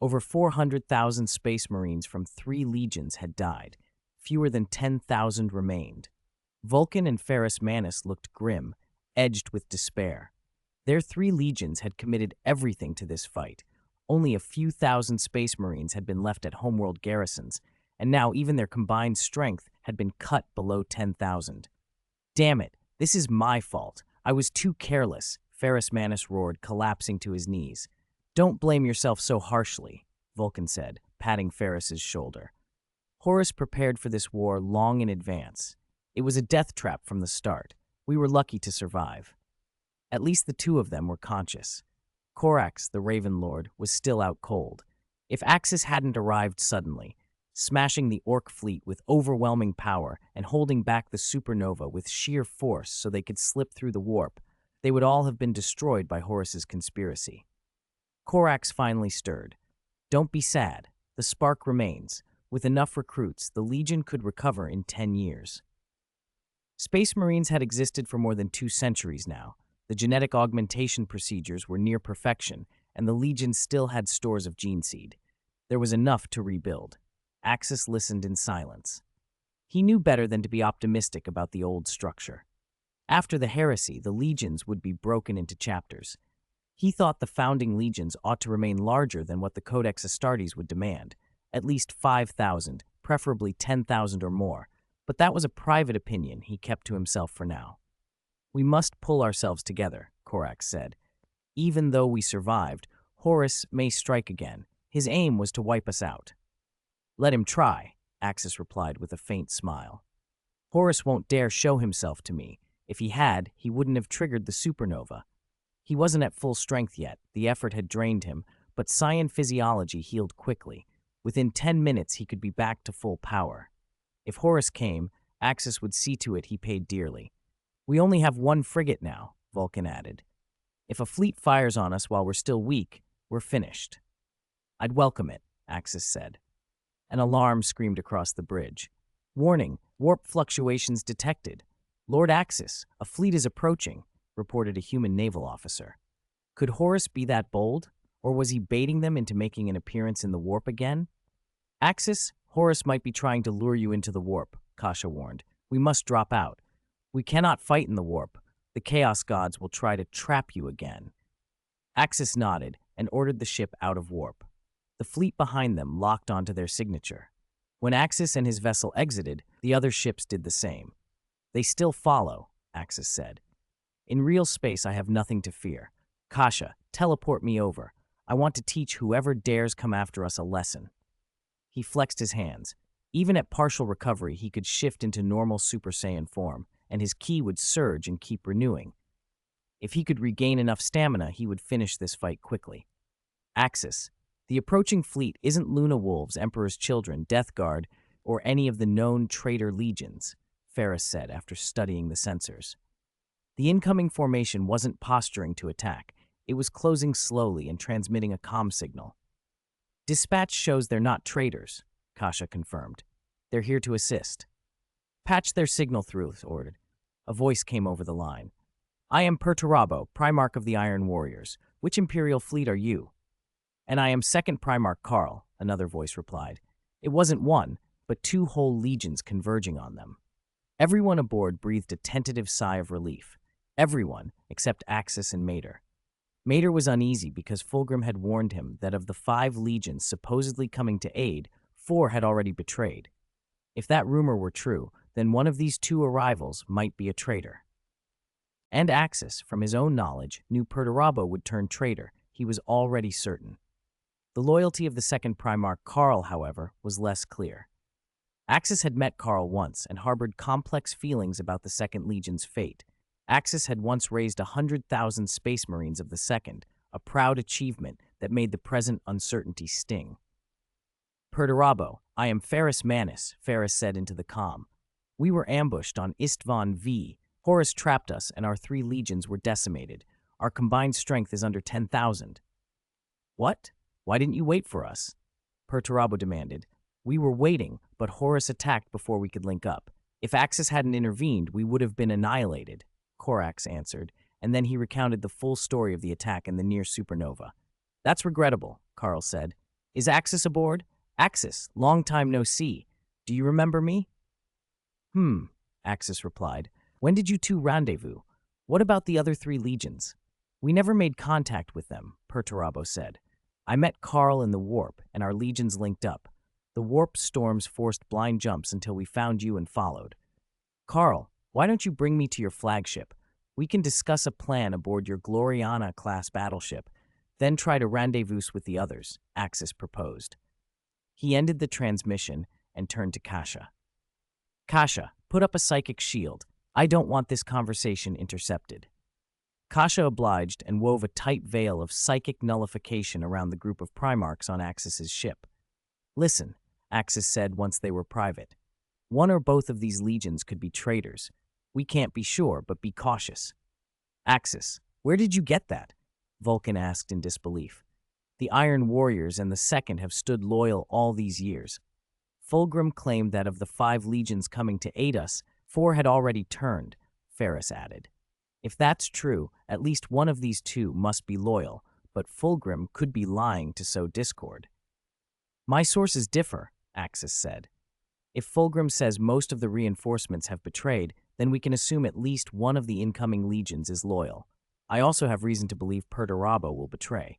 Over 400,000 space marines from 3 legions had died. Fewer than 10,000 remained. Vulcan and Ferris Manus looked grim, edged with despair. Their 3 legions had committed everything to this fight. Only a few thousand space marines had been left at homeworld garrisons, and now even their combined strength had been cut below 10,000. Damn it, this is my fault. I was too careless, Ferris Manus roared, collapsing to his knees. Don't blame yourself so harshly, Vulcan said, patting Ferris's shoulder. Horus prepared for this war long in advance. It was a death trap from the start. We were lucky to survive. At least the 2 of them were conscious. Korax, the Raven Lord, was still out cold. If Axis hadn't arrived suddenly, smashing the Orc fleet with overwhelming power and holding back the supernova with sheer force so they could slip through the warp, they would all have been destroyed by Horus's conspiracy. Korax finally stirred. Don't be sad. The spark remains. With enough recruits, the Legion could recover in 10 years. Space Marines had existed for more than 2 centuries now. The genetic augmentation procedures were near perfection, and the Legion still had stores of gene seed. There was enough to rebuild. Axis listened in silence. He knew better than to be optimistic about the old structure. After the heresy, the legions would be broken into chapters. He thought the founding legions ought to remain larger than what the Codex Astartes would demand, at least 5,000, preferably 10,000 or more, but that was a private opinion he kept to himself for now. We must pull ourselves together, Korax said. Even though we survived, Horus may strike again. His aim was to wipe us out. Let him try, Axis replied with a faint smile. Horus won't dare show himself to me. If he had, he wouldn't have triggered the supernova. He wasn't at full strength yet. The effort had drained him, but Scion physiology healed quickly. Within 10 minutes, he could be back to full power. If Horus came, Axis would see to it he paid dearly. We only have 1 frigate now, Vulcan added. If a fleet fires on us while we're still weak, we're finished. I'd welcome it, Axis said. An alarm screamed across the bridge. Warning, warp fluctuations detected. Lord Axis, a fleet is approaching, reported a human naval officer. Could Horus be that bold, or was he baiting them into making an appearance in the warp again? Axis, Horus might be trying to lure you into the warp, Kasha warned. We must drop out. We cannot fight in the warp. The Chaos Gods will try to trap you again. Axis nodded and ordered the ship out of warp. The fleet behind them locked onto their signature. When Axis and his vessel exited, the other ships did the same. They still follow, Axis said. In real space, I have nothing to fear. Kasha, teleport me over. I want to teach whoever dares come after us a lesson. He flexed his hands. Even at partial recovery, he could shift into normal Super Saiyan form, and his ki would surge and keep renewing. If he could regain enough stamina, he would finish this fight quickly. Axis, the approaching fleet isn't Luna Wolves, Emperor's Children, Death Guard, or any of the known traitor legions, Ferris said after studying the sensors. The incoming formation wasn't posturing to attack. It was closing slowly and transmitting a comm signal. Dispatch shows they're not traitors, Kasha confirmed. They're here to assist. Patch their signal through, ordered. A voice came over the line. I am Perturabo, Primarch of the Iron Warriors. Which Imperial fleet are you? And I am Second Primarch Karl, another voice replied. It wasn't 1, but 2 whole legions converging on them. Everyone aboard breathed a tentative sigh of relief. Everyone, except Axis and Mater. Mater was uneasy because Fulgrim had warned him that of the 5 legions supposedly coming to aid, 4 had already betrayed. If that rumor were true, then one of these 2 arrivals might be a traitor. And Axis, from his own knowledge, knew Perturabo would turn traitor. He was already certain. The loyalty of the Second Primarch Karl, however, was less clear. Axis had met Karl once and harbored complex feelings about the Second Legion's fate. Axis had once raised 100,000 Space Marines of the Second, a proud achievement that made the present uncertainty sting. Perturabo, I am Ferris Manus, Ferris said into the comm. We were ambushed on Istvan V. Horus trapped us and our 3 legions were decimated. Our combined strength is under 10,000. What? Why didn't you wait for us? Perturabo demanded. We were waiting, but Horus attacked before we could link up. If Axis hadn't intervened, we would have been annihilated, Korax answered, and then he recounted the full story of the attack and the near supernova. That's regrettable, Karl said. Is Axis aboard? Axis, long time no see. Do you remember me? Hmm, Axis replied. When did you two rendezvous? What about the other 3 legions? We never made contact with them, Perturabo said. I met Carl in the warp, and our legions linked up. The warp storms forced blind jumps until we found you and followed. Carl, why don't you bring me to your flagship? We can discuss a plan aboard your Gloriana-class battleship, then try to rendezvous with the others, Axis proposed. He ended the transmission and turned to Kasha. Kasha, put up a psychic shield. I don't want this conversation intercepted. Kasha obliged and wove a tight veil of psychic nullification around the group of Primarchs on Axis's ship. Listen, Axis said once they were private. One or both of these legions could be traitors. We can't be sure, but be cautious. Axis, where did you get that? Vulcan asked in disbelief. The Iron Warriors and the Second have stood loyal all these years. Fulgrim claimed that of the 5 legions coming to aid us, 4 had already turned, Fenris added. If that's true, at least one of these 2 must be loyal, but Fulgrim could be lying to sow discord. My sources differ, Axis said. If Fulgrim says most of the reinforcements have betrayed, then we can assume at least one of the incoming legions is loyal. I also have reason to believe Perturabo will betray.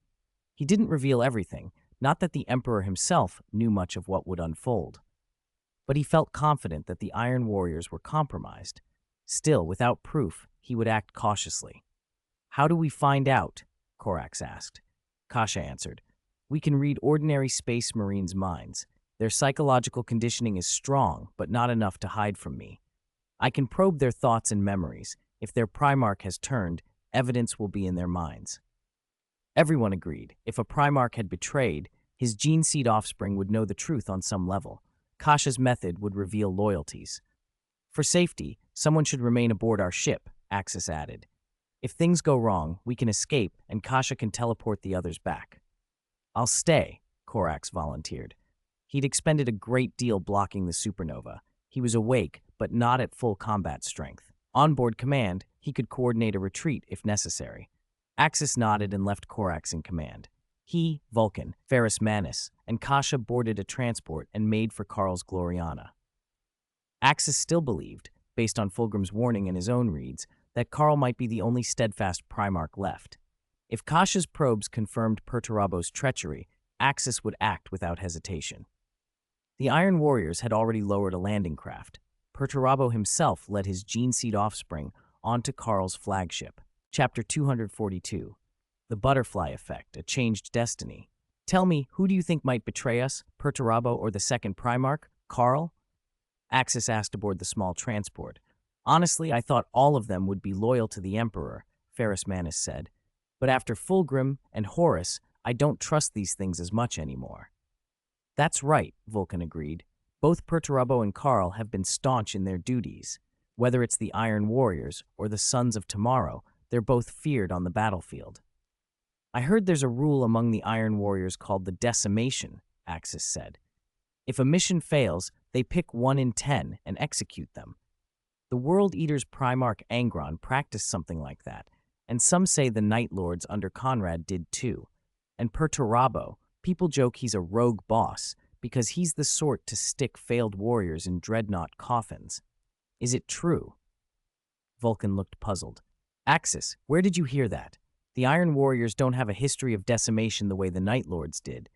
He didn't reveal everything, not that the Emperor himself knew much of what would unfold. But he felt confident that the Iron Warriors were compromised. Still, without proof, he would act cautiously. How do we find out? Korax asked. Kasha answered. We can read ordinary Space Marines' minds. Their psychological conditioning is strong, but not enough to hide from me. I can probe their thoughts and memories. If their Primarch has turned, evidence will be in their minds. Everyone agreed. If a Primarch had betrayed, his gene seed offspring would know the truth on some level. Kasha's method would reveal loyalties. For safety, someone should remain aboard our ship, Axis added. If things go wrong, we can escape, and Kasha can teleport the others back. I'll stay, Korax volunteered. He'd expended a great deal blocking the supernova. He was awake, but not at full combat strength. On board command, he could coordinate a retreat if necessary. Axis nodded and left Korax in command. He, Vulcan, Ferris Manus, and Kasha boarded a transport and made for Carl's Gloriana. Axis still believed, based on Fulgrim's warning and his own reads, that Carl might be the only steadfast Primarch left. If Kasha's probes confirmed Perturabo's treachery, Axis would act without hesitation. The Iron Warriors had already lowered a landing craft. Perturabo himself led his gene seed offspring onto Carl's flagship. Chapter 242. The Butterfly Effect, A Changed Destiny. Tell me, who do you think might betray us, Perturabo or the second Primarch, Carl? Axis asked aboard the small transport. Honestly, I thought all of them would be loyal to the Emperor, Ferris Manus said. But after Fulgrim and Horus, I don't trust these things as much anymore. That's right, Vulcan agreed. Both Perturabo and Carl have been staunch in their duties. Whether it's the Iron Warriors or the Sons of Tomorrow, they're both feared on the battlefield. I heard there's a rule among the Iron Warriors called the Decimation, Axis said. If a mission fails, they pick 1 in 10 and execute them. The World Eater's Primarch Angron practiced something like that, and some say the Night Lords under Conrad did too. And Perturabo, people joke he's a rogue boss because he's the sort to stick failed warriors in dreadnought coffins. Is it true? Vulcan looked puzzled. Axis, where did you hear that? The Iron Warriors don't have a history of decimation the way the Night Lords did.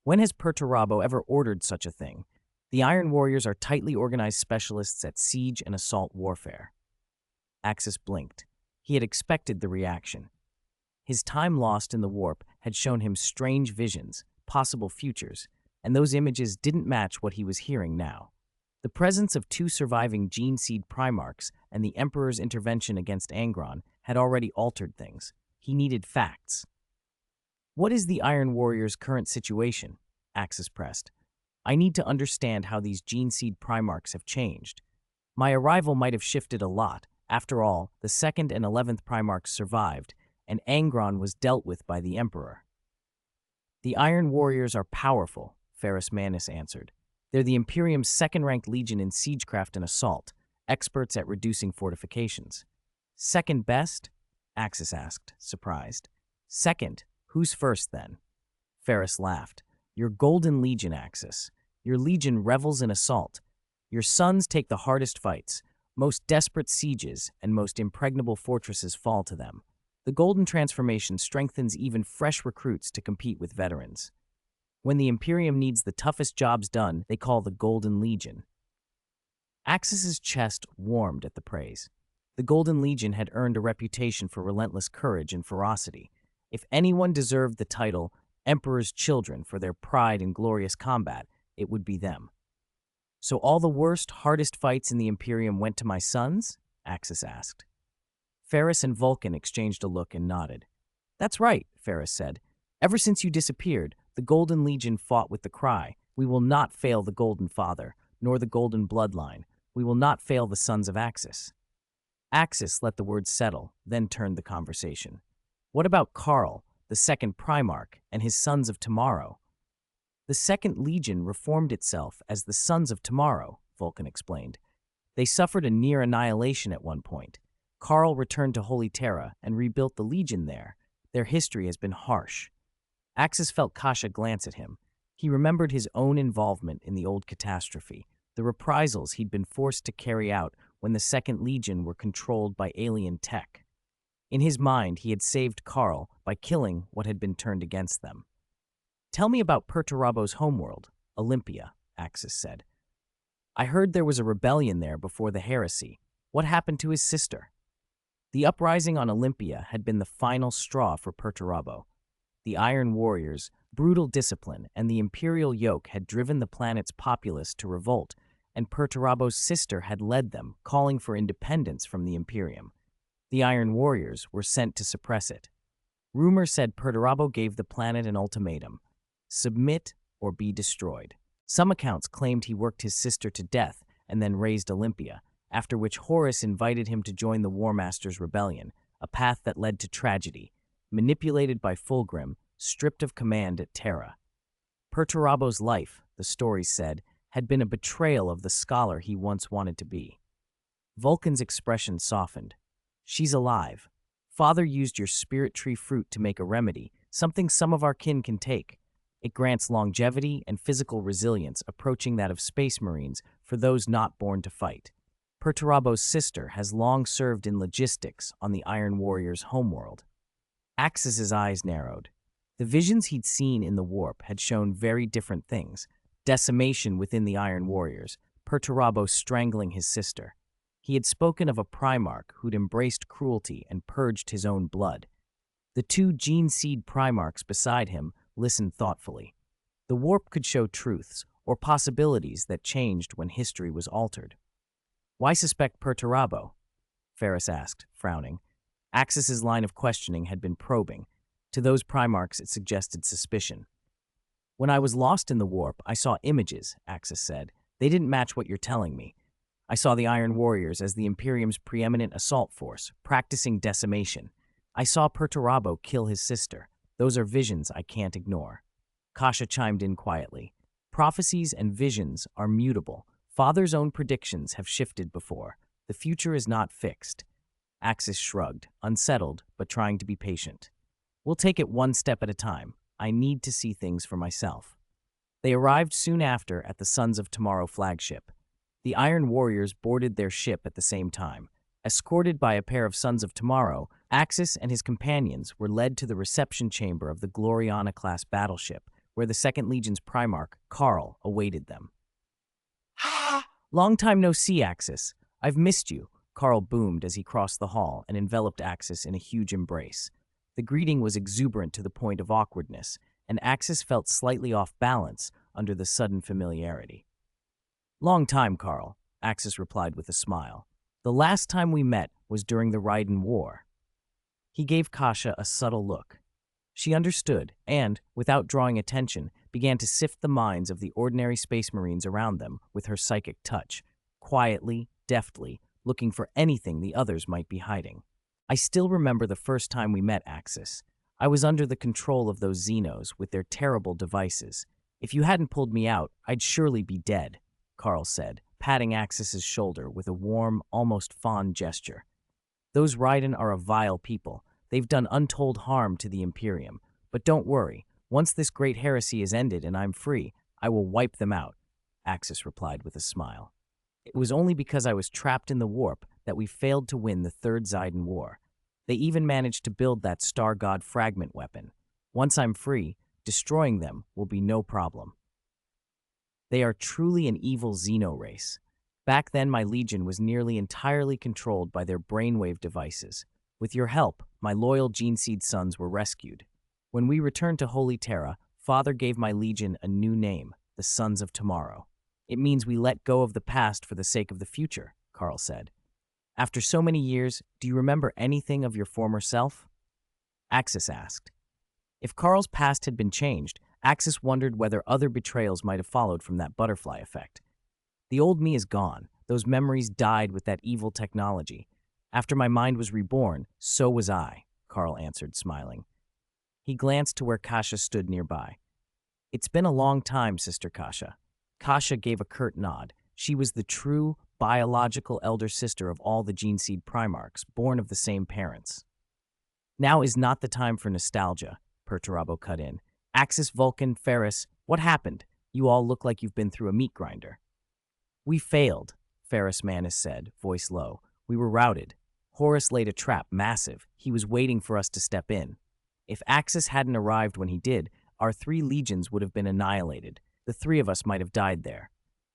When has Perturabo ever ordered such a thing? The Iron Warriors are tightly organized specialists at siege and assault warfare. Axis blinked. He had expected the reaction. His time lost in the warp had shown him strange visions, possible futures, and those images didn't match what he was hearing now. The presence of 2 surviving gene seed Primarchs and the Emperor's intervention against Angron had already altered things. He needed facts. What is the Iron Warriors' current situation? Axis pressed. I need to understand how these gene seed Primarchs have changed. My arrival might have shifted a lot. After all, the 2nd and 11th Primarchs survived, and Angron was dealt with by the Emperor. The Iron Warriors are powerful, Ferris Manus answered. They're the Imperium's 2nd-ranked legion in siegecraft and assault, experts at reducing fortifications. Second best? Axis asked, surprised. Second? Who's first, then? Ferris laughed. Your Golden Legion Axis. Your legion revels in assault. Your sons take the hardest fights. Most desperate sieges and most impregnable fortresses fall to them. The Golden Transformation strengthens even fresh recruits to compete with veterans. When the Imperium needs the toughest jobs done, they call the Golden Legion. Axis's chest warmed at the praise. The Golden Legion had earned a reputation for relentless courage and ferocity. If anyone deserved the title Emperor's Children for their pride in glorious combat, it would be them. So all the worst, hardest fights in the Imperium went to my sons? Axis asked. Fenris and Vulcan exchanged a look and nodded. That's right, Fenris said. Ever since you disappeared, the Golden Legion fought with the cry, "We will not fail the Golden Father, nor the Golden Bloodline. We will not fail the sons of Axis." Axis let the words settle, then turned the conversation. What about Karl, the second Primarch, and his Sons of Tomorrow? The Second Legion reformed itself as the Sons of Tomorrow, Vulcan explained. They suffered a near annihilation at one point. Karl returned to Holy Terra and rebuilt the Legion there. Their history has been harsh. Axis felt Kasha glance at him. He remembered his own involvement in the old catastrophe, the reprisals he'd been forced to carry out when the Second Legion were controlled by alien tech. In his mind, he had saved Karl by killing what had been turned against them. Tell me about Perturabo's homeworld, Olympia, Axis said. I heard there was a rebellion there before the heresy. What happened to his sister? The uprising on Olympia had been the final straw for Perturabo. The Iron Warriors, brutal discipline, and the imperial yoke had driven the planet's populace to revolt, and Perturabo's sister had led them, calling for independence from the Imperium. The Iron Warriors were sent to suppress it. Rumor said Perturabo gave the planet an ultimatum: submit or be destroyed. Some accounts claimed he worked his sister to death and then raised Olympia, after which Horus invited him to join the War Master's rebellion, a path that led to tragedy. Manipulated by Fulgrim, stripped of command at Terra. Perturabo's life, the stories said, had been a betrayal of the scholar he once wanted to be. Vulcan's expression softened. She's alive. Father used your spirit tree fruit to make a remedy, something some of our kin can take. It grants longevity and physical resilience approaching that of space marines for those not born to fight. Perturabo's sister has long served in logistics on the Iron Warrior's homeworld. Axis's eyes narrowed. The visions he'd seen in the warp had shown very different things. Decimation within the Iron Warriors, Perturabo strangling his sister. He had spoken of a Primarch who'd embraced cruelty and purged his own blood. The two Gene Seed Primarchs beside him listened thoughtfully. The warp could show truths or possibilities that changed when history was altered. Why suspect Perturabo? Fenris asked, frowning. Axis's line of questioning had been probing. To those Primarchs, it suggested suspicion. When I was lost in the warp, I saw images, Axis said. They didn't match what you're telling me. I saw the Iron Warriors as the Imperium's preeminent assault force, practicing decimation. I saw Perturabo kill his sister. Those are visions I can't ignore. Kasha chimed in quietly. Prophecies and visions are mutable. Father's own predictions have shifted before. The future is not fixed. Axis shrugged, unsettled, but trying to be patient. We'll take it one step at a time. I need to see things for myself. They arrived soon after at the Sons of Tomorrow flagship. The Iron Warriors boarded their ship at the same time. Escorted by a pair of Sons of Tomorrow, Axis and his companions were led to the reception chamber of the Gloriana-class battleship, where the Second Legion's Primarch, Karl, awaited them. Long time no see, Axis. I've missed you, Karl boomed as he crossed the hall and enveloped Axis in a huge embrace. The greeting was exuberant to the point of awkwardness, and Axis felt slightly off balance under the sudden familiarity. Long time, Karl, Axis replied with a smile. The last time we met was during the Raiden War. He gave Kasha a subtle look. She understood and, without drawing attention, began to sift the minds of the ordinary space marines around them with her psychic touch, quietly, deftly, looking for anything the others might be hiding. I still remember the first time we met, Axis. I was under the control of those Xenos with their terrible devices. If you hadn't pulled me out, I'd surely be dead, Karl said, patting Axis's shoulder with a warm, almost fond gesture. Those Raiden are a vile people. They've done untold harm to the Imperium. But don't worry, Once this great heresy is ended and I'm free, I will wipe them out, Axis replied with a smile. It was only because I was trapped in the warp that we failed to win the Third Zidane War. They even managed to build that Star God fragment weapon. Once I'm free, destroying them will be no problem. They are truly an evil Xeno race. Back then, my legion was nearly entirely controlled by their brainwave devices. With your help, my loyal Geneseed sons were rescued. When we returned to Holy Terra, Father gave my legion a new name, the Sons of Tomorrow. It means we let go of the past for the sake of the future, Carl said. After so many years, do you remember anything of your former self? Axis asked. If Carl's past had been changed, Axis wondered whether other betrayals might have followed from that butterfly effect. The old me is gone. Those memories died with that evil technology. After my mind was reborn, so was I, Carl answered, smiling. He glanced to where Kasha stood nearby. It's been a long time, Sister Kasha. Kasha gave a curt nod. She was the true, biological elder sister of all the Geneseed Primarchs, born of the same parents. Now is not the time for nostalgia, Perturabo cut in. Axis, Vulcan, Fenris, what happened? You all look like you've been through a meat grinder. We failed, Fenris Manus said, voice low. We were routed. Horus laid a trap, massive. He was waiting for us to step in. If Axis hadn't arrived when he did, our 3 legions would have been annihilated. The 3 of us might have died there.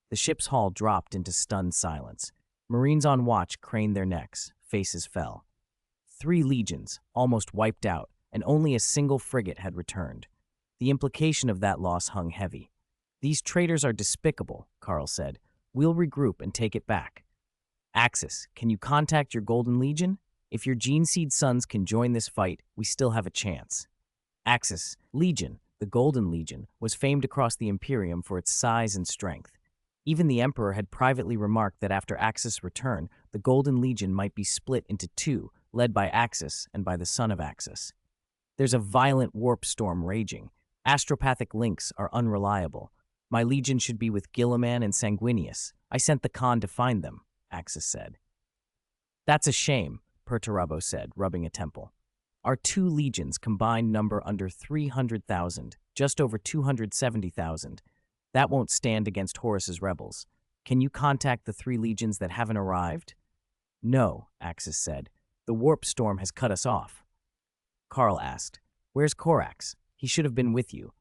The ship's hull dropped into stunned silence. Marines on watch craned their necks. Faces fell. 3 legions, almost wiped out, and only a single frigate had returned. The implication of that loss hung heavy. These traitors are despicable, Carl said. We'll regroup and take it back. Axis, can you contact your Golden Legion? If your Geneseed sons can join this fight, we still have a chance. Axis, Legion, the Golden Legion, was famed across the Imperium for its size and strength. Even the Emperor had privately remarked that after Axis' return, the Golden Legion might be split into 2, led by Axis and by the son of Axis. There's a violent warp storm raging. Astropathic links are unreliable. My legion should be with Gilliman and Sanguinius. I sent the Khan to find them, Axis said. That's a shame, Perturabo said, rubbing a temple. Our 2 legions combined number under 300,000, just over 270,000. That won't stand against Horus's rebels. Can you contact the 3 legions that haven't arrived? No, Axis said. The warp storm has cut us off. Carl asked, Where's Corax? He should have been with you.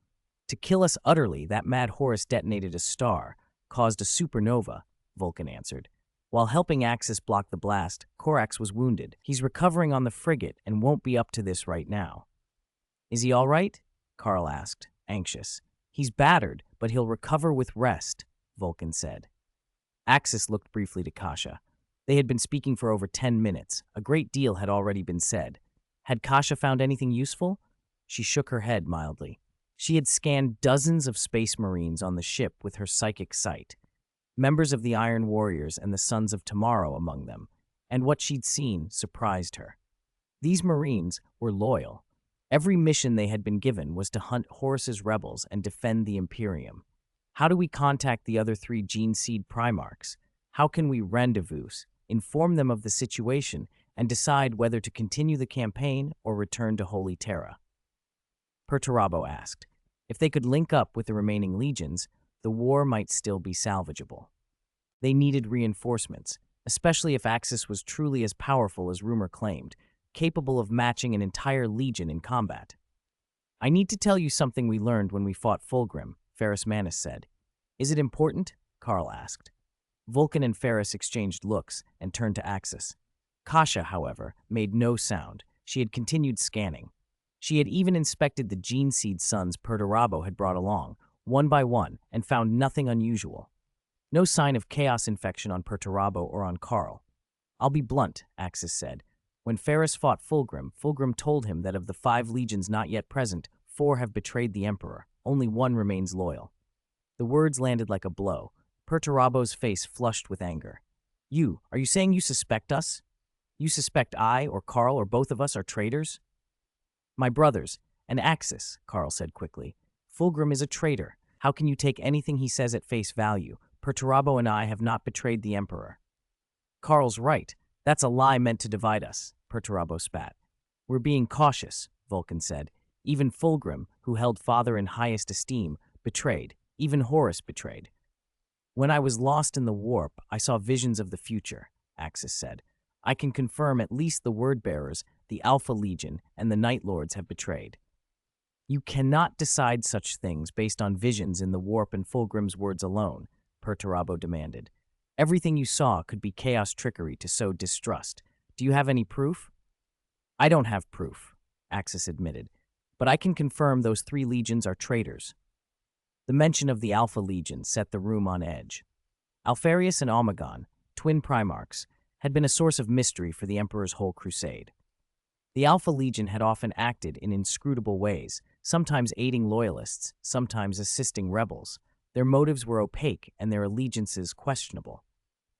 To kill us utterly, that mad Horus detonated a star, caused a supernova, Vulcan answered. While helping Axis block the blast, Corax was wounded. He's recovering on the frigate and won't be up to this right now. Is he all right? Carl asked, anxious. He's battered, but he'll recover with rest, Vulcan said. Axis looked briefly to Kasha. They had been speaking for over 10 minutes. A great deal had already been said. Had Kasha found anything useful? She shook her head mildly. She had scanned dozens of space marines on the ship with her psychic sight. Members of the Iron Warriors and the Sons of Tomorrow among them, and what she'd seen surprised her. These marines were loyal. Every mission they had been given was to hunt Horus's rebels and defend the Imperium. How do we contact the other 3 Geneseed Primarchs? How can we rendezvous, inform them of the situation, and decide whether to continue the campaign or return to Holy Terra? Perturabo asked. If they could link up with the remaining legions, the war might still be salvageable. They needed reinforcements, especially if Axis was truly as powerful as rumor claimed, capable of matching an entire legion in combat. I need to tell you something we learned when we fought Fulgrim, Fenris Manus said. Is it important? Carl asked. Vulcan and Fenris exchanged looks and turned to Axis. Kasha, however, made no sound. She had continued scanning. She had even inspected the Geneseed sons Perturabo had brought along, one by one, and found nothing unusual. No sign of chaos infection on Perturabo or on Carl. I'll be blunt, Axis said. When Fenris fought Fulgrim, Fulgrim told him that of the 5 legions not yet present, 4 have betrayed the Emperor. Only 1 remains loyal. The words landed like a blow. Perturabo's face flushed with anger. Are you saying you suspect us? You suspect I or Carl or both of us are traitors? My brothers, and Axis, Carl said quickly. Fulgrim is a traitor. How can you take anything he says at face value? Perturabo and I have not betrayed the Emperor. Carl's right. That's a lie meant to divide us, Perturabo spat. We're being cautious, Vulcan said. Even Fulgrim, who held father in highest esteem, betrayed. Even Horus betrayed. When I was lost in the warp, I saw visions of the future, Axis said. I can confirm at least the Word-bearers, the Alpha Legion, and the Night Lords have betrayed. You cannot decide such things based on visions in the warp and Fulgrim's words alone, Perturabo demanded. Everything you saw could be chaos trickery to sow distrust. Do you have any proof? I don't have proof, Axis admitted, but I can confirm those 3 legions are traitors. The mention of the Alpha Legion set the room on edge. Alpharius and Omegon, twin Primarchs, had been a source of mystery for the Emperor's whole crusade. The Alpha Legion had often acted in inscrutable ways, sometimes aiding loyalists, sometimes assisting rebels. Their motives were opaque and their allegiances questionable.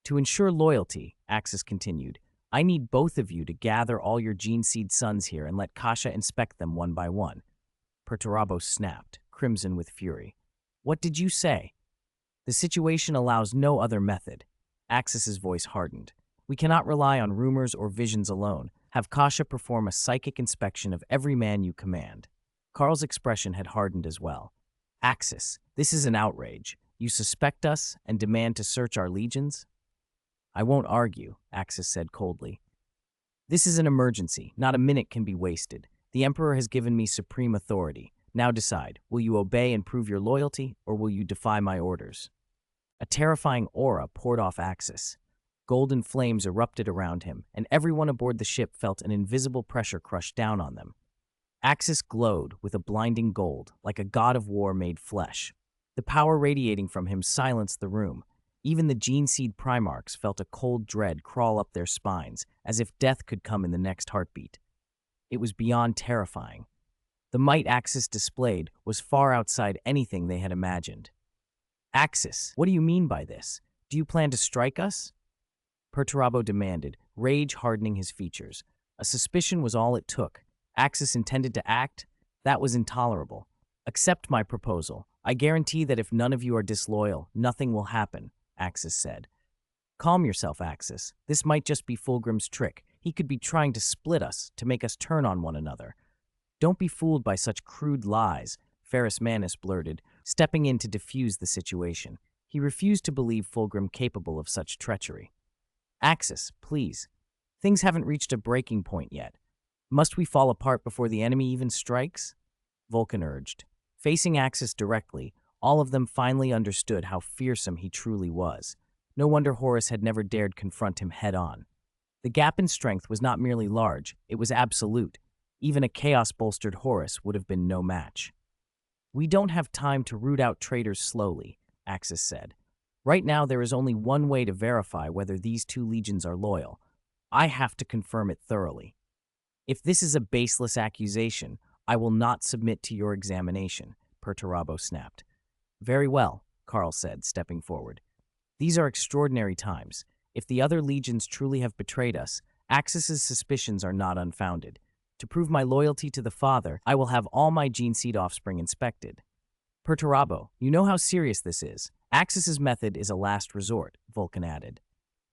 To ensure loyalty, Axis continued, I need both of you to gather all your gene seed sons here and let Kasha inspect them one by one. Perturabo snapped, crimson with fury. What did you say? The situation allows no other method. Axis's voice hardened. We cannot rely on rumors or visions alone. Have Kasha perform a psychic inspection of every man you command. Karl's expression had hardened as well. Axis, this is an outrage. You suspect us and demand to search our legions? I won't argue, Axis said coldly. This is an emergency. Not a minute can be wasted. The Emperor has given me supreme authority. Now decide, will you obey and prove your loyalty, or will you defy my orders? A terrifying aura poured off Axis. Golden flames erupted around him, and everyone aboard the ship felt an invisible pressure crush down on them. Axis glowed with a blinding gold, like a god of war made flesh. The power radiating from him silenced the room. Even the gene seed Primarchs felt a cold dread crawl up their spines, as if death could come in the next heartbeat. It was beyond terrifying. The might Axis displayed was far outside anything they had imagined. Axis, what do you mean by this? Do you plan to strike us? Perturabo demanded, rage hardening his features. A suspicion was all it took. Axis intended to act? That was intolerable. Accept my proposal. I guarantee that if none of you are disloyal, nothing will happen, Axis said. Calm yourself, Axis. This might just be Fulgrim's trick. He could be trying to split us, to make us turn on one another. Don't be fooled by such crude lies, Ferrus Manus blurted, stepping in to defuse the situation. He refused to believe Fulgrim capable of such treachery. Axis, please. Things haven't reached a breaking point yet. Must we fall apart before the enemy even strikes? Vulcan urged. Facing Axis directly, all of them finally understood how fearsome he truly was. No wonder Horus had never dared confront him head-on. The gap in strength was not merely large, it was absolute. Even a chaos-bolstered Horus would have been no match. We don't have time to root out traitors slowly, Axis said. Right now there is only one way to verify whether these 2 legions are loyal. I have to confirm it thoroughly. If this is a baseless accusation, I will not submit to your examination, Perturabo snapped. Very well, Karl said, stepping forward. These are extraordinary times. If the other legions truly have betrayed us, Axis's suspicions are not unfounded. To prove my loyalty to the Father, I will have all my gene seed offspring inspected. Perturabo, you know how serious this is. Axis's method is a last resort, Vulcan added.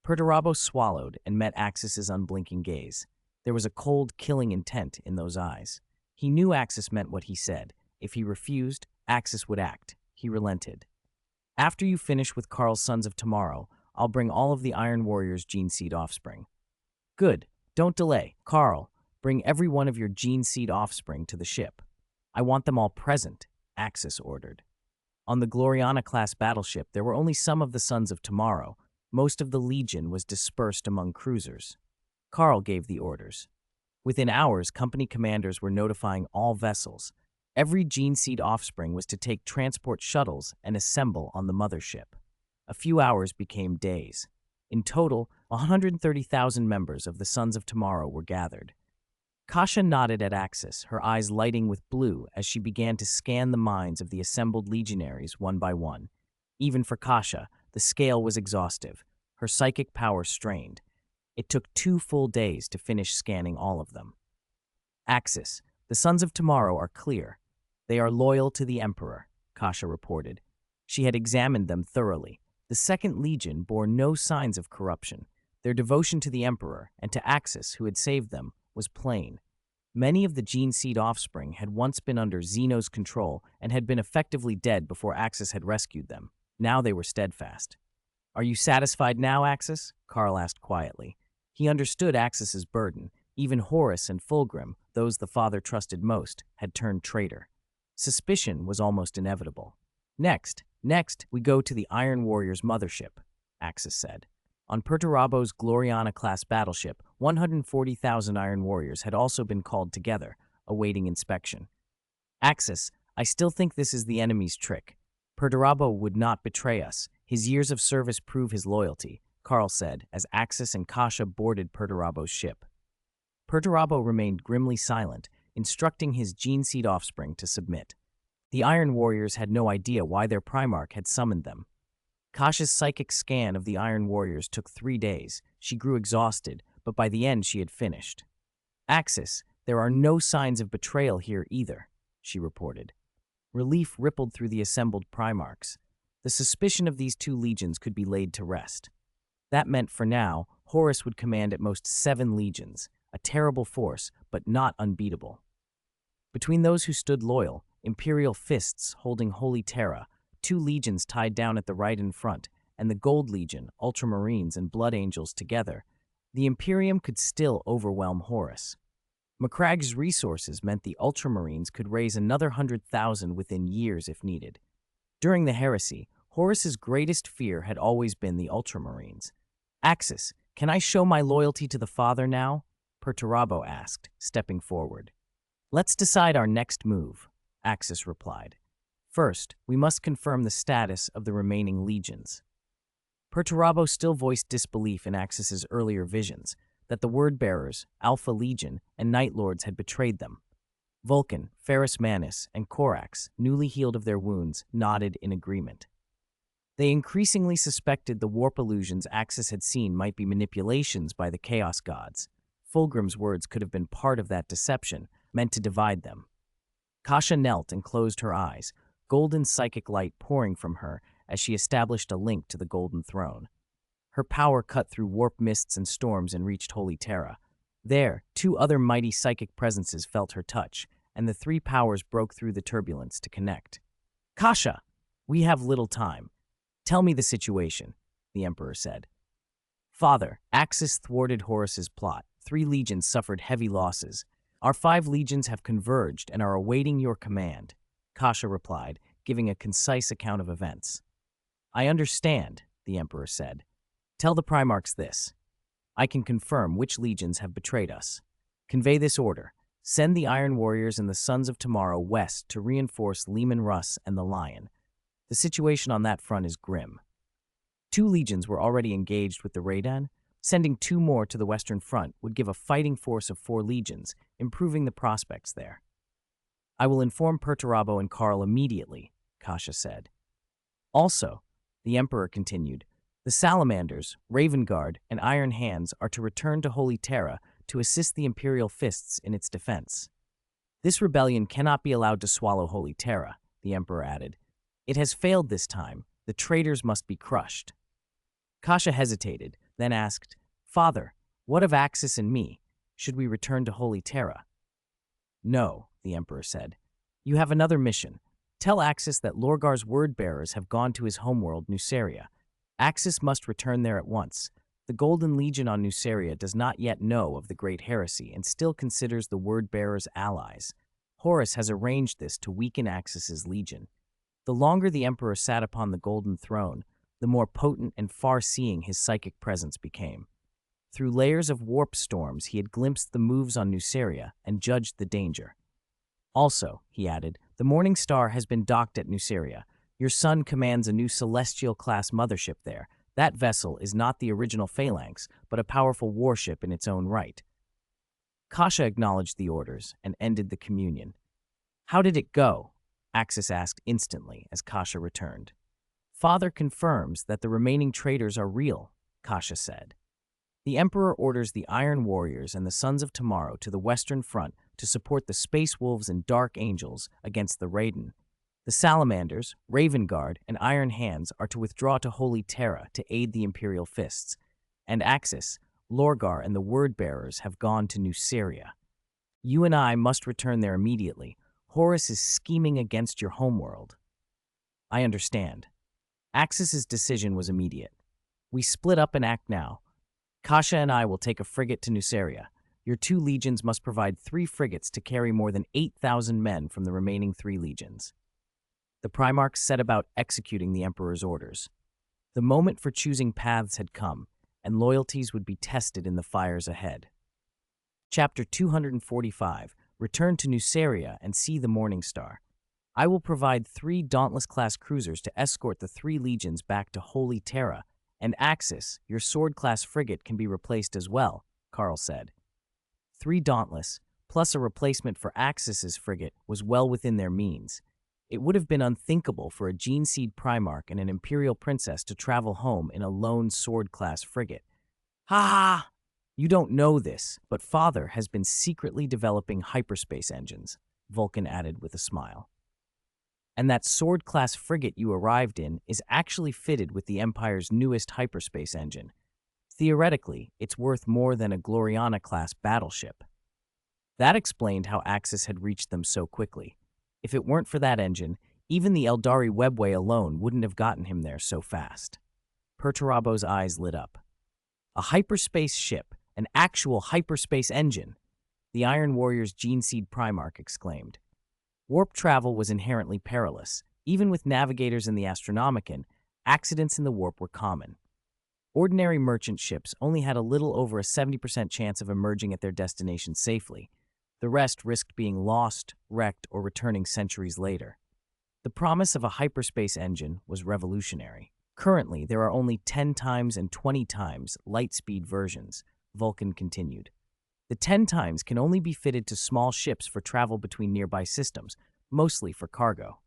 Perturabo swallowed and met Axis's unblinking gaze. There was a cold, killing intent in those eyes. He knew Axis meant what he said. If he refused, Axis would act. He relented. After you finish with Karl's Sons of Tomorrow, I'll bring all of the Iron Warrior's gene seed offspring. Good. Don't delay. Karl, bring every one of your gene seed offspring to the ship. I want them all present, Axis ordered. On the Gloriana-class battleship, there were only some of the Sons of Tomorrow. Most of the Legion was dispersed among cruisers. Karl gave the orders. Within hours, company commanders were notifying all vessels. Every gene seed offspring was to take transport shuttles and assemble on the mothership. A few hours became days. In total, 130,000 members of the Sons of Tomorrow were gathered. Kasha nodded at Axis, her eyes lighting with blue as she began to scan the minds of the assembled legionaries one by one. Even for Kasha, the scale was exhaustive, her psychic power strained. It took 2 full days to finish scanning all of them. Axis, the Sons of Tomorrow are clear. They are loyal to the Emperor, Kasha reported. She had examined them thoroughly. The Second Legion bore no signs of corruption. Their devotion to the Emperor and to Axis, who had saved them, was plain. Many of the gene seed offspring had once been under Xeno's control and had been effectively dead before Axis had rescued them. Now they were steadfast. "Are you satisfied now, Axis?" Carl asked quietly. He understood Axis's burden. Even Horus and Fulgrim, those the father trusted most, had turned traitor. Suspicion was almost inevitable. Next, we go to the Iron Warrior's mothership," Axis said. On Perturabo's Gloriana-class battleship, 140,000 Iron Warriors had also been called together, awaiting inspection. "Axis, I still think this is the enemy's trick. Perturabo would not betray us. His years of service prove his loyalty," Carl said as Axis and Kasha boarded Perturabo's ship. Perturabo remained grimly silent, instructing his gene seed offspring to submit. The Iron Warriors had no idea why their Primarch had summoned them. Kasha's psychic scan of the Iron Warriors took 3 days. She grew exhausted, but by the end she had finished. "Axis, there are no signs of betrayal here either," she reported. Relief rippled through the assembled Primarchs. The suspicion of these 2 legions could be laid to rest. That meant, for now, Horus would command at most 7 legions, a terrible force, but not unbeatable. Between those who stood loyal, Imperial fists holding Holy Terra, 2 legions tied down at the right in front, and the Gold Legion, Ultramarines, and Blood Angels together, the Imperium could still overwhelm Horus. Macragge's resources meant the Ultramarines could raise another 100,000 within years if needed. During the heresy, Horus's greatest fear had always been the Ultramarines. "Axis, can I show my loyalty to the Father now?" Perturabo asked, stepping forward. "Let's decide our next move," Axis replied. "First, we must confirm the status of the remaining legions." Perturabo still voiced disbelief in Axis's earlier visions, that the Word-Bearers, Alpha Legion, and Night Lords had betrayed them. Vulcan, Ferris Manus, and Corax, newly healed of their wounds, nodded in agreement. They increasingly suspected the warp illusions Axis had seen might be manipulations by the Chaos Gods. Fulgrim's words could have been part of that deception, meant to divide them. Kasha knelt and closed her eyes, golden psychic light pouring from her as she established a link to the Golden Throne. Her power cut through warp mists and storms and reached Holy Terra. There, 2 other mighty psychic presences felt her touch, and the 3 powers broke through the turbulence to connect. "Kasha, we have little time. Tell me the situation," the Emperor said. "Father, Axis thwarted Horus's plot. 3 legions suffered heavy losses. Our 5 legions have converged and are awaiting your command," Kasha replied, giving a concise account of events. "I understand," the Emperor said. "Tell the Primarchs this. I can confirm which legions have betrayed us. Convey this order. Send the Iron Warriors and the Sons of Tomorrow west to reinforce Leman Russ and the Lion. The situation on that front is grim." 2 legions were already engaged with the Radan. Sending 2 more to the Western Front would give a fighting force of 4 legions, improving the prospects there. "I will inform Perturabo and Carl immediately," Kasha said. "Also," the Emperor continued, "the Salamanders, Raven Guard, and Iron Hands are to return to Holy Terra to assist the Imperial Fists in its defense. This rebellion cannot be allowed to swallow Holy Terra," the Emperor added. "It has failed this time. The traitors must be crushed." Kasha hesitated, then asked, "Father, what of Axis and me? Should we return to Holy Terra?" "No," the Emperor said. "You have another mission. Tell Axis that Lorgar's Word-Bearers have gone to his homeworld, Nuceria. Axis must return there at once. The Golden Legion on Nuceria does not yet know of the Great Heresy and still considers the Word-Bearers allies. Horus has arranged this to weaken Axis's legion. The longer the Emperor sat upon the Golden Throne, the more potent and far-seeing his psychic presence became. Through layers of warp storms, he had glimpsed the moves on Nuceria and judged the danger. Also, he added, the Morning Star has been docked at Nuceria. Your son commands a new Celestial-class mothership there. That vessel is not the original Phalanx, but a powerful warship in its own right. Kasha acknowledged the orders and ended the communion. How did it go? Axis asked instantly as Kasha returned. Father confirms that the remaining traitors are real, Kasha said. The Emperor orders the Iron Warriors and the Sons of Tomorrow to the Western Front to support the Space Wolves and Dark Angels against the Raiden. The Salamanders, Raven Guard, and Iron Hands are to withdraw to Holy Terra to aid the Imperial Fists, and Axis, Lorgar, and the Word-Bearers have gone to Nuceria. You and I must return there immediately. Horus is scheming against your homeworld. I understand. Axis's decision was immediate. We split up and act now. Kasha and I will take a frigate to Nuceria. Your 2 legions must provide 3 frigates to carry more than 8,000 men from the remaining 3 legions. The Primarchs set about executing the Emperor's orders. The moment for choosing paths had come, and loyalties would be tested in the fires ahead. Chapter 245, Return to Nuceria and See the Morning Star. I will provide 3 Dauntless-class cruisers to escort the 3 legions back to Holy Terra, and Axis, your Sword-class frigate, can be replaced as well, Carl said. 3 Dauntless, plus a replacement for Axis's frigate, was well within their means. It would have been unthinkable for a Geneseed Primarch and an Imperial Princess to travel home in a lone Sword-class frigate. Ha ha! You don't know this, but Father has been secretly developing hyperspace engines, Vulcan added with a smile. And that Sword-class frigate you arrived in is actually fitted with the Empire's newest hyperspace engine. Theoretically, it's worth more than a Gloriana-class battleship. That explained how Axis had reached them so quickly. If it weren't for that engine, even the Eldari webway alone wouldn't have gotten him there so fast. Perturabo's eyes lit up. A hyperspace ship, an actual hyperspace engine, the Iron Warrior's Geneseed Primarch exclaimed. Warp travel was inherently perilous. Even with navigators in the Astronomicon, accidents in the warp were common. Ordinary merchant ships only had a little over a 70% chance of emerging at their destination safely. The rest risked being lost, wrecked, or returning centuries later. The promise of a hyperspace engine was revolutionary. Currently, there are only 10 times and 20 times light-speed versions, Vulcan continued. The 10 times can only be fitted to small ships for travel between nearby systems, mostly for cargo.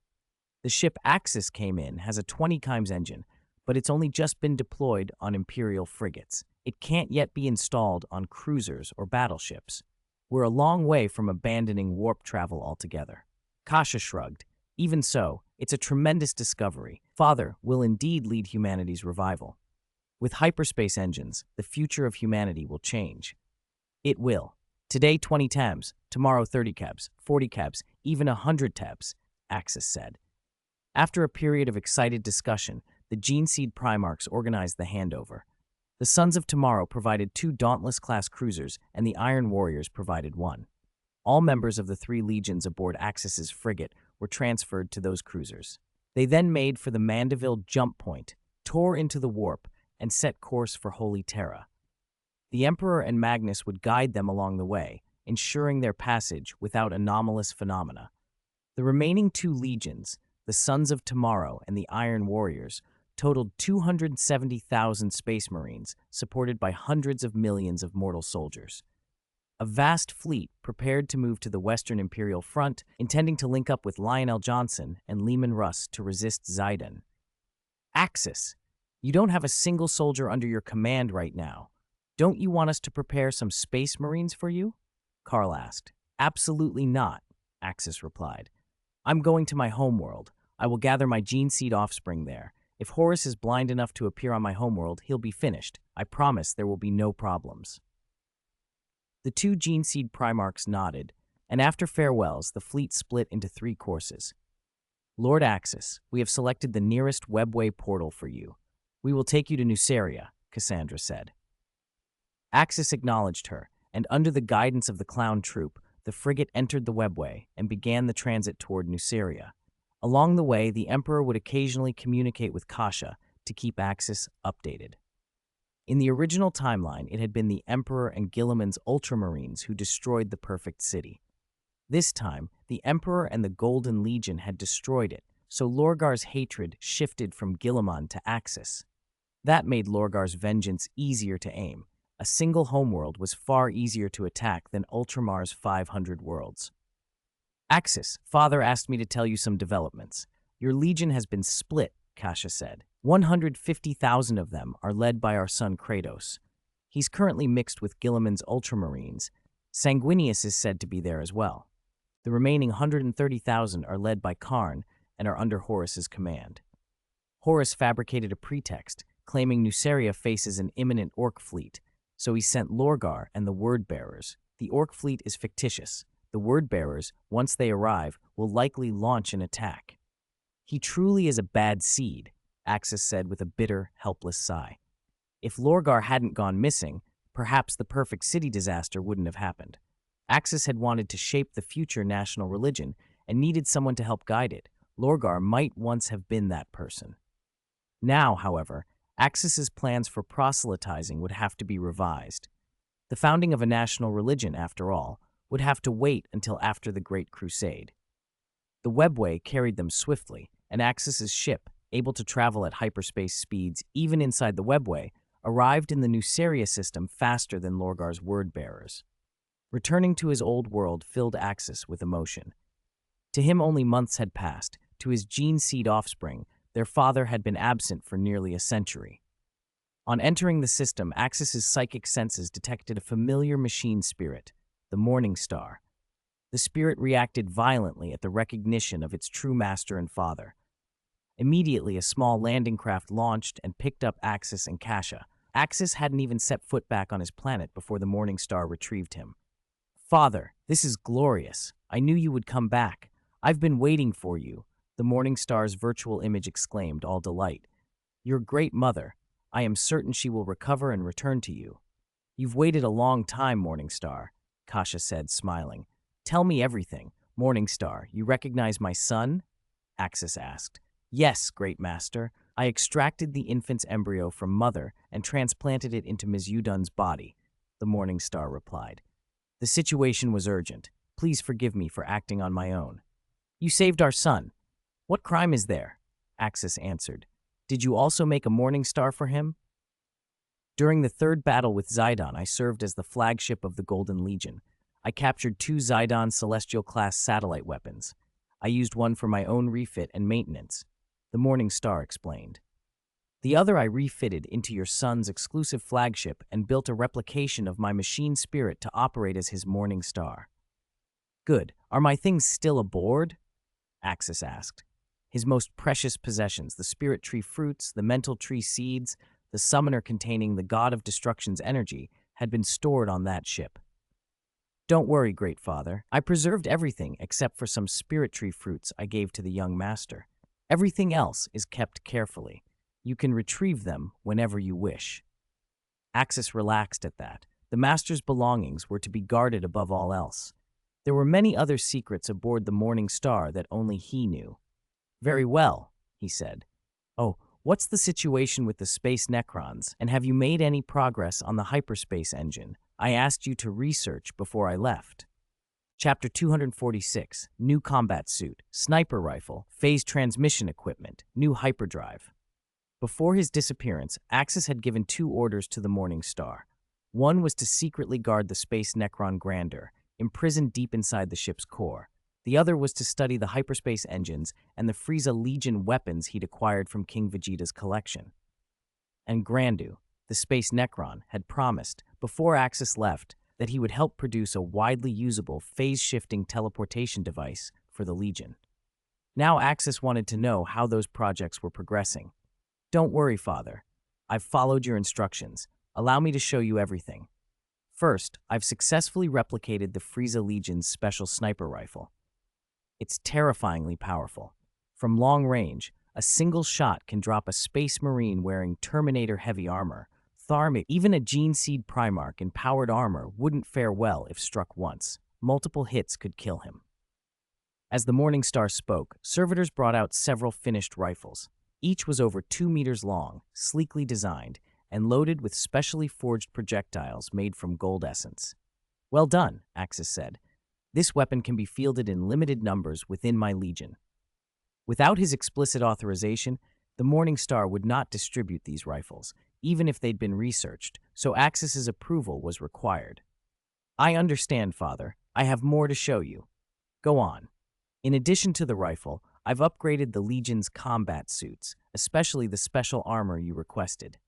The ship Axis came in has a 20 times engine, but it's only just been deployed on Imperial frigates. It can't yet be installed on cruisers or battleships. We're a long way from abandoning warp travel altogether. Kasha shrugged. Even so, it's a tremendous discovery. Father will indeed lead humanity's revival. With hyperspace engines, the future of humanity will change. It will. Today 20 tabs, tomorrow 30 cabs, 40 cabs, even 100 tabs, Axis said. After a period of excited discussion, the Geneseed Primarchs organized the handover. The Sons of Tomorrow provided 2 Dauntless-class cruisers, and the Iron Warriors provided 1. All members of the 3 legions aboard Axis's frigate were transferred to those cruisers. They then made for the Mandeville jump point, tore into the warp, and set course for Holy Terra. The Emperor and Magnus would guide them along the way, ensuring their passage without anomalous phenomena. The remaining 2 legions, the Sons of Tomorrow and the Iron Warriors, totaled 270,000 Space Marines, supported by hundreds of millions of mortal soldiers. A vast fleet prepared to move to the Western Imperial Front, intending to link up with Lionel Johnson and Leman Russ to resist Zidane. Axis, you don't have a single soldier under your command right now. Don't you want us to prepare some Space Marines for you? Carl asked. Absolutely not, Axis replied. I'm going to my homeworld. I will gather my Geneseed offspring there. If Horus is blind enough to appear on my homeworld, he'll be finished. I promise there will be no problems. The 2 Geneseed Primarchs nodded, and after farewells, the fleet split into 3 courses. Lord Axis, we have selected the nearest webway portal for you. We will take you to Nuceria, Cassandra said. Axis acknowledged her, and under the guidance of the clown troop, the frigate entered the webway and began the transit toward Nuceria. Along the way, the Emperor would occasionally communicate with Kasha to keep Axis updated. In the original timeline, it had been the Emperor and Guilliman's Ultramarines who destroyed the Perfect City. This time, the Emperor and the Golden Legion had destroyed it, so Lorgar's hatred shifted from Guilliman to Axis. That made Lorgar's vengeance easier to aim. A single homeworld was far easier to attack than Ultramar's 500 worlds. Axis, Father asked me to tell you some developments. Your legion has been split, Kasha said. 150,000 of them are led by our son Kratos. He's currently mixed with Guilliman's Ultramarines. Sanguinius is said to be there as well. The remaining 130,000 are led by Khorne and are under Horus's command. Horus fabricated a pretext, claiming Nuceria faces an imminent orc fleet, so he sent Lorgar and the Word-Bearers, The orc fleet is fictitious. The word-bearers, once they arrive, will likely launch an attack. He truly is a bad seed, Axis said with a bitter, helpless sigh. If Lorgar hadn't gone missing, perhaps the perfect city disaster wouldn't have happened. Axis had wanted to shape the future national religion and needed someone to help guide it. Lorgar might once have been that person. Now, however, Axis's plans for proselytizing would have to be revised. The founding of a national religion, after all, would have to wait until after the Great Crusade. The webway carried them swiftly, and Axis's ship, able to travel at hyperspace speeds even inside the webway, arrived in the Nuceria system faster than Lorgar's word-bearers. Returning to his old world filled Axis with emotion. To him only months had passed. To his gene-seed offspring, their father had been absent for nearly a century. On entering the system, Axis's psychic senses detected a familiar machine spirit, the Morning Star. The spirit reacted violently at the recognition of its true master and father. Immediately, a small landing craft launched and picked up Axis and Kasha. Axis hadn't even set foot back on his planet before the Morning Star retrieved him. "Father, this is glorious. I knew you would come back. I've been waiting for you," the Morning Star's virtual image exclaimed, all delight. "Your great mother. I am certain she will recover and return to you." "You've waited a long time, Morning Star," Kasha said, smiling. "Tell me everything. Morning Star, you recognize my son?" Axis asked. "Yes, Great Master. I extracted the infant's embryo from mother and transplanted it into Ms. Udun's body," the Morning Star replied. "The situation was urgent. Please forgive me for acting on my own." "You saved our son. What crime is there?" Axis answered. "Did you also make a Morning Star for him?" "During the third battle with Zidon, I served as the flagship of the Golden Legion. I captured 2 Zidon Celestial-class satellite weapons. I used one for my own refit and maintenance," the Morning Star explained. "The other I refitted into your son's exclusive flagship and built a replication of my machine spirit to operate as his Morning Star." "Good. Are my things still aboard?" Axis asked. His most precious possessions, the spirit tree fruits, the mental tree seeds, the summoner containing the god of destruction's energy, had been stored on that ship. "Don't worry, Great Father. I preserved everything except for some spirit tree fruits I gave to the young master. Everything else is kept carefully. You can retrieve them whenever you wish." Axis relaxed at that. The master's belongings were to be guarded above all else. There were many other secrets aboard the Morning Star that only he knew. "Very well," he said. "Oh, what's the situation with the space Necrons, and have you made any progress on the hyperspace engine I asked you to research before I left?" Chapter 246, New Combat Suit, Sniper Rifle, Phase Transmission Equipment, New Hyperdrive. Before his disappearance, Axis had given 2 orders to the Morning Star. One was to secretly guard the space Necron Grandeur, imprisoned deep inside the ship's core. The other was to study the hyperspace engines and the Frieza Legion weapons he'd acquired from King Vegeta's collection. And Grandu, the space Necron, had promised, before Axis left, that he would help produce a widely usable phase-shifting teleportation device for the Legion. Now Axis wanted to know how those projects were progressing. "Don't worry, Father. I've followed your instructions. Allow me to show you everything. First, I've successfully replicated the Frieza Legion's special sniper rifle. It's terrifyingly powerful. From long range, a single shot can drop a space marine wearing Terminator heavy armor. Even a Gene Seed Primarch in powered armor wouldn't fare well if struck once. Multiple hits could kill him." As the Morning Star spoke, servitors brought out several finished rifles. Each was over 2 meters long, sleekly designed, and loaded with specially forged projectiles made from gold essence. "Well done," Axis said. "This weapon can be fielded in limited numbers within my Legion." Without his explicit authorization, the Morning Star would not distribute these rifles, even if they'd been researched, so Axis's approval was required. "I understand, Father. I have more to show you. Go on." In addition to the rifle, I've upgraded the Legion's combat suits, especially the special armor you requested.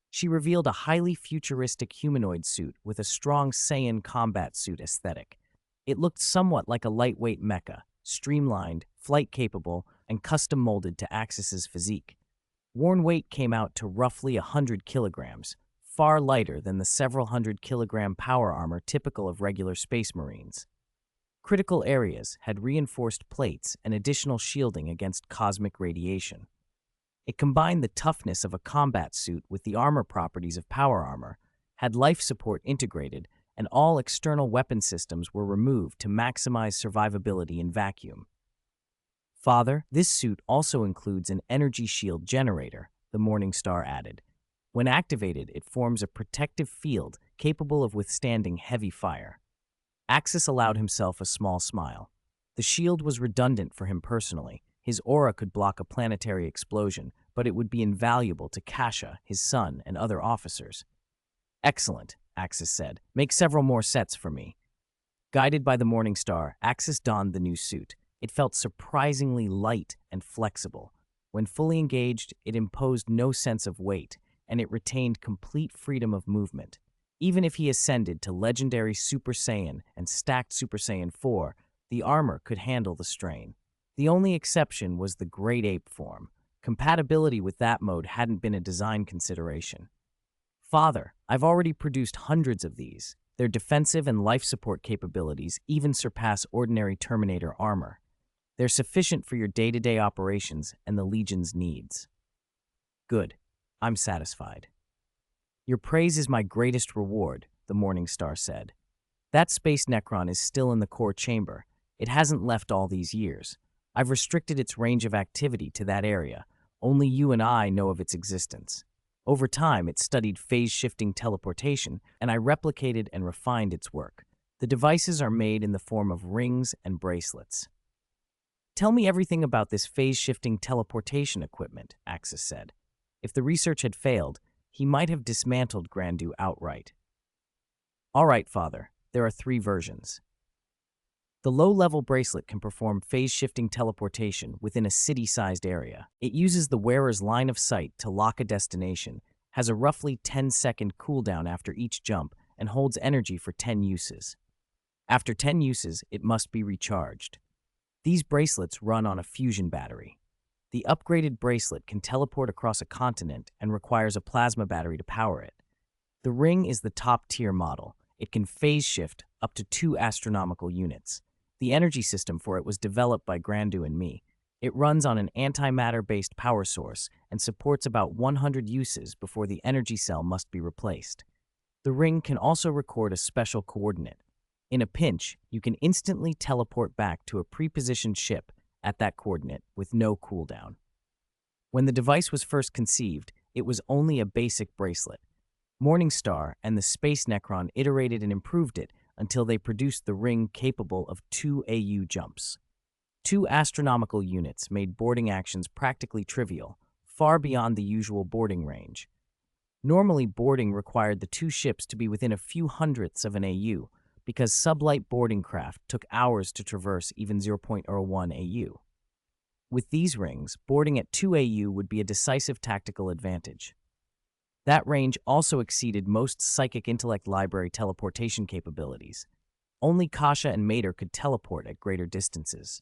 She revealed a highly futuristic humanoid suit with a strong Saiyan combat suit aesthetic. It looked somewhat like a lightweight mecha, streamlined, flight-capable, and custom-molded to Axis's physique. Worn weight came out to roughly 100 kilograms, far lighter than the several hundred-kilogram power armor typical of regular Space Marines. Critical areas had reinforced plates and additional shielding against cosmic radiation. It combined the toughness of a combat suit with the armor properties of power armor, had life support integrated, and all external weapon systems were removed to maximize survivability in vacuum. Father, this suit also includes an energy shield generator, the Morningstar added. When activated, it forms a protective field capable of withstanding heavy fire. Axis allowed himself a small smile. The shield was redundant for him personally. His aura could block a planetary explosion, but it would be invaluable to Kasha, his son, and other officers. Excellent, Axis said. Make several more sets for me. Guided by the Morningstar, Axis donned the new suit. It felt surprisingly light and flexible. When fully engaged, it imposed no sense of weight, and it retained complete freedom of movement. Even if he ascended to legendary Super Saiyan and stacked Super Saiyan 4, the armor could handle the strain. The only exception was the Great Ape form. Compatibility with that mode hadn't been a design consideration. Father, I've already produced hundreds of these. Their defensive and life support capabilities even surpass ordinary Terminator armor. They're sufficient for your day-to-day operations and the Legion's needs. Good. I'm satisfied. Your praise is my greatest reward, the Morningstar said. That space Necron is still in the core chamber. It hasn't left all these years. I've restricted its range of activity to that area. Only you and I know of its existence. Over time, it studied phase-shifting teleportation, and I replicated and refined its work. The devices are made in the form of rings and bracelets. Tell me everything about this phase-shifting teleportation equipment, Axis said. If the research had failed, he might have dismantled Grandu outright. All right, Father, there are 3 versions. The low-level bracelet can perform phase-shifting teleportation within a city-sized area. It uses the wearer's line of sight to lock a destination, has a roughly 10-second cooldown after each jump, and holds energy for 10 uses. After 10 uses, it must be recharged. These bracelets run on a fusion battery. The upgraded bracelet can teleport across a continent and requires a plasma battery to power it. The ring is the top-tier model. It can phase shift up to 2 astronomical units. The energy system for it was developed by Grandu and me. It runs on an antimatter-based power source and supports about 100 uses before the energy cell must be replaced. The ring can also record a special coordinate. In a pinch, you can instantly teleport back to a pre-positioned ship at that coordinate with no cooldown. When the device was first conceived, it was only a basic bracelet. Morningstar and the Space Necron iterated and improved it until they produced the ring capable of 2 AU jumps. 2 astronomical units made boarding actions practically trivial, far beyond the usual boarding range. Normally, boarding required the 2 ships to be within a few hundredths of an AU, because sublight boarding craft took hours to traverse even 0.01 AU. With these rings, boarding at 2 AU would be a decisive tactical advantage. That range also exceeded most Psychic Intellect Library teleportation capabilities. Only Kasha and Mater could teleport at greater distances.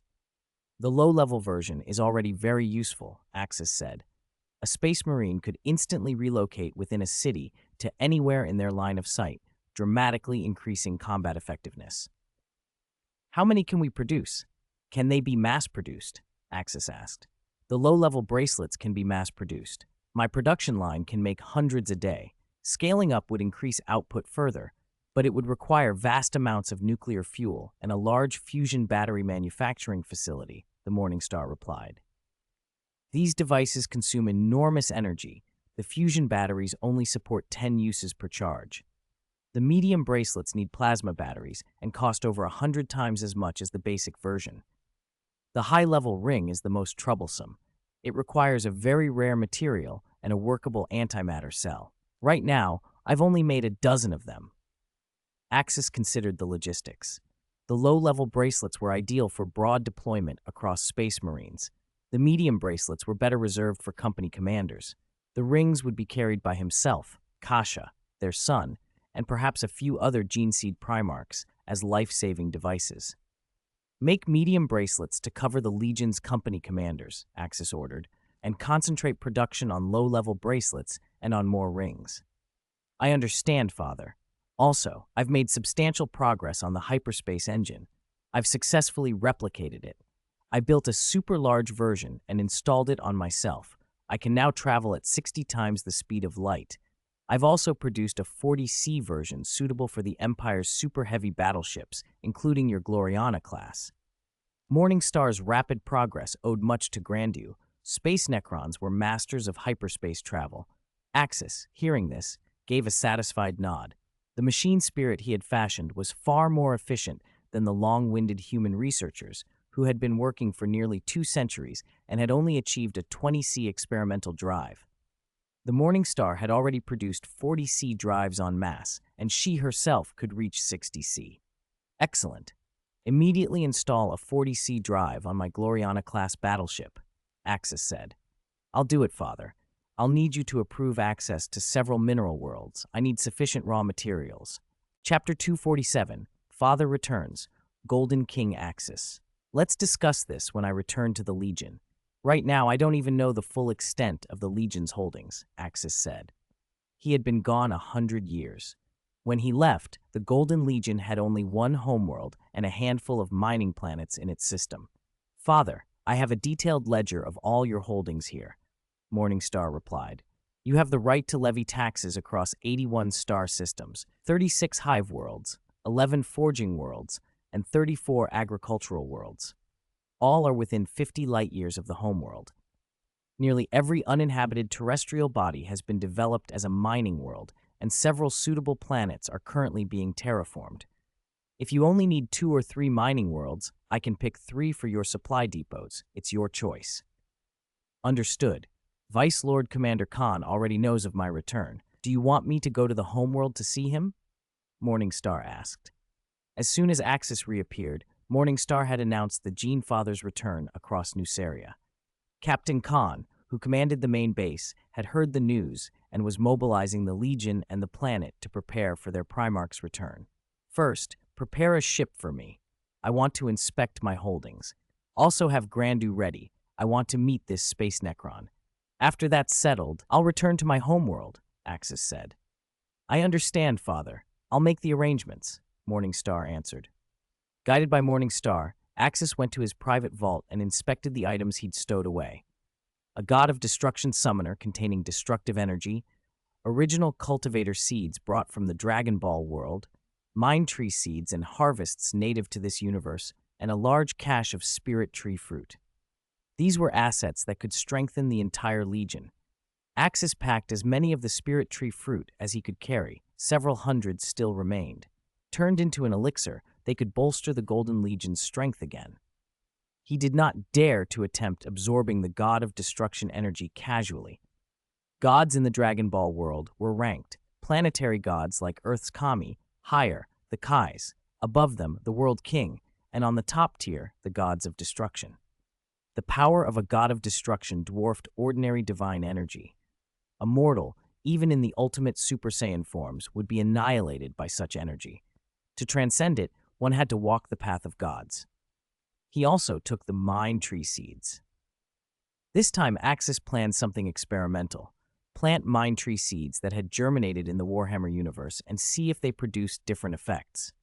The low-level version is already very useful, Axis said. A Space Marine could instantly relocate within a city to anywhere in their line of sight, dramatically increasing combat effectiveness. How many can we produce? Can they be mass-produced? Axis asked. The low-level bracelets can be mass-produced. My production line can make hundreds a day. Scaling up would increase output further, but it would require vast amounts of nuclear fuel and a large fusion battery manufacturing facility, the Morningstar replied. These devices consume enormous energy. The fusion batteries only support 10 uses per charge. The medium bracelets need plasma batteries and cost over 100 times as much as the basic version. The high-level ring is the most troublesome. It requires a very rare material and a workable antimatter cell. Right now, I've only made a dozen of them. Axis considered the logistics. The low-level bracelets were ideal for broad deployment across Space Marines. The medium bracelets were better reserved for company commanders. The rings would be carried by himself, Kasha, their son, and perhaps a few other Geneseed Primarchs as life-saving devices. Make medium bracelets to cover the Legion's company commanders, Axis ordered, and concentrate production on low-level bracelets and on more rings. I understand, Father. Also, I've made substantial progress on the hyperspace engine. I've successfully replicated it. I built a super large version and installed it on myself. I can now travel at 60 times the speed of light. I've also produced a 40C version suitable for the Empire's super heavy battleships, including your Gloriana class. Morningstar's rapid progress owed much to Grandu. Space Necrons were masters of hyperspace travel. Axis, hearing this, gave a satisfied nod. The machine spirit he had fashioned was far more efficient than the long-winded human researchers, who had been working for nearly 2 centuries and had only achieved a 20C experimental drive. The Morningstar had already produced 40C drives en masse, and she herself could reach 60C. Excellent. Immediately install a 40C drive on my Gloriana-class battleship, Axis said. I'll do it, Father. I'll need you to approve access to several mineral worlds. I need sufficient raw materials. Chapter 247, Father Returns, Golden King Axis. Let's discuss this when I return to the Legion. Right now, I don't even know the full extent of the Legion's holdings, Axis said. He had been gone 100 years. When he left, the Golden Legion had only one homeworld and a handful of mining planets in its system. Father, I have a detailed ledger of all your holdings here, Morningstar replied. You have the right to levy taxes across 81 star systems, 36 hive worlds, 11 forging worlds, and 34 agricultural worlds. All are within 50 light-years of the homeworld. Nearly every uninhabited terrestrial body has been developed as a mining world, and several suitable planets are currently being terraformed. If you only need 2 or 3 mining worlds, I can pick 3 for your supply depots. It's your choice. Understood. Vice Lord Commander Khan already knows of my return. Do you want me to go to the homeworld to see him? Morningstar asked. As soon as Axis reappeared, Morningstar had announced the Gene Father's return across Nuceria. Captain Khan, who commanded the main base, had heard the news and was mobilizing the Legion and the planet to prepare for their Primarch's return. First, prepare a ship for me. I want to inspect my holdings. Also have Grandu ready. I want to meet this space Necron. After that's settled, I'll return to my homeworld, Axis said. I understand, Father. I'll make the arrangements, Morningstar answered. Guided by Morningstar, Axis went to his private vault and inspected the items he'd stowed away. A God of Destruction summoner containing destructive energy, original cultivator seeds brought from the Dragon Ball world, mind tree seeds and harvests native to this universe, and a large cache of spirit tree fruit. These were assets that could strengthen the entire Legion. Axis packed as many of the spirit tree fruit as he could carry. Several hundred still remained. Turned into an elixir, they could bolster the Golden Legion's strength again. He did not dare to attempt absorbing the God of Destruction energy casually. Gods in the Dragon Ball world were ranked. Planetary gods like Earth's Kami, higher, the Kais, above them, the World King, and on the top tier, the gods of destruction. The power of a God of Destruction dwarfed ordinary divine energy. A mortal, even in the ultimate Super Saiyan forms, would be annihilated by such energy. To transcend it, one had to walk the path of gods. He also took the mind tree seeds. This time, Axis planned something experimental. Plant mind tree seeds that had germinated in the Warhammer universe and see if they produced different effects.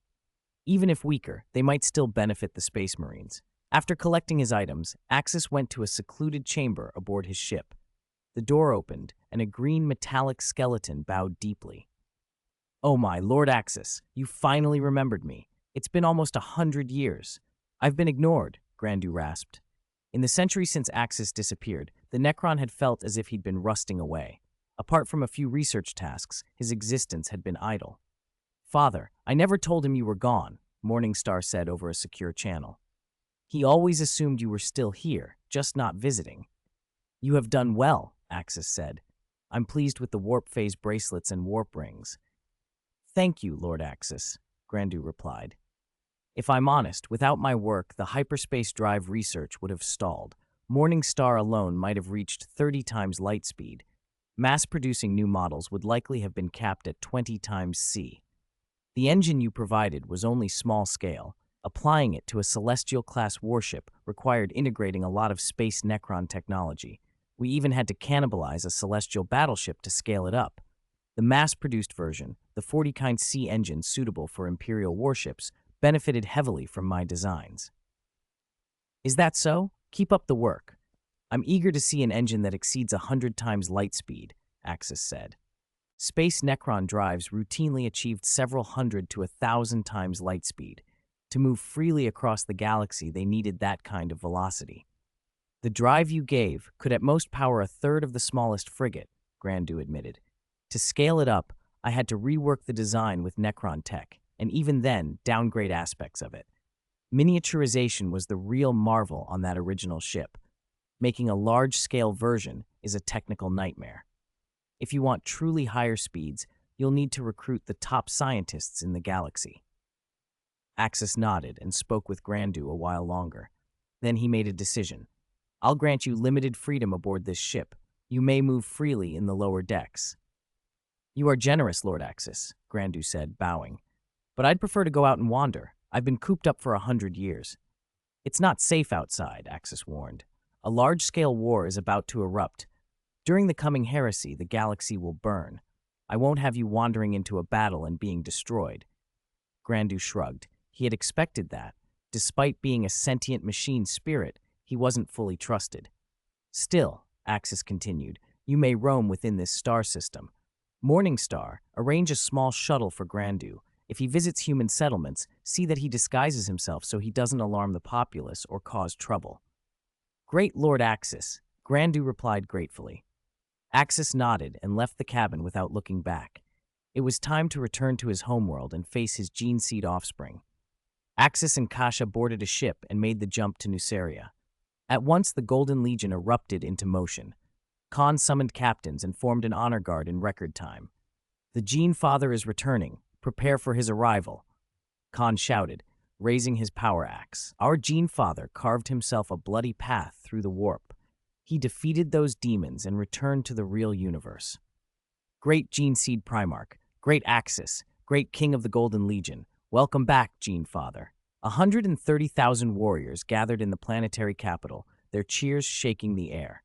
Even if weaker, they might still benefit the Space Marines. After collecting his items, Axis went to a secluded chamber aboard his ship. The door opened, and a green metallic skeleton bowed deeply. Oh my, Lord Axis, you finally remembered me. It's been almost 100 years. I've been ignored, Grandu rasped. In the century since Axis disappeared, the Necron had felt as if he'd been rusting away. Apart from a few research tasks, his existence had been idle. Father, I never told him you were gone, Morningstar said over a secure channel. He always assumed you were still here, just not visiting. You have done well, Axis said. I'm pleased with the warp phase bracelets and warp rings. Thank you, Lord Axis, Grandu replied. If I'm honest, without my work, the hyperspace drive research would have stalled. Morningstar alone might have reached 30 times light speed. Mass-producing new models would likely have been capped at 20 times C. The engine you provided was only small scale. Applying it to a Celestial-class warship required integrating a lot of space Necron technology. We even had to cannibalize a Celestial battleship to scale it up. The mass-produced version, the 40-kind C engine suitable for Imperial warships, benefited heavily from my designs. Is that so? Keep up the work. I'm eager to see an engine that exceeds 100 times light speed, Axis said. Space Necron drives routinely achieved several hundred to 1,000 times light speed. To move freely across the galaxy, they needed that kind of velocity. The drive you gave could at most power a third of the smallest frigate, Grandu admitted. To scale it up, I had to rework the design with Necron tech, and even then, downgrade aspects of it. Miniaturization was the real marvel on that original ship. Making a large-scale version is a technical nightmare. If you want truly higher speeds, you'll need to recruit the top scientists in the galaxy. Axis nodded and spoke with Grandu a while longer. Then he made a decision. I'll grant you limited freedom aboard this ship. You may move freely in the lower decks. You are generous, Lord Axis, Grandu said, bowing. But I'd prefer to go out and wander. I've been cooped up for 100 years. It's not safe outside, Axis warned. A large-scale war is about to erupt. During the coming heresy, the galaxy will burn. I won't have you wandering into a battle and being destroyed. Grandu shrugged. He had expected that. Despite being a sentient machine spirit, he wasn't fully trusted. Still, Axis continued, you may roam within this star system. Morningstar, arrange a small shuttle for Grandu. If he visits human settlements, see that he disguises himself so he doesn't alarm the populace or cause trouble. Great Lord Axis, Grandu replied gratefully. Axis nodded and left the cabin without looking back. It was time to return to his homeworld and face his gene-seed offspring. Axis and Kasha boarded a ship and made the jump to Nuceria. At once, the Golden Legion erupted into motion. Khorne summoned captains and formed an honor guard in record time. The Gene Father is returning. Prepare for his arrival, Khorne shouted, raising his power axe. Our Gene Father carved himself a bloody path through the warp. He defeated those demons and returned to the real universe. Great Gene Seed Primarch, great Axis, great King of the Golden Legion, welcome back, Gene Father. 130,000 warriors gathered in the planetary capital, their cheers shaking the air.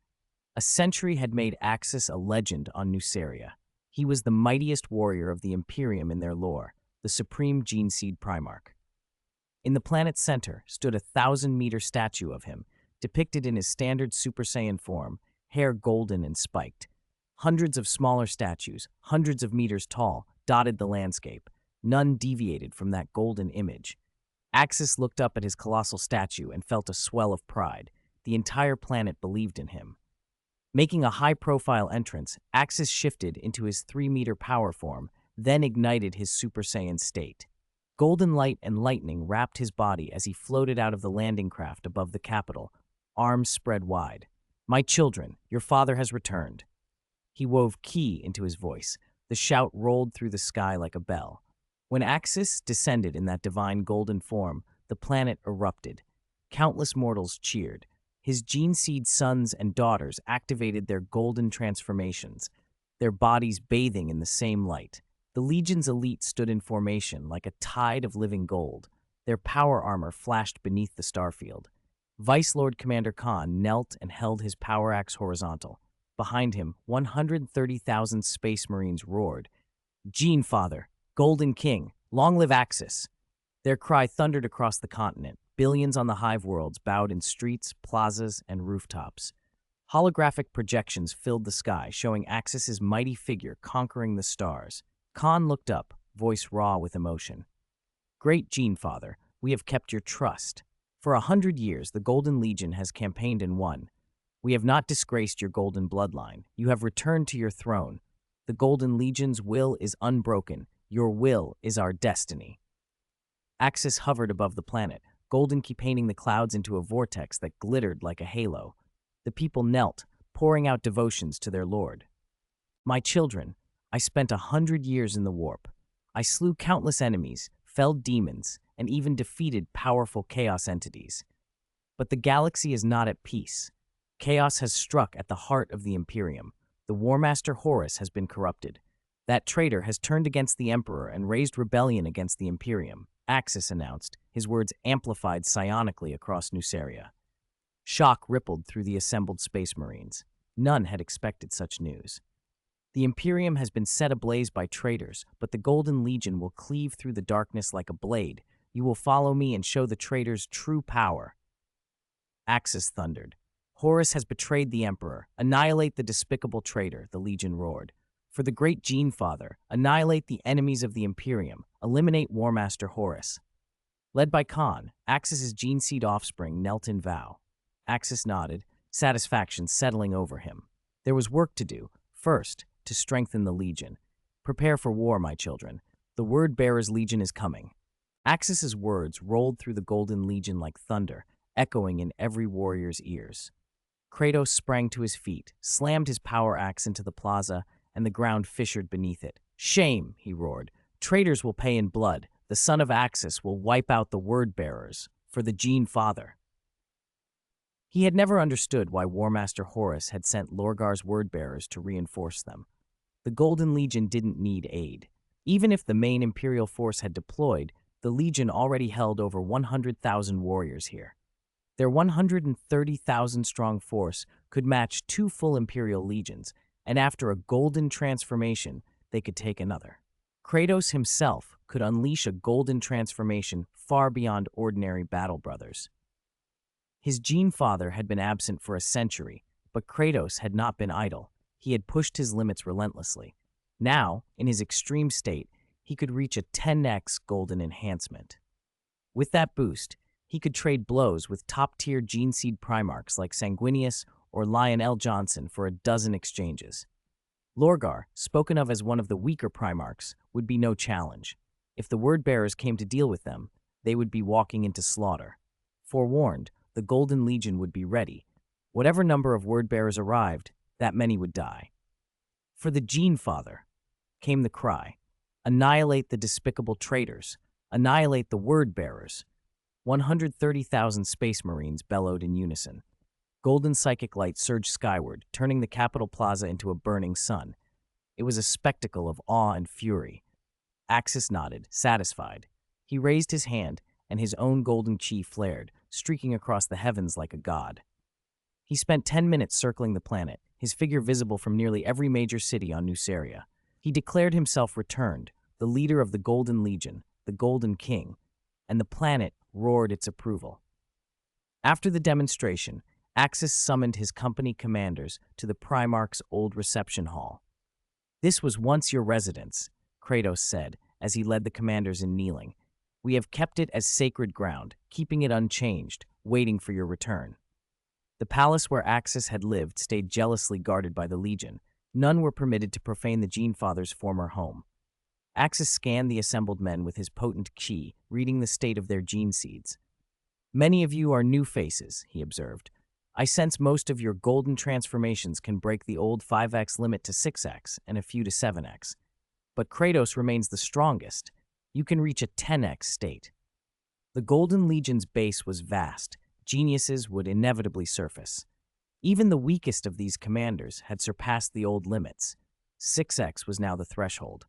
A century had made Axis a legend on Nuceria. He was the mightiest warrior of the Imperium in their lore, the supreme Gene Seed Primarch. In the planet's center stood a 1,000-meter statue of him, depicted in his standard Super Saiyan form, hair golden and spiked. Hundreds of smaller statues, hundreds of meters tall, dotted the landscape. None deviated from that golden image. Axis looked up at his colossal statue and felt a swell of pride. The entire planet believed in him. Making a high-profile entrance, Axis shifted into his 3-meter power form, then ignited his Super Saiyan state. Golden light and lightning wrapped his body as he floated out of the landing craft above the capital, arms spread wide. My children, your father has returned. He wove ki into his voice. The shout rolled through the sky like a bell. When Axis descended in that divine golden form, the planet erupted. Countless mortals cheered. His Gene Seed sons and daughters activated their golden transformations, their bodies bathing in the same light. The Legion's elite stood in formation like a tide of living gold. Their power armor flashed beneath the starfield. Vice Lord Commander Khorne knelt and held his power axe horizontal. Behind him, 130,000 Space Marines roared. Gene Father, Golden King, long live Axis! Their cry thundered across the continent. Billions on the hive worlds bowed in streets, plazas, and rooftops. Holographic projections filled the sky, showing Axis's mighty figure conquering the stars. Khorne looked up, voice raw with emotion. Great Gene Father, we have kept your trust. For 100 years, the Golden Legion has campaigned and won. We have not disgraced your golden bloodline. You have returned to your throne. The Golden Legion's will is unbroken. Your will is our destiny. Axis hovered above the planet, Golden Key painting the clouds into a vortex that glittered like a halo. The people knelt, pouring out devotions to their lord. My children, I spent 100 years in the warp. I slew countless enemies, felled demons, and even defeated powerful chaos entities. But the galaxy is not at peace. Chaos has struck at the heart of the Imperium. The War Master Horus has been corrupted. That traitor has turned against the Emperor and raised rebellion against the Imperium, Axis announced, his words amplified psionically across Nuceria. Shock rippled through the assembled Space Marines. None had expected such news. The Imperium has been set ablaze by traitors, but the Golden Legion will cleave through the darkness like a blade. You will follow me and show the traitors true power. Axis thundered. Horus has betrayed the Emperor. Annihilate the despicable traitor, the Legion roared. For the great Gene Father, annihilate the enemies of the Imperium. Eliminate War Master Horus. Led by Khorne, Axis's gene seed offspring knelt in vow. Axis nodded, satisfaction settling over him. There was work to do. First, to strengthen the Legion. Prepare for war, my children. The Word-Bearer's Legion is coming. Axis's words rolled through the Golden Legion like thunder, echoing in every warrior's ears. Kratos sprang to his feet, slammed his power axe into the plaza, and the ground fissured beneath it. Shame, he roared. Traitors will pay in blood. The son of Axis will wipe out the Word-Bearers for the Gene Father. He had never understood why War Master Horus had sent Lorgar's Word-Bearers to reinforce them. The Golden Legion didn't need aid. Even if the main Imperial force had deployed, the Legion already held over 100,000 warriors here. Their 130,000-strong force could match 2 full Imperial legions, and after a golden transformation, they could take another. Kratos himself could unleash a golden transformation far beyond ordinary battle brothers. His Gene Father had been absent for a century, but Kratos had not been idle. He had pushed his limits relentlessly. Now, in his extreme state, he could reach a 10x golden enhancement. With that boost, he could trade blows with top-tier gene seed Primarchs like Sanguinius or Lionel Johnson for a dozen exchanges. Lorgar, spoken of as one of the weaker Primarchs, would be no challenge. If the Word-Bearers came to deal with them, they would be walking into slaughter. Forewarned, the Golden Legion would be ready. Whatever number of Word-Bearers arrived, that many would die. For the Gene Father, came the cry. Annihilate the despicable traitors. Annihilate the Word-Bearers. 130,000 Space Marines bellowed in unison. Golden psychic light surged skyward, turning the Capitol Plaza into a burning sun. It was a spectacle of awe and fury. Axis nodded, satisfied. He raised his hand, and his own golden chi flared, streaking across the heavens like a god. He spent 10 minutes circling the planet, his figure visible from nearly every major city on Nuceria. He declared himself returned, the leader of the Golden Legion, the Golden King, and the planet roared its approval. After the demonstration, Axis summoned his company commanders to the Primarch's old reception hall. This was once your residence, Kratos said, as he led the commanders in kneeling. We have kept it as sacred ground, keeping it unchanged, waiting for your return. The palace where Axis had lived stayed jealously guarded by the Legion. None were permitted to profane the Gene Father's former home. Axis scanned the assembled men with his potent chi, reading the state of their gene seeds. Many of you are new faces, he observed. I sense most of your golden transformations can break the old 5x limit to 6x and a few to 7x. But Kratos remains the strongest. You can reach a 10x state. The Golden Legion's base was vast. Geniuses would inevitably surface. Even the weakest of these commanders had surpassed the old limits. 6x was now the threshold.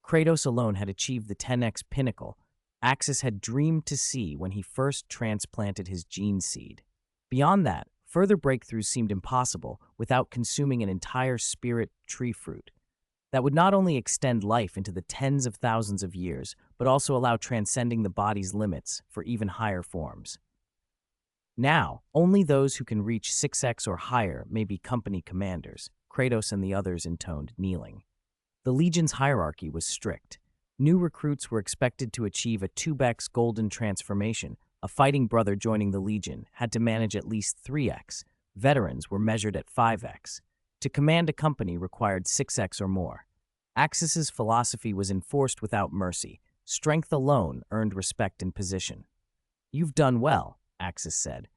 Kratos alone had achieved the 10x pinnacle Axis had dreamed to see when he first transplanted his gene seed. Beyond that, further breakthroughs seemed impossible without consuming an entire spirit tree fruit that would not only extend life into the tens of thousands of years, but also allow transcending the body's limits for even higher forms. Now, only those who can reach 6x or higher may be company commanders, Kratos and the others intoned, kneeling. The Legion's hierarchy was strict. New recruits were expected to achieve a 2x golden transformation. A fighting brother joining the Legion had to manage at least 3x. Veterans were measured at 5x. To command a company required 6x or more. Axis's philosophy was enforced without mercy. Strength alone earned respect and position. You've done well, Axis said.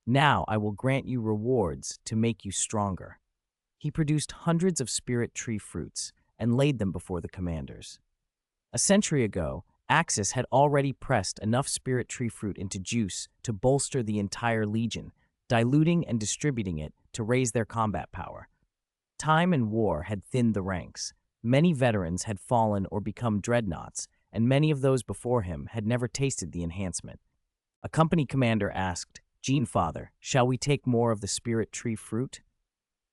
Now I will grant you rewards to make you stronger. He produced hundreds of spirit tree fruits and laid them before the commanders. A century ago, Axis had already pressed enough spirit tree fruit into juice to bolster the entire Legion, diluting and distributing it to raise their combat power. Time and war had thinned the ranks. Many veterans had fallen or become dreadnoughts, and many of those before him had never tasted the enhancement. A company commander asked, Gene Father, shall we take more of the spirit tree fruit?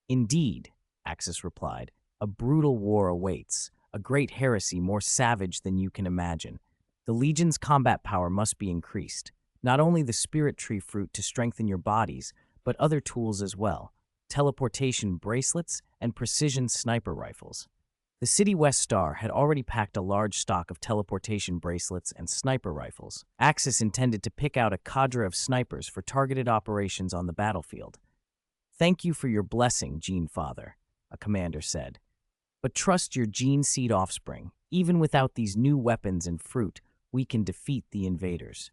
Indeed, Axis replied. A brutal war awaits, a great heresy more savage than you can imagine. The Legion's combat power must be increased. Not only the spirit tree fruit to strengthen your bodies, but other tools as well. Teleportation bracelets and precision sniper rifles. The City West Star had already packed a large stock of teleportation bracelets and sniper rifles. Axis intended to pick out a cadre of snipers for targeted operations on the battlefield. "Thank you for your blessing, Gene Father," a commander said. "But trust your gene seed offspring. Even without these new weapons and fruit, we can defeat the invaders."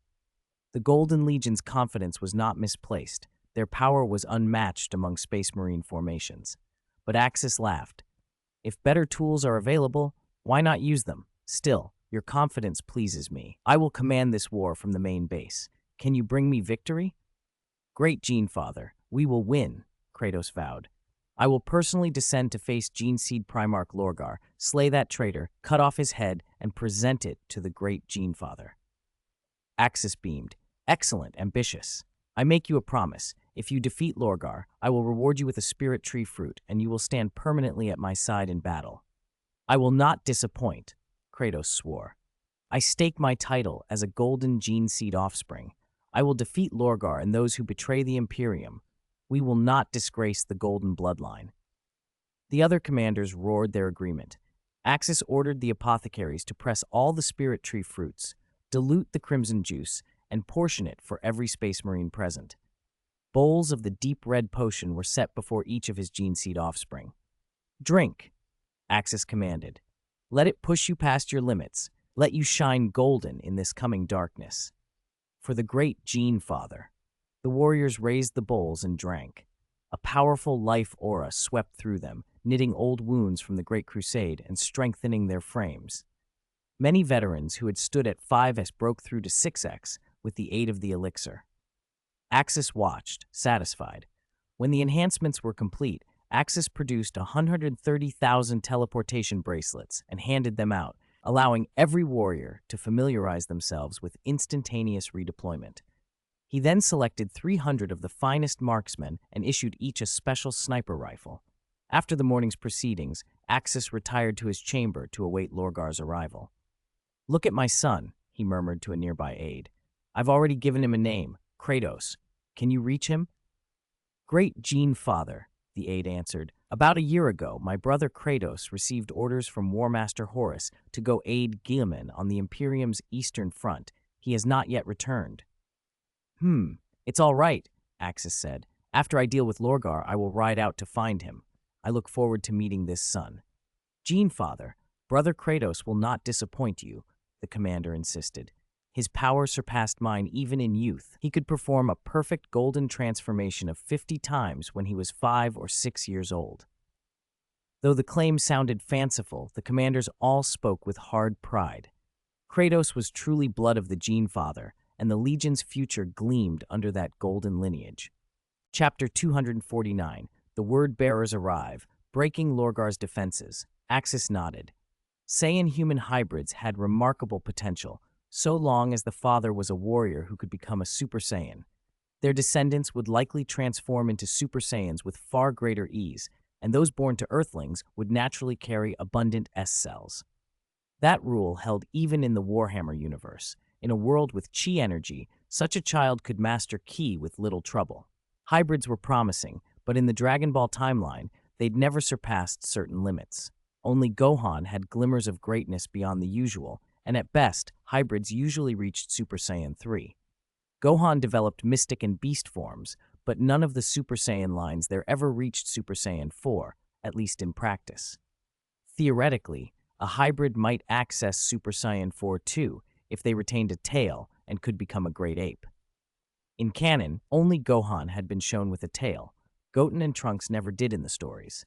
The Golden Legion's confidence was not misplaced. Their power was unmatched among Space Marine formations. But Axis laughed. "If better tools are available, why not use them? Still, your confidence pleases me. I will command this war from the main base. Can you bring me victory?" "Great Gene Father, we will win," Kratos vowed. "I will personally descend to face Gene Seed Primarch Lorgar, slay that traitor, cut off his head, and present it to the great Gene Father." Axis beamed. "Excellent, ambitious. I make you a promise. If you defeat Lorgar, I will reward you with a spirit tree fruit, and you will stand permanently at my side in battle." "I will not disappoint," Kratos swore. "I stake my title as a golden gene seed offspring. I will defeat Lorgar and those who betray the Imperium. We will not disgrace the golden bloodline." The other commanders roared their agreement. Axis ordered the apothecaries to press all the spirit tree fruits, dilute the crimson juice, and portion it for every Space Marine present. Bowls of the deep red potion were set before each of his gene seed offspring. "Drink," Axis commanded. "Let it push you past your limits. Let you shine golden in this coming darkness. For the great Gene Father." The warriors raised the bowls and drank. A powerful life aura swept through them, knitting old wounds from the Great Crusade and strengthening their frames. Many veterans who had stood at 5x broke through to 6x with the aid of the elixir. Axis watched, satisfied. When the enhancements were complete, Axis produced 130,000 teleportation bracelets and handed them out, allowing every warrior to familiarize themselves with instantaneous redeployment. He then selected 300 of the finest marksmen and issued each a special sniper rifle. After the morning's proceedings, Axis retired to his chamber to await Lorgar's arrival. "Look at my son," he murmured to a nearby aide. "I've already given him a name, Kratos. Can you reach him?" "Great Gene Father," the aide answered. "About a year ago, my brother Kratos received orders from War Master Horus to go aid Guilliman on the Imperium's eastern front. He has not yet returned." It's all right," Axis said. "After I deal with Lorgar, I will ride out to find him. I look forward to meeting this son." "Gene Father, Brother Kratos will not disappoint you," the commander insisted. "His power surpassed mine even in youth. He could perform a perfect golden transformation of 50 times when he was 5 or 6 years old." Though the claim sounded fanciful, the commanders all spoke with hard pride. Kratos was truly blood of the Gene Father, and the Legion's future gleamed under that golden lineage. Chapter 249, The Word Bearers Arrive, Breaking Lorgar's Defenses. Axis nodded. Saiyan-human hybrids had remarkable potential, so long as the father was a warrior who could become a Super Saiyan. Their descendants would likely transform into Super Saiyans with far greater ease, and those born to Earthlings would naturally carry abundant S cells. That rule held even in the Warhammer universe. In a world with chi energy, such a child could master ki with little trouble. Hybrids were promising, but in the Dragon Ball timeline, they'd never surpassed certain limits. Only Gohan had glimmers of greatness beyond the usual, and at best, hybrids usually reached Super Saiyan 3. Gohan developed Mystic and Beast forms, but none of the Super Saiyan lines there ever reached Super Saiyan 4, at least in practice. Theoretically, a hybrid might access Super Saiyan 4 too, if they retained a tail and could become a great ape. In canon, only Gohan had been shown with a tail. Goten and Trunks never did in the stories.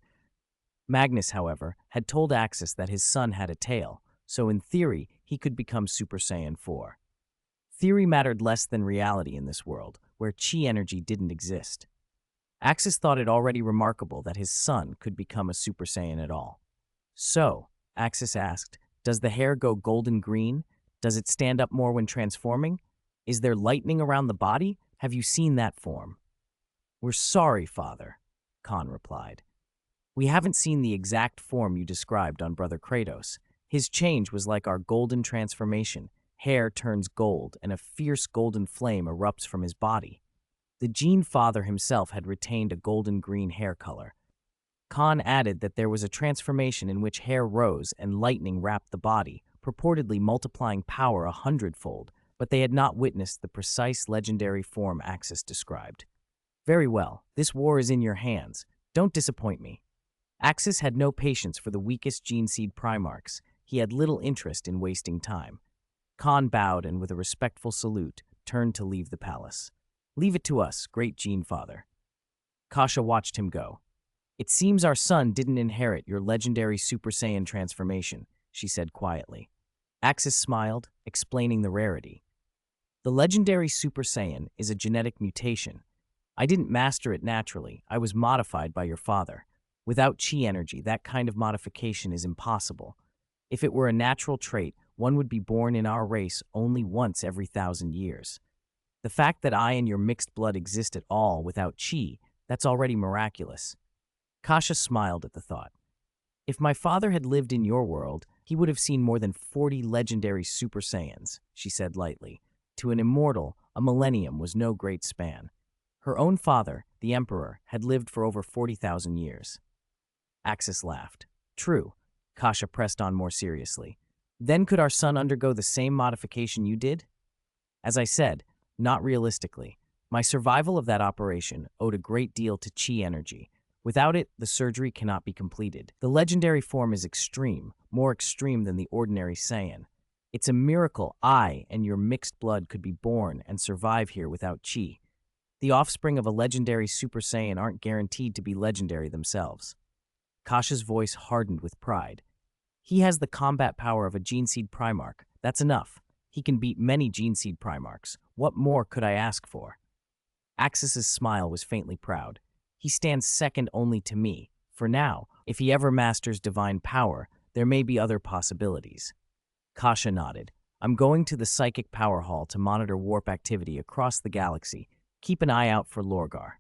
Magnus, however, had told Axis that his son had a tail, so in theory, he could become Super Saiyan 4. Theory mattered less than reality in this world, where chi energy didn't exist. Axis thought it already remarkable that his son could become a Super Saiyan at all. "So," Axis asked, "does the hair go golden green? Does it stand up more when transforming? Is there lightning around the body? Have you seen that form?" "We're sorry, Father," Khorne replied. We haven't seen the exact form you described on Brother Kratos. His change was like our golden transformation. Hair turns gold, and a fierce golden flame erupts from his body. The Gene Father himself had retained a golden-green hair color. Khan added that there was a transformation in which hair rose and lightning wrapped the body, purportedly multiplying power 100-fold, but they had not witnessed the precise legendary form Axis described. Very well, this war is in your hands. Don't disappoint me. Axis had no patience for the weakest gene seed Primarchs. He had little interest in wasting time. Khan bowed and, with a respectful salute, turned to leave the palace. Leave it to us, great Gene Father. Kasha watched him go. It seems our son didn't inherit your legendary Super Saiyan transformation, she said quietly. Axis smiled, explaining the rarity. The legendary Super Saiyan is a genetic mutation. I didn't master it naturally. I was modified by your father. Without chi energy, that kind of modification is impossible. If it were a natural trait, one would be born in our race only once every 1,000 years. The fact that I and your mixed blood exist at all without chi, that's already miraculous. Kasha smiled at the thought. If my father had lived in your world, he would have seen more than 40 legendary Super Saiyans, she said lightly. To an immortal, a millennium was no great span. Her own father, the Emperor, had lived for over 40,000 years. Axis laughed. True. Kasha pressed on more seriously. Then could our son undergo the same modification you did? As I said, not realistically. My survival of that operation owed a great deal to chi energy. Without it, the surgery cannot be completed. The legendary form is extreme, more extreme than the ordinary Saiyan. It's a miracle I and your mixed blood could be born and survive here without chi. The offspring of a legendary Super Saiyan aren't guaranteed to be legendary themselves. Kasha's voice hardened with pride. He has the combat power of a Gene Seed Primarch. That's enough. He can beat many Gene Seed Primarchs. What more could I ask for? Axis's smile was faintly proud. He stands second only to me. For now, if he ever masters divine power, there may be other possibilities. Kasha nodded. I'm going to the Psychic Power Hall to monitor warp activity across the galaxy. Keep an eye out for Lorgar.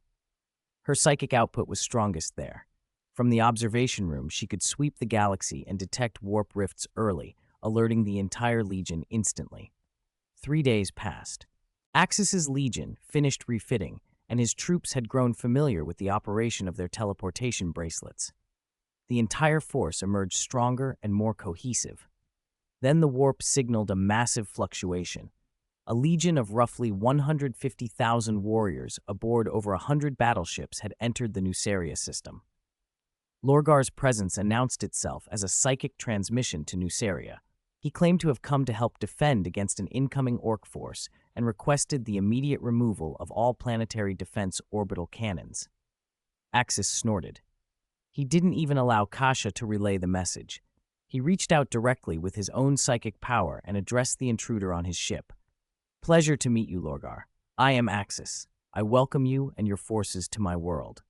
Her psychic output was strongest there. From the observation room, she could sweep the galaxy and detect warp rifts early, alerting the entire Legion instantly. 3 days passed. Axis's Legion finished refitting, and his troops had grown familiar with the operation of their teleportation bracelets. The entire force emerged stronger and more cohesive. Then the warp signaled a massive fluctuation. A legion of roughly 150,000 warriors aboard over 100 battleships had entered the Nuceria system. Lorgar's presence announced itself as a psychic transmission to Nuceria. He claimed to have come to help defend against an incoming Orc force and requested the immediate removal of all planetary defense orbital cannons. Axis snorted. He didn't even allow Kasha to relay the message. He reached out directly with his own psychic power and addressed the intruder on his ship. Pleasure to meet you, Lorgar. I am Axis. I welcome you and your forces to my world.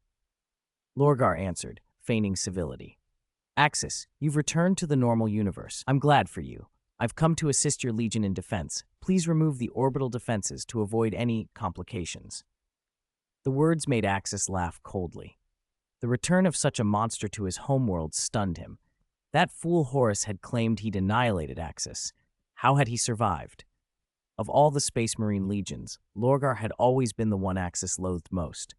Lorgar answered, feigning civility. Axis, you've returned to the normal universe. I'm glad for you. I've come to assist your Legion in defense. Please remove the orbital defenses to avoid any complications. The words made Axis laugh coldly. The return of such a monster to his homeworld stunned him. That fool Horus had claimed he'd annihilated Axis. How had he survived? Of all the Space Marine legions, Lorgar had always been the one Axis loathed most.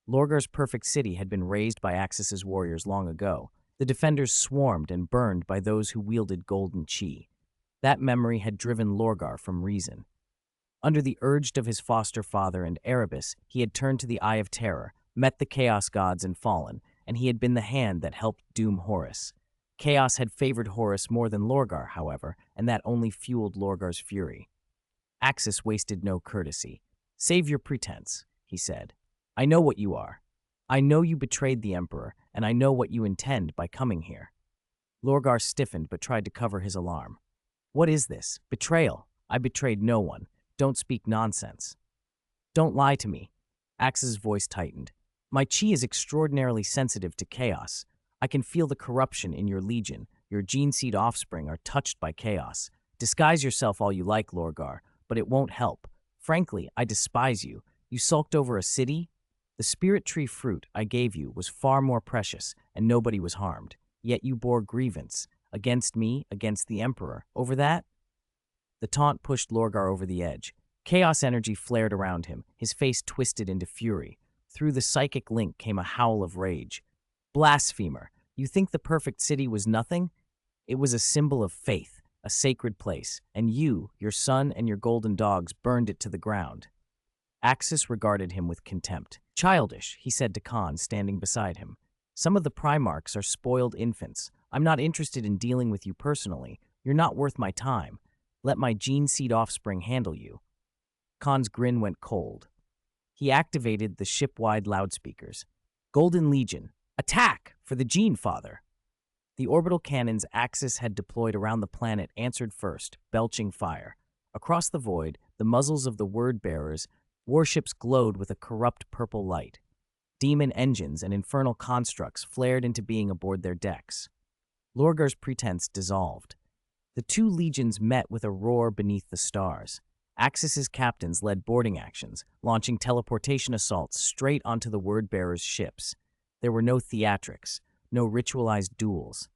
Lorgar's perfect city had been razed by Axis's warriors long ago. The defenders swarmed and burned by those who wielded golden chi. That memory had driven Lorgar from reason. Under the urge of his foster father and Erebus, he had turned to the Eye of Terror, met the Chaos Gods and fallen, and he had been the hand that helped doom Horus. Chaos had favored Horus more than Lorgar, however, and that only fueled Lorgar's fury. Axis wasted no courtesy. Save your pretense, he said. I know what you are. I know you betrayed the Emperor, and I know what you intend by coming here. Lorgar stiffened but tried to cover his alarm. What is this? Betrayal. I betrayed no one. Don't speak nonsense. Don't lie to me. Axis's voice tightened. My chi is extraordinarily sensitive to chaos. I can feel the corruption in your legion. Your gene seed offspring are touched by chaos. Disguise yourself all you like, Lorgar, but it won't help. Frankly, I despise you. You sulked over a city? The The spirit tree fruit I gave you was far more precious, and nobody was harmed. Yet you bore grievance against me, against the Emperor. Over that?" The taunt pushed Lorgar over the edge. Chaos energy flared around him, his face twisted into fury. Through the psychic link came a howl of rage. "Blasphemer! You think the perfect city was nothing? It was a symbol of faith, a sacred place, and you, your son, and your golden dogs burned it to the ground." Axis regarded him with contempt. "Childish," he said to Khorne, standing beside him. "Some of the Primarchs are spoiled infants. I'm not interested in dealing with you personally. You're not worth my time. Let my gene seed offspring handle you." Khorne's grin went cold. He activated the ship-wide loudspeakers. "Golden Legion, attack for the Gene Father!" The orbital cannons Axis had deployed around the planet answered first, belching fire. Across the void, the muzzles of the word-bearers, warships glowed with a corrupt purple light. Demon engines and infernal constructs flared into being aboard their decks. Lorgar's pretense dissolved. The two legions met with a roar beneath the stars. Axis's captains led boarding actions, launching teleportation assaults straight onto the word-bearers' ships. There were no theatrics, no ritualized duels.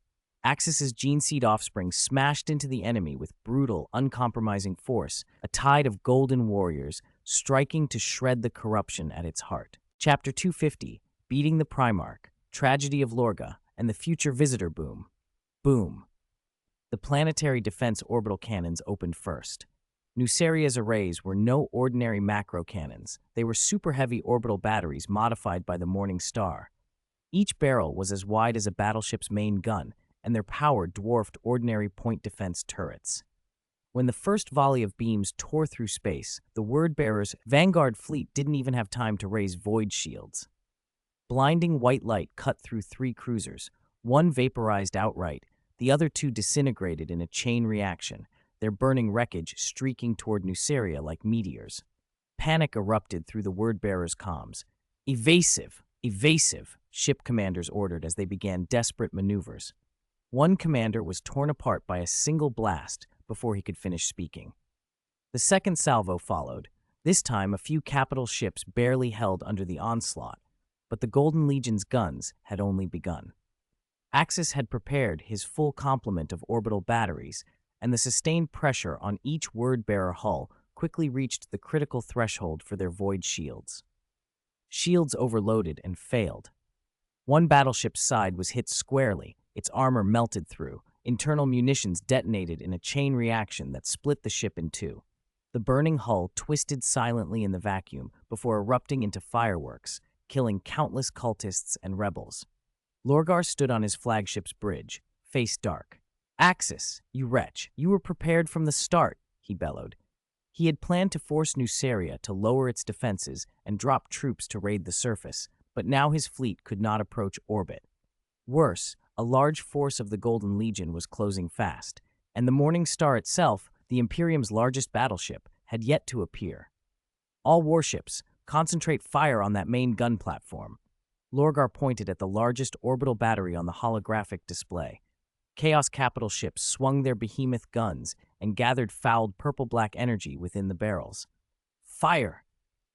Axis's gene seed offspring smashed into the enemy with brutal, uncompromising force, a tide of golden warriors striking to shred the corruption at its heart. Chapter 250, Beating the Primarch, Tragedy of Lorga, and the Future Visitor Boom. Boom. The planetary defense orbital cannons opened first. Nuceria's arrays were no ordinary macro cannons. They were super-heavy orbital batteries modified by the Morning Star. Each barrel was as wide as a battleship's main gun, and their power dwarfed ordinary point defense turrets. When the first volley of beams tore through space, the word-bearers' vanguard fleet didn't even have time to raise void shields. Blinding white light cut through 3 cruisers. One vaporized outright, the other 2 disintegrated in a chain reaction, their burning wreckage streaking toward Nuceria like meteors. Panic erupted through the word-bearers' comms. "Evasive! Evasive!" ship commanders ordered as they began desperate maneuvers. One commander was torn apart by a single blast before he could finish speaking. The second salvo followed. This time, a few capital ships barely held under the onslaught, but the Golden Legion's guns had only begun. Axis had prepared his full complement of orbital batteries, and the sustained pressure on each word-bearer hull quickly reached the critical threshold for their void shields. Shields overloaded and failed. One battleship's side was hit squarely, its armor melted through. Internal munitions detonated in a chain reaction that split the ship in 2. The burning hull twisted silently in the vacuum before erupting into fireworks, killing countless cultists and rebels. Lorgar stood on his flagship's bridge, face dark. "Axis, you wretch, you were prepared from the start," he bellowed. He had planned to force Nuceria to lower its defenses and drop troops to raid the surface, but now his fleet could not approach orbit. Worse, a large force of the Golden Legion was closing fast, and the Morning Star itself, the Imperium's largest battleship, had yet to appear. "All warships, concentrate fire on that main gun platform." Lorgar pointed at the largest orbital battery on the holographic display. Chaos capital ships swung their behemoth guns and gathered fouled purple-black energy within the barrels. "Fire!"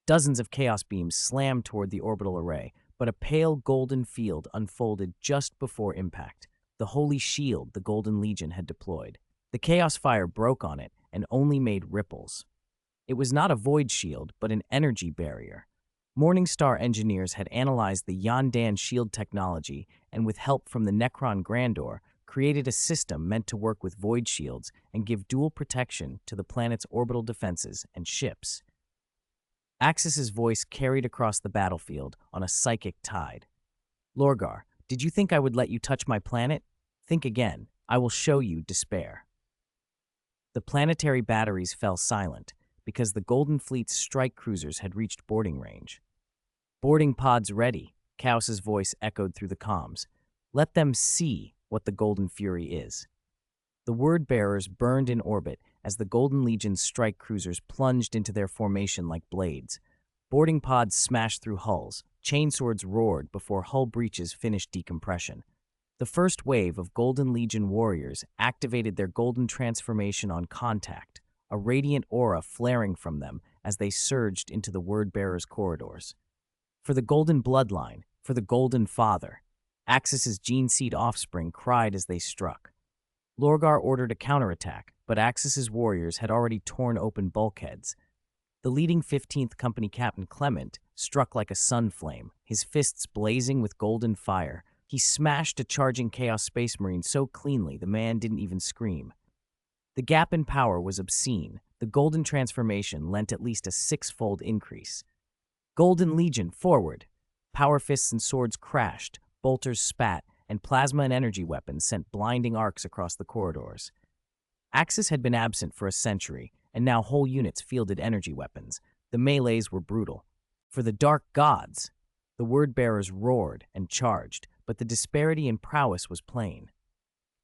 Dozens of chaos beams slammed toward the orbital array, but a pale golden field unfolded just before impact, the holy shield the Golden Legion had deployed. The chaos fire broke on it and only made ripples. It was not a void shield, but an energy barrier. Morning Star engineers had analyzed the Yondan shield technology and, with help from the Necron Grandor, created a system meant to work with void shields and give dual protection to the planet's orbital defenses and ships. Axis's voice carried across the battlefield on a psychic tide. "Lorgar, did you think I would let you touch my planet? Think again. I will show you despair." The planetary batteries fell silent because the Golden Fleet's strike cruisers had reached boarding range. "Boarding pods ready," Chaos's voice echoed through the comms. "Let them see what the Golden Fury is." The word-bearers burned in orbit as the Golden Legion's strike cruisers plunged into their formation like blades. Boarding pods smashed through hulls, chainswords roared before hull breaches finished decompression. The first wave of Golden Legion warriors activated their golden transformation on contact, a radiant aura flaring from them as they surged into the word-bearers' corridors. For the golden bloodline, for the golden father. Axis's gene seed offspring cried as they struck. Lorgar ordered a counterattack, but Axis's warriors had already torn open bulkheads. The leading 15th Company Captain Clement struck like a sun flame, his fists blazing with golden fire. He smashed a charging Chaos Space Marine so cleanly the man didn't even scream. The gap in power was obscene. The golden transformation lent at least a six-fold increase. Golden Legion, forward! Power fists and swords crashed, bolters spat, and plasma and energy weapons sent blinding arcs across the corridors. Axis had been absent for a century, and now whole units fielded energy weapons. The melees were brutal. For the Dark Gods, the word-bearers roared and charged, but the disparity in prowess was plain.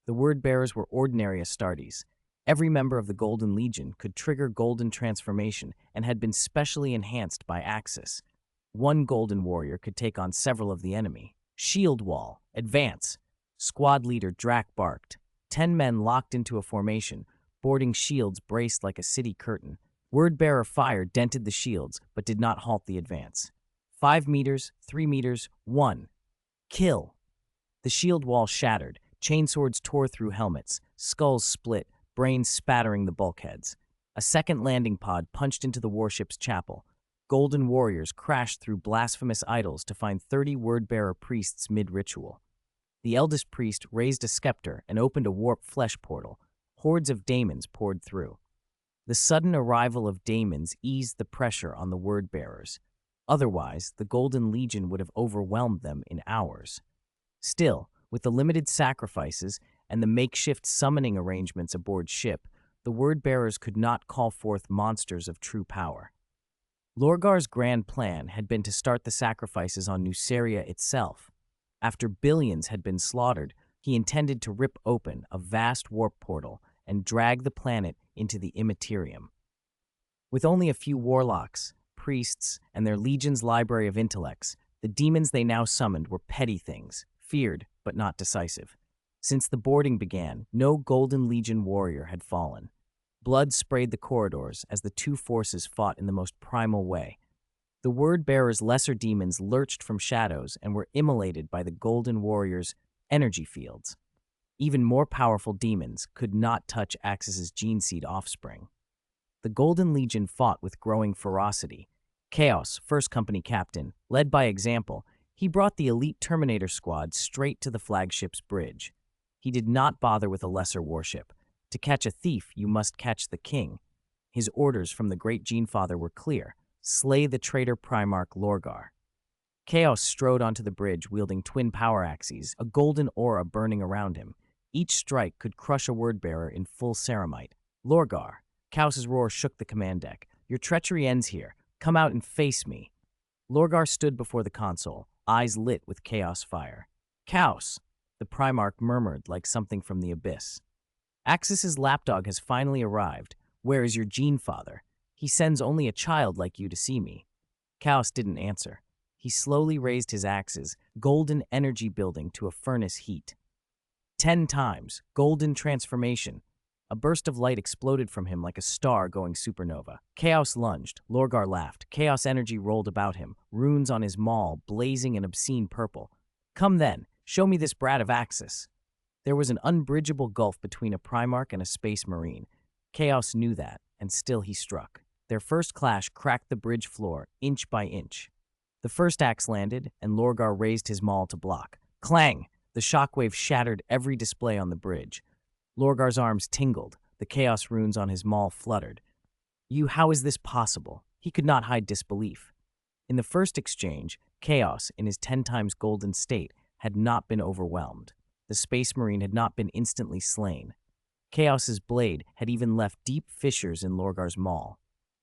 The word-bearers were ordinary Astartes. Every member of the Golden Legion could trigger golden transformation and had been specially enhanced by Axis. One golden warrior could take on several of the enemy. Shield wall, advance! Squad leader Drac barked. 10 men locked into a formation, boarding shields braced like a city curtain. Word-bearer fire dented the shields, but did not halt the advance. 5 meters, 3 meters, 1. Kill! The shield wall shattered. Chainswords tore through helmets. Skulls split, brains spattering the bulkheads. A second landing pod punched into the warship's chapel. Golden warriors crashed through blasphemous idols to find 30 word-bearer priests mid-ritual. The eldest priest raised a scepter and opened a warp flesh portal. Hordes of daemons poured through. The sudden arrival of daemons eased the pressure on the word-bearers. Otherwise, the Golden Legion would have overwhelmed them in hours. Still, with the limited sacrifices and the makeshift summoning arrangements aboard ship, the word-bearers could not call forth monsters of true power. Lorgar's grand plan had been to start the sacrifices on Nuceria itself. After billions had been slaughtered, he intended to rip open a vast warp portal and drag the planet into the immaterium. With only a few warlocks, priests, and their legion's library of intellects, the demons they now summoned were petty things, feared but not decisive. Since the boarding began, no Golden Legion warrior had fallen. Blood sprayed the corridors as the two forces fought in the most primal way. The word-bearers' lesser demons lurched from shadows and were immolated by the Golden Warriors' energy fields. Even more powerful demons could not touch Axis's gene seed offspring. The Golden Legion fought with growing ferocity. Chaos, first company captain, led by example, he brought the elite Terminator squad straight to the flagship's bridge. He did not bother with a lesser warship. To catch a thief, you must catch the king. His orders from the great Genefather were clear. Slay the traitor Primarch Lorgar. Chaos strode onto the bridge wielding twin power axes, a golden aura burning around him. Each strike could crush a word-bearer in full ceramite. Lorgar. Chaos's roar shook the command deck. Your treachery ends here. Come out and face me. Lorgar stood before the console, eyes lit with chaos fire. Chaos, the Primarch murmured like something from the abyss. Axis's lapdog has finally arrived. Where is your Genefather? He sends only a child like you to see me. Chaos didn't answer. He slowly raised his axes, golden energy building to a furnace heat. 10 times, golden transformation. A burst of light exploded from him like a star going supernova. Chaos lunged. Lorgar laughed. Chaos energy rolled about him, runes on his maul blazing an obscene purple. Come then, show me this brat of Axis. There was an unbridgeable gulf between a Primarch and a Space Marine. Chaos knew that, and still he struck. Their first clash cracked the bridge floor, inch by inch. The first axe landed, and Lorgar raised his maul to block. Clang! The shockwave shattered every display on the bridge. Lorgar's arms tingled. The chaos runes on his maul fluttered. How is this possible? He could not hide disbelief. In the first exchange, Chaos, in his 10 times golden state, had not been overwhelmed. The Space Marine had not been instantly slain. Chaos's blade had even left deep fissures in Lorgar's maul.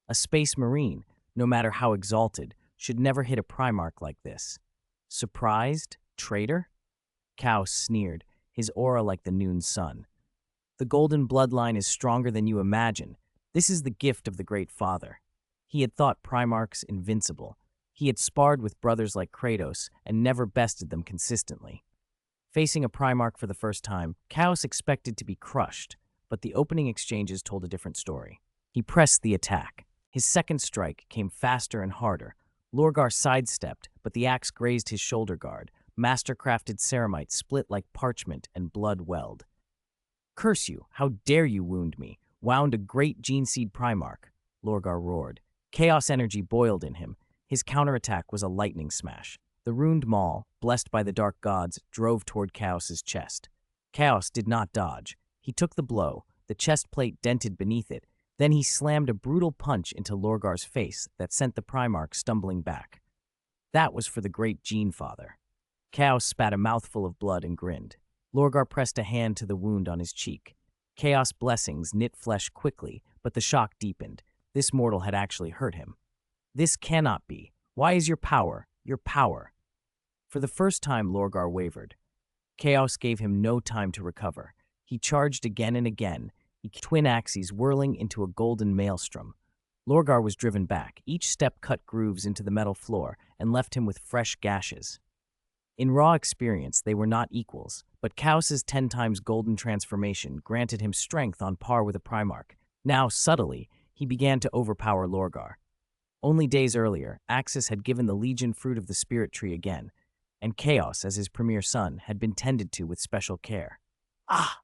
A Space Marine, no matter how exalted, should never hit a Primarch like this. Surprised? Traitor? Chaos sneered, his aura like the noon sun. The golden bloodline is stronger than you imagine. This is the gift of the Great Father. He had thought Primarchs invincible. He had sparred with brothers like Kratos and never bested them consistently. Facing a Primarch for the first time, Chaos expected to be crushed, but the opening exchanges told a different story. He pressed the attack. His second strike came faster and harder. Lorgar sidestepped, but the axe grazed his shoulder guard. Mastercrafted ceramite split like parchment and blood welled. "Curse you! How dare you wound me? Wound a great gene seed Primarch!" Lorgar roared. Chaos energy boiled in him. His counterattack was a lightning smash. The runed maul, blessed by the dark gods, drove toward Chaos's chest. Chaos did not dodge. He took the blow, the chest plate dented beneath it. Then he slammed a brutal punch into Lorgar's face that sent the Primarch stumbling back. That was for the great Gene Father. Chaos spat a mouthful of blood and grinned. Lorgar pressed a hand to the wound on his cheek. Chaos blessings knit flesh quickly, but the shock deepened. This mortal had actually hurt him. "This cannot be. Why is your power, your power?" For the first time, Lorgar wavered. Chaos gave him no time to recover. He charged again and again, twin axes whirling into a golden maelstrom. Lorgar was driven back. Each step cut grooves into the metal floor and left him with fresh gashes. In raw experience, they were not equals, but Chaos's 10 times golden transformation granted him strength on par with a Primarch. Now, subtly, he began to overpower Lorgar. Only days earlier, Axis had given the Legion fruit of the Spirit Tree again, and Chaos, as his premier son, had been tended to with special care. Ah!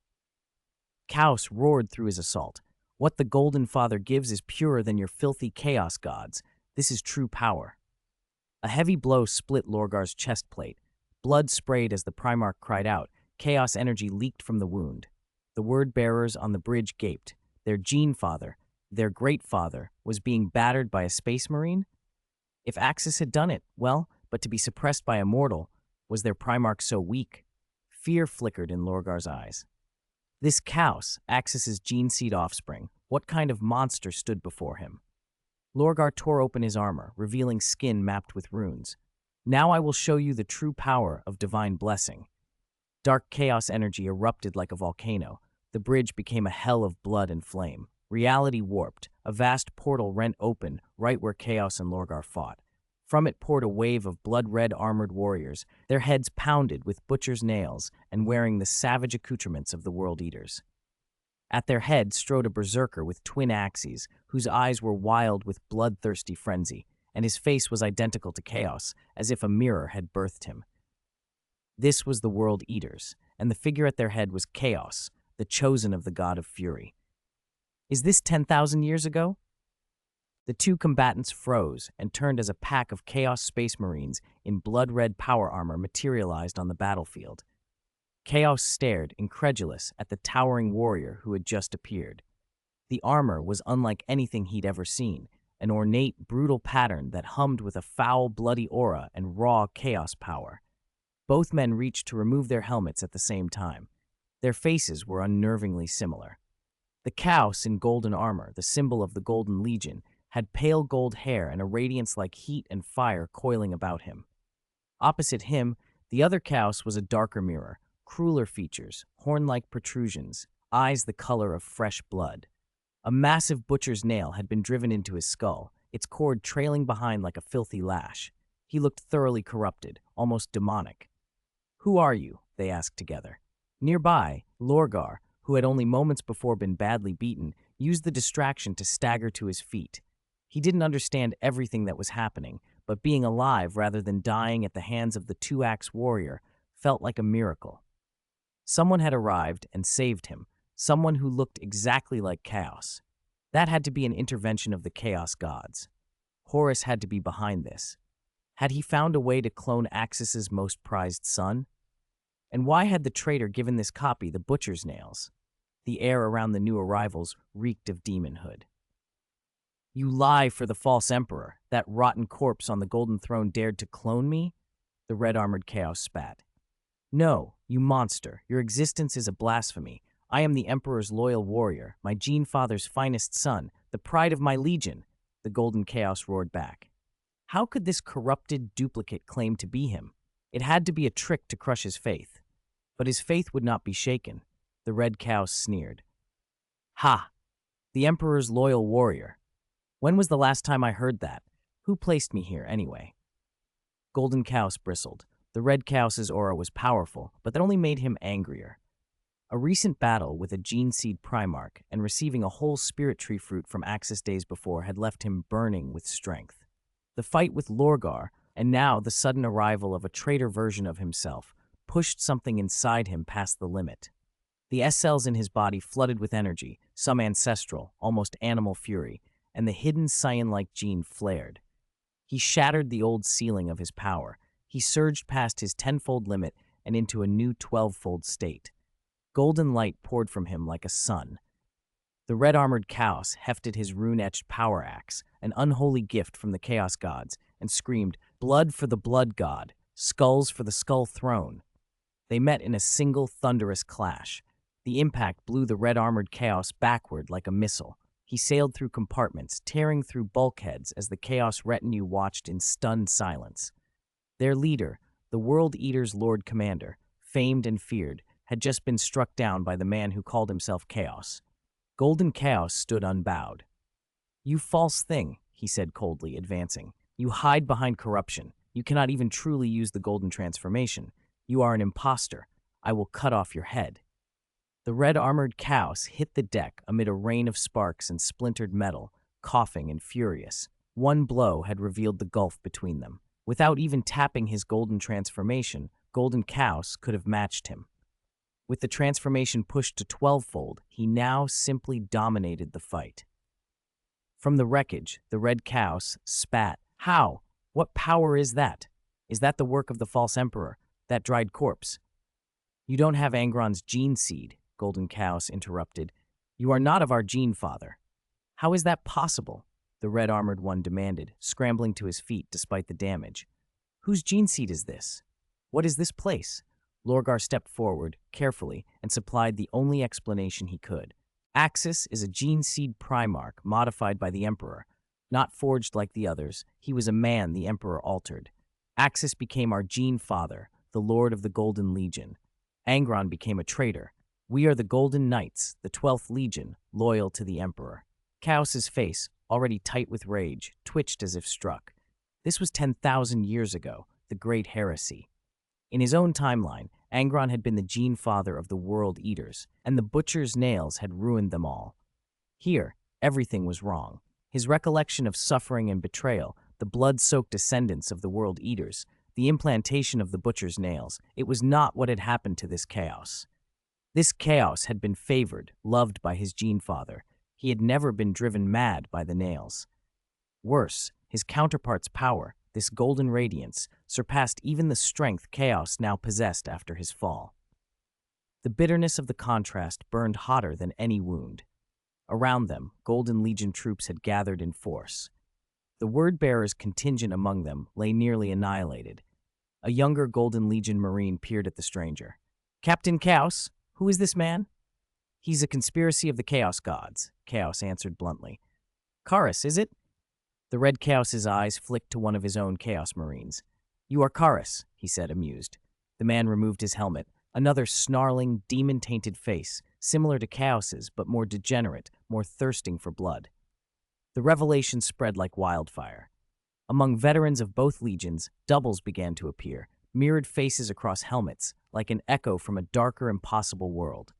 Chaos roared through his assault. "What the Golden Father gives is purer than your filthy Chaos gods. This is true power." A heavy blow split Lorgar's chest plate. Blood sprayed as the Primarch cried out. Chaos energy leaked from the wound. The word-bearers on the bridge gaped. Their Gene Father, their Great Father, was being battered by a Space Marine? If Axis had done it, well, but to be suppressed by a mortal, was their Primarch so weak? Fear flickered in Lorgar's eyes. This Chaos, Axis's gene seed offspring, what kind of monster stood before him? Lorgar tore open his armor, revealing skin mapped with runes. "Now I will show you the true power of divine blessing." Dark chaos energy erupted like a volcano. The bridge became a hell of blood and flame. Reality warped. A vast portal rent open right where Chaos and Lorgar fought. From it poured a wave of blood-red armored warriors, their heads pounded with butcher's nails and wearing the savage accoutrements of the World Eaters. At their head strode a berserker with twin axes, whose eyes were wild with bloodthirsty frenzy, and his face was identical to Chaos, as if a mirror had birthed him. This was the World Eaters, and the figure at their head was Chaos, the chosen of the god of fury. Is this 10,000 years ago? The two combatants froze and turned as a pack of Chaos Space Marines in blood-red power armor materialized on the battlefield. Chaos stared, incredulous, at the towering warrior who had just appeared. The armor was unlike anything he'd ever seen, an ornate, brutal pattern that hummed with a foul, bloody aura and raw chaos power. Both men reached to remove their helmets at the same time. Their faces were unnervingly similar. The Chaos in golden armor, the symbol of the Golden Legion, had pale gold hair and a radiance like heat and fire coiling about him. Opposite him, the other Chaos was a darker mirror, crueler features, horn-like protrusions, eyes the color of fresh blood. A massive butcher's nail had been driven into his skull, its cord trailing behind like a filthy lash. He looked thoroughly corrupted, almost demonic. "Who are you?" they asked together. Nearby, Lorgar, who had only moments before been badly beaten, used the distraction to stagger to his feet. He didn't understand everything that was happening, but being alive rather than dying at the hands of the two-axe warrior felt like a miracle. Someone had arrived and saved him, someone who looked exactly like Chaos. That had to be an intervention of the Chaos gods. Horus had to be behind this. Had he found a way to clone Axis's most prized son? And why had the traitor given this copy the butcher's nails? The air around the new arrivals reeked of demonhood. "You lie for the false emperor. That rotten corpse on the golden throne dared to clone me?" The red-armored Chaos spat. "No, you monster. Your existence is a blasphemy. I am the Emperor's loyal warrior, my Gene Father's finest son, the pride of my legion," the golden Chaos roared back. How could this corrupted duplicate claim to be him? It had to be a trick to crush his faith. But his faith would not be shaken. The red Chaos sneered. "Ha! The Emperor's loyal warrior. When was the last time I heard that? Who placed me here, anyway?" Golden Chaos bristled. The red Chaos's aura was powerful, but that only made him angrier. A recent battle with a gene seed Primarch and receiving a whole spirit tree fruit from Axis days before had left him burning with strength. The fight with Lorgar, and now the sudden arrival of a traitor version of himself, pushed something inside him past the limit. The S cells in his body flooded with energy, some ancestral, almost animal fury, and the hidden cyan-like gene flared. He shattered the old ceiling of his power. He surged past his tenfold limit and into a new 12-fold state. Golden light poured from him like a sun. The red-armored Chaos hefted his rune-etched power axe, an unholy gift from the Chaos gods, and screamed, "Blood for the Blood God, skulls for the Skull Throne." They met in a single thunderous clash. The impact blew the red-armored Chaos backward like a missile. He sailed through compartments, tearing through bulkheads as the Chaos retinue watched in stunned silence. Their leader, the World Eater's Lord Commander, famed and feared, had just been struck down by the man who called himself Chaos. Golden Chaos stood unbowed. "You false thing," he said coldly, advancing. "You hide behind corruption. You cannot even truly use the golden transformation. You are an imposter. I will cut off your head." The red-armored Chaos hit the deck amid a rain of sparks and splintered metal, coughing and furious. One blow had revealed the gulf between them. Without even tapping his golden transformation, Golden Chaos could have matched him. With the transformation pushed to 12-fold, he now simply dominated the fight. From the wreckage, the red Chaos spat. "How? What power is that? Is that the work of the false emperor, that dried corpse?" "You don't have Angron's gene seed," Golden Chaos interrupted. "You are not of our gene father." "How is that possible?" the red-armored one demanded, scrambling to his feet despite the damage. "Whose gene seed is this? What is this place?" Lorgar stepped forward, carefully, and supplied the only explanation he could. "Axis is a gene seed Primarch modified by the Emperor. Not forged like the others, he was a man the Emperor altered. Axis became our gene father, the Lord of the Golden Legion. Angron became a traitor. We are the Golden Knights, the 12th Legion, loyal to the Emperor." Chaos's face, already tight with rage, twitched as if struck. This was 10,000 years ago, the Great Heresy. In his own timeline, Angron had been the gene father of the World Eaters, and the Butcher's nails had ruined them all. Here, everything was wrong. His recollection of suffering and betrayal, the blood-soaked descendants of the World Eaters, the implantation of the Butcher's nails, it was not what had happened to this Chaos. This Chaos had been favored, loved by his gene father. He had never been driven mad by the nails. Worse, his counterpart's power, this golden radiance, surpassed even the strength Chaos now possessed after his fall. The bitterness of the contrast burned hotter than any wound. Around them, Golden Legion troops had gathered in force. The Word-Bearer's contingent among them lay nearly annihilated. A younger Golden Legion Marine peered at the stranger. "Captain Chaos, who is this man?" "He's a conspiracy of the Chaos gods," Chaos answered bluntly. "Karis, is it?" The red Chaos's eyes flicked to one of his own Chaos Marines. "You are Karis," he said, amused. The man removed his helmet, another snarling, demon-tainted face, similar to Chaos's, but more degenerate, more thirsting for blood. The revelation spread like wildfire. Among veterans of both legions, doubles began to appear, mirrored faces across helmets, like an echo from a darker, impossible world.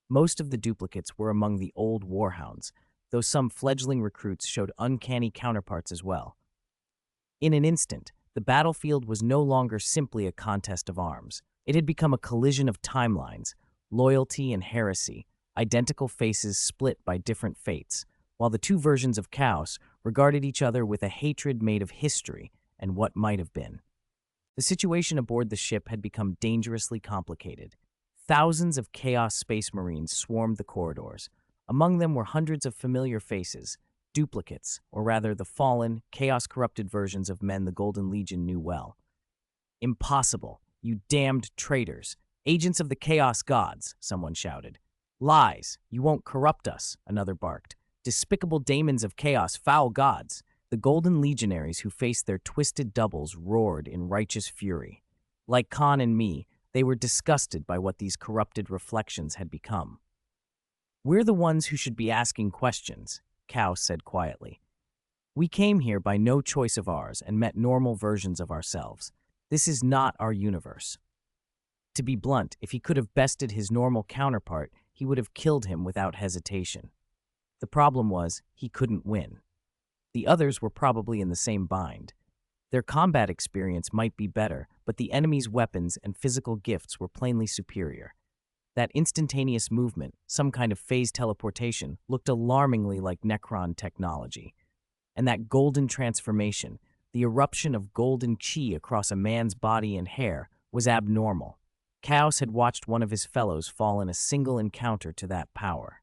Most of the duplicates were among the old warhounds, though some fledgling recruits showed uncanny counterparts as well. In an instant, the battlefield was no longer simply a contest of arms. It had become a collision of timelines, loyalty and heresy, identical faces split by different fates, while the two versions of Chaos regarded each other with a hatred made of history and what might have been. The situation aboard the ship had become dangerously complicated. Thousands of Chaos Space Marines swarmed the corridors. Among them were hundreds of familiar faces, duplicates, or rather the fallen, Chaos-corrupted versions of men the Golden Legion knew well. "Impossible, you damned traitors! Agents of the Chaos gods," someone shouted. "Lies, you won't corrupt us," another barked. "Despicable daemons of chaos, foul gods." The Golden Legionaries who faced their twisted doubles roared in righteous fury. Like Khorne and me, they were disgusted by what these corrupted reflections had become. "We're the ones who should be asking questions," Chaos said quietly. "We came here by no choice of ours and met normal versions of ourselves. This is not our universe." To be blunt, if he could have bested his normal counterpart, he would have killed him without hesitation. The problem was, he couldn't win. The others were probably in the same bind. Their combat experience might be better, but the enemy's weapons and physical gifts were plainly superior. That instantaneous movement, some kind of phase teleportation, looked alarmingly like Necron technology. And that golden transformation, the eruption of golden chi across a man's body and hair, was abnormal. Chaos had watched one of his fellows fall in a single encounter to that power.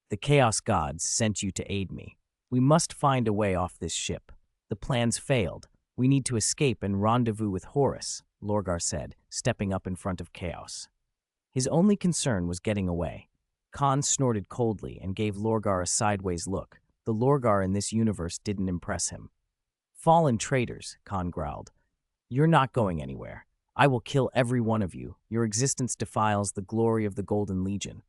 The Chaos Gods sent you to aid me. We must find a way off this ship. The plans failed. We need to escape and rendezvous with Horus, Lorgar said, stepping up in front of Chaos. His only concern was getting away. Khan snorted coldly and gave Lorgar a sideways look. The Lorgar in this universe didn't impress him. Fallen traitors, Khan growled. You're not going anywhere. I will kill every one of you. Your existence defiles the glory of the Golden Legion.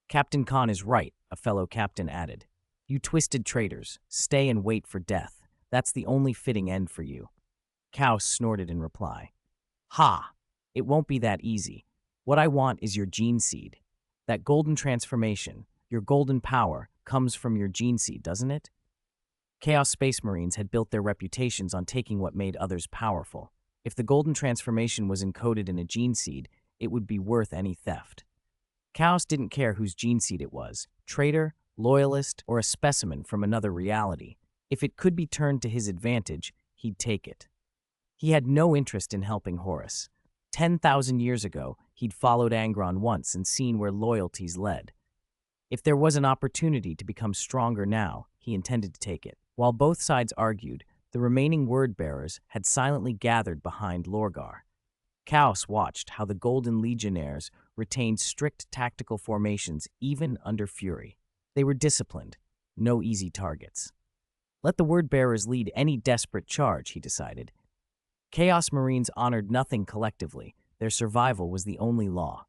Captain Khan is right, a fellow captain added. You twisted traitors. Stay and wait for death. That's the only fitting end for you. Chaos snorted in reply. Ha! It won't be that easy. What I want is your gene seed. That golden transformation, your golden power, comes from your gene seed, doesn't it? Chaos Space Marines had built their reputations on taking what made others powerful. If the golden transformation was encoded in a gene seed, it would be worth any theft. Chaos didn't care whose gene seed it was, traitor, loyalist, or a specimen from another reality. If it could be turned to his advantage, he'd take it. He had no interest in helping Horus. 10,000 years ago, he'd followed Angron once and seen where loyalties led. If there was an opportunity to become stronger now, he intended to take it. While both sides argued, the remaining word-bearers had silently gathered behind Lorgar. Chaos watched how the Golden Legionnaires retained strict tactical formations even under fury. They were disciplined, no easy targets. Let the word-bearers lead any desperate charge, he decided. Chaos Marines honored nothing collectively. Their survival was the only law.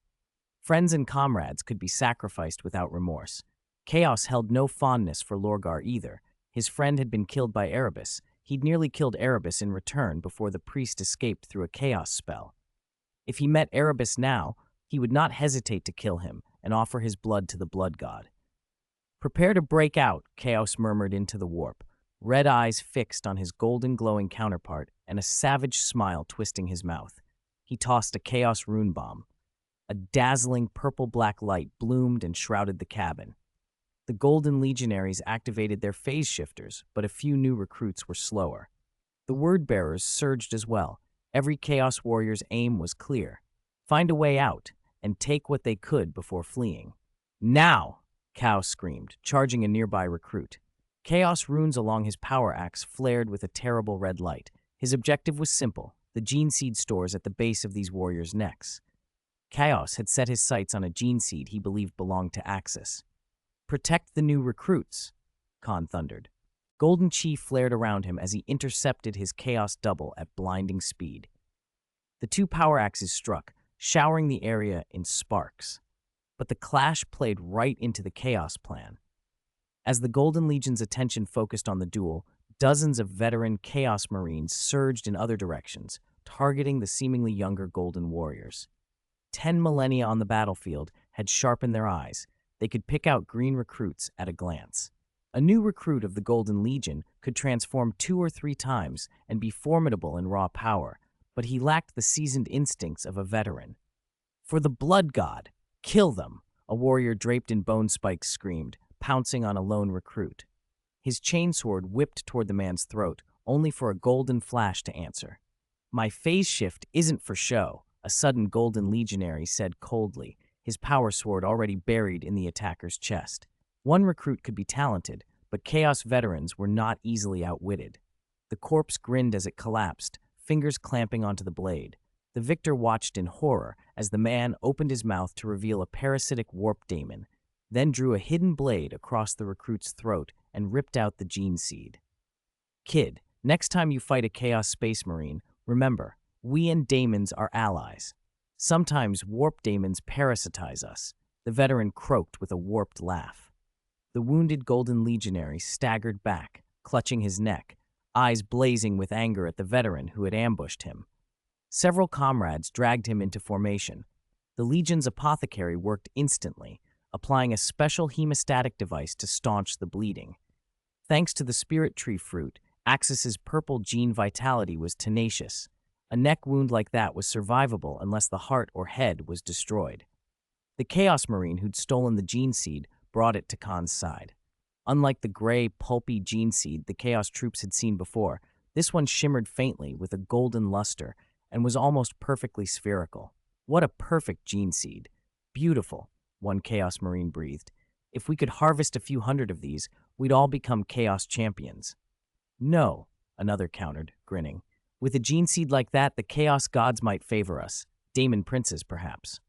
Friends and comrades could be sacrificed without remorse. Chaos held no fondness for Lorgar either. His friend had been killed by Erebus. He'd nearly killed Erebus in return before the priest escaped through a chaos spell. If he met Erebus now, he would not hesitate to kill him and offer his blood to the blood god. Prepare to break out, Chaos murmured into the warp, red eyes fixed on his golden glowing counterpart and a savage smile twisting his mouth. He tossed a chaos rune bomb. A dazzling purple-black light bloomed and shrouded the cabin. The Golden Legionaries activated their phase shifters, but a few new recruits were slower. The word-bearers surged as well. Every Chaos Warrior's aim was clear. Find a way out, and take what they could before fleeing. Now! Chaos screamed, charging a nearby recruit. Chaos runes along his power axe flared with a terrible red light. His objective was simple, the gene seed stores at the base of these warriors' necks. Chaos had set his sights on a gene seed he believed belonged to Axis. Protect the new recruits, Khan thundered. Golden chi flared around him as he intercepted his Chaos double at blinding speed. The two power axes struck, showering the area in sparks. But the clash played right into the Chaos plan. As the Golden Legion's attention focused on the duel, dozens of veteran Chaos Marines surged in other directions, targeting the seemingly younger Golden Warriors. 10 millennia on the battlefield had sharpened their eyes. They could pick out green recruits at a glance. A new recruit of the Golden Legion could transform 2 or 3 times and be formidable in raw power, but he lacked the seasoned instincts of a veteran. For the blood god, kill them, a warrior draped in bone spikes screamed, pouncing on a lone recruit. His chainsword whipped toward the man's throat, only for a golden flash to answer. My phase shift isn't for show, a sudden Golden Legionary said coldly, his power sword already buried in the attacker's chest. One recruit could be talented, but Chaos veterans were not easily outwitted. The corpse grinned as it collapsed, fingers clamping onto the blade. The victor watched in horror as the man opened his mouth to reveal a parasitic warp daemon, then drew a hidden blade across the recruit's throat and ripped out the gene seed. Kid, next time you fight a Chaos Space Marine, remember, we and daemons are allies. Sometimes warp daemons parasitize us, the veteran croaked with a warped laugh. The wounded Golden Legionary staggered back, clutching his neck, eyes blazing with anger at the veteran who had ambushed him. Several comrades dragged him into formation. The Legion's apothecary worked instantly, applying a special hemostatic device to staunch the bleeding. Thanks to the spirit tree fruit, Axis's purple gene vitality was tenacious. A neck wound like that was survivable unless the heart or head was destroyed. The Chaos Marine who'd stolen the gene seed brought it to Khan's side. Unlike the gray, pulpy gene seed the Chaos troops had seen before, this one shimmered faintly with a golden luster and was almost perfectly spherical. What a perfect gene seed. Beautiful, one Chaos Marine breathed. If we could harvest a few hundred of these, we'd all become Chaos champions. No, another countered, grinning. With a gene seed like that, the Chaos gods might favor us. Daemon princes, perhaps.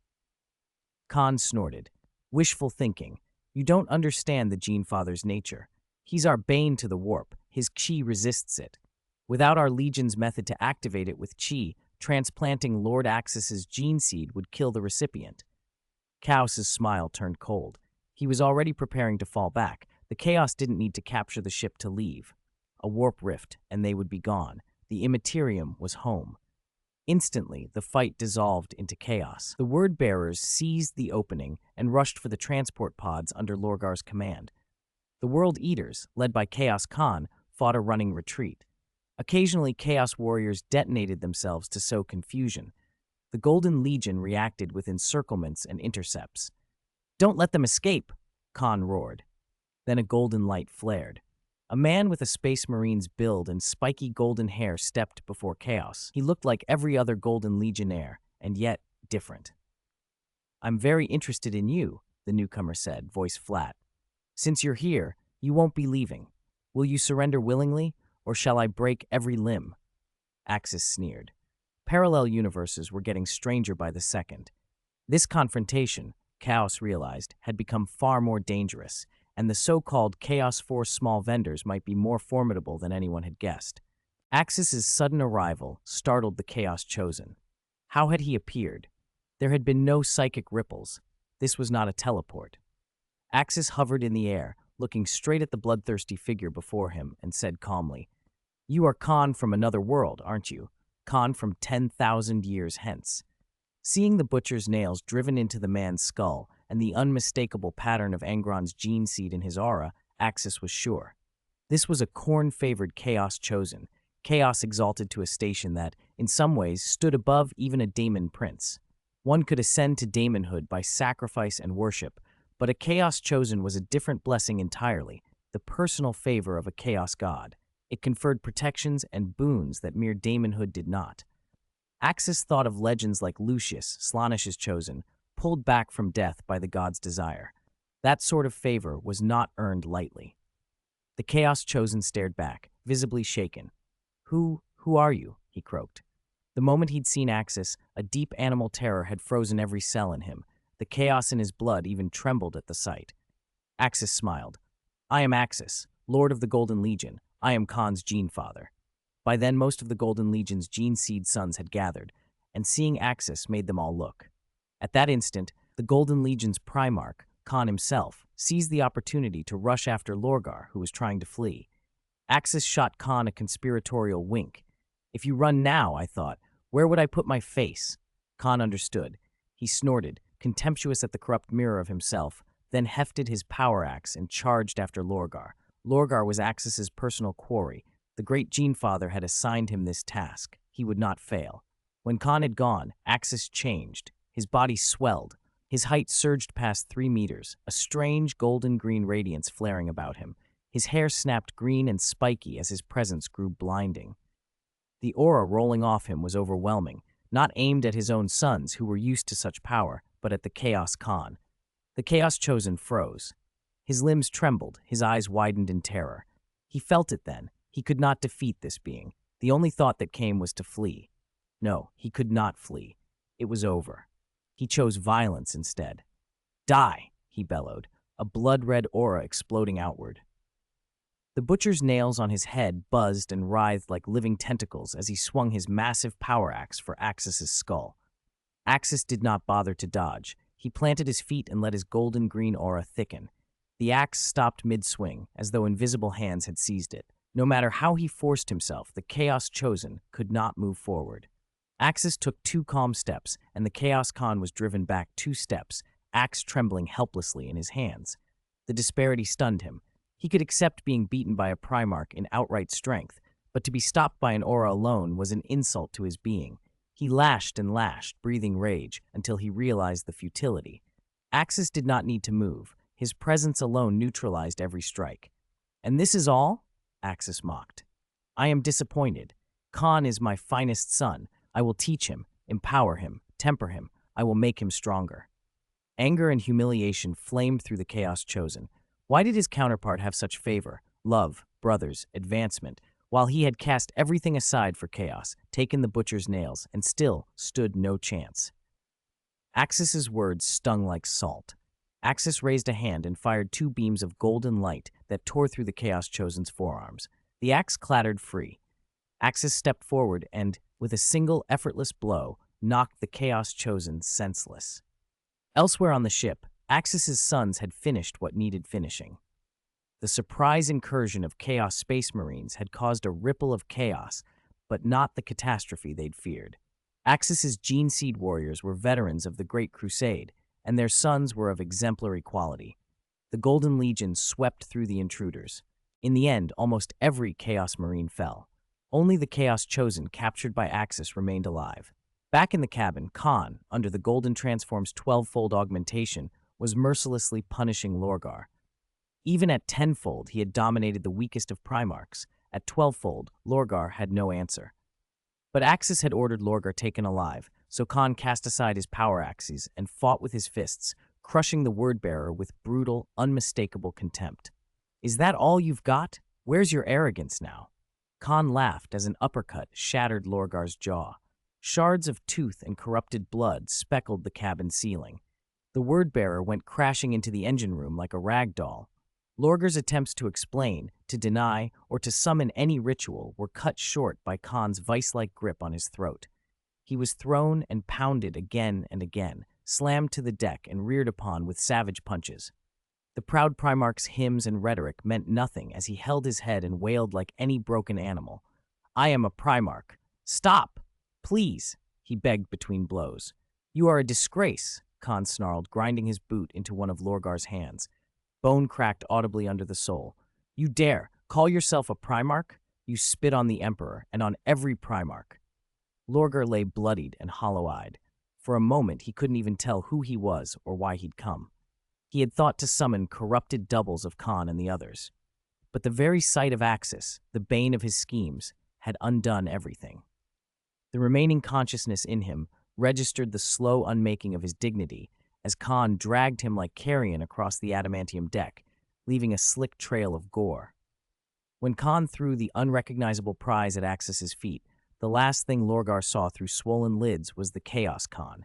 Khan snorted. Wishful thinking. You don't understand the Gene Father's nature. He's our bane to the warp. His chi resists it. Without our Legion's method to activate it with chi, transplanting Lord Axis's gene seed would kill the recipient. Chaos's smile turned cold. He was already preparing to fall back. The Chaos didn't need to capture the ship to leave. A warp rift, and they would be gone. The Immaterium was home. Instantly, the fight dissolved into chaos. The word-bearers seized the opening and rushed for the transport pods under Lorgar's command. The World Eaters, led by Chaos Khan, fought a running retreat. Occasionally, Chaos warriors detonated themselves to sow confusion. The Golden Legion reacted with encirclements and intercepts. "Don't let them escape!" Khan roared. Then a golden light flared. A man with a Space Marine's build and spiky golden hair stepped before Chaos. He looked like every other Golden Legionnaire, and yet different. "I'm very interested in you," the newcomer said, voice flat. "Since you're here, you won't be leaving. Will you surrender willingly, or shall I break every limb?" Axis sneered. Parallel universes were getting stranger by the second. This confrontation, Chaos realized, had become far more dangerous, and the so-called Chaos Force small vendors might be more formidable than anyone had guessed. Axis's sudden arrival startled the Chaos Chosen. How had he appeared? There had been no psychic ripples. This was not a teleport. Axis hovered in the air, looking straight at the bloodthirsty figure before him, and said calmly, "You are Khan from another world, aren't you? Khan from 10,000 years hence." Seeing the butcher's nails driven into the man's skull and the unmistakable pattern of Angron's gene seed in his aura, Axis was sure. This was a Khorne-favored Chaos Chosen, Chaos exalted to a station that, in some ways, stood above even a Daemon prince. One could ascend to daemonhood by sacrifice and worship, but a Chaos Chosen was a different blessing entirely, the personal favor of a Chaos god. It conferred protections and boons that mere daemonhood did not. Axis thought of legends like Lucius, Slaanish's chosen, pulled back from death by the god's desire. That sort of favor was not earned lightly. The Chaos Chosen stared back, visibly shaken. Who are you?" he croaked. The moment he'd seen Axis, a deep animal terror had frozen every cell in him. The chaos in his blood even trembled at the sight. Axis smiled. "I am Axis, Lord of the Golden Legion. I am Khan's Gene Father." By then, most of the Golden Legion's gene seed sons had gathered, and seeing Axis made them all look. At that instant, the Golden Legion's Primarch, Khan himself, seized the opportunity to rush after Lorgar, who was trying to flee. Axis shot Khan a conspiratorial wink. "If you run now," I thought, "where would I put my face?" Khan understood. He snorted, contemptuous at the corrupt mirror of himself, then hefted his power axe and charged after Lorgar. Lorgar was Axis's personal quarry. The great Gene Father had assigned him this task. He would not fail. When Khan had gone, Axis changed. His body swelled. His height surged past 3 meters, a strange golden-green radiance flaring about him. His hair snapped green and spiky as his presence grew blinding. The aura rolling off him was overwhelming, not aimed at his own sons who were used to such power, but at the Chaos Khan. The Chaos Chosen froze. His limbs trembled, his eyes widened in terror. He felt it then. He could not defeat this being. The only thought that came was to flee. No, he could not flee. It was over. He chose violence instead. "Die!" he bellowed, a blood-red aura exploding outward. The butcher's nails on his head buzzed and writhed like living tentacles as he swung his massive power axe for Axis's skull. Axis did not bother to dodge. He planted his feet and let his golden-green aura thicken. The axe stopped mid-swing, as though invisible hands had seized it. No matter how he forced himself, the Chaos Chosen could not move forward. Axis took 2 calm steps, and the Chaos Khan was driven back 2 steps, axe trembling helplessly in his hands. The disparity stunned him. He could accept being beaten by a Primarch in outright strength, but to be stopped by an aura alone was an insult to his being. He lashed and lashed, breathing rage, until he realized the futility. Axis did not need to move. His presence alone neutralized every strike. "And this is all?" Axis mocked. "I am disappointed. Khorne is my finest son. I will teach him, empower him, temper him. I will make him stronger." Anger and humiliation flamed through the Chaos Chosen. Why did his counterpart have such favor, love, brothers, advancement, while he had cast everything aside for chaos, taken the butcher's nails, and still stood no chance? Axis's words stung like salt. Axis raised a hand and fired 2 beams of golden light that tore through the Chaos Chosen's forearms. The axe clattered free. Axis stepped forward and, with a single effortless blow, knocked the Chaos Chosen senseless. Elsewhere on the ship, Axis's sons had finished what needed finishing. The surprise incursion of Chaos Space Marines had caused a ripple of chaos, but not the catastrophe they'd feared. Axis's Gene Seed warriors were veterans of the Great Crusade, and their sons were of exemplary quality. The Golden Legion swept through the intruders. In the end, almost every Chaos Marine fell. Only the Chaos Chosen captured by Axis remained alive. Back in the cabin, Khorne, under the Golden Transform's 12-fold augmentation, was mercilessly punishing Lorgar. Even at 10-fold, he had dominated the weakest of Primarchs. At 12-fold, Lorgar had no answer. But Axis had ordered Lorgar taken alive, so Khorne cast aside his power axes and fought with his fists, crushing the Wordbearer with brutal, unmistakable contempt. "Is that all you've got? Where's your arrogance now?" Khorne laughed as an uppercut shattered Lorgar's jaw. Shards of tooth and corrupted blood speckled the cabin ceiling. The Wordbearer went crashing into the engine room like a rag doll. Lorgar's attempts to explain, to deny, or to summon any ritual were cut short by Khorne's vice-like grip on his throat. He was thrown and pounded again and again, slammed to the deck and reared upon with savage punches. The proud Primarch's hymns and rhetoric meant nothing as he held his head and wailed like any broken animal. "I am a Primarch. Stop! Please!" he begged between blows. "You are a disgrace," Khorne snarled, grinding his boot into one of Lorgar's hands. Bone cracked audibly under the sole. "You dare call yourself a Primarch? You spit on the Emperor and on every Primarch." Lorgar lay bloodied and hollow-eyed. For a moment, he couldn't even tell who he was or why he'd come. He had thought to summon corrupted doubles of Khorne and the others. But the very sight of Axis, the bane of his schemes, had undone everything. The remaining consciousness in him registered the slow unmaking of his dignity as Khorne dragged him like carrion across the adamantium deck, leaving a slick trail of gore. When Khorne threw the unrecognizable prize at Axis's feet, the last thing Lorgar saw through swollen lids was the Chaos Khorne,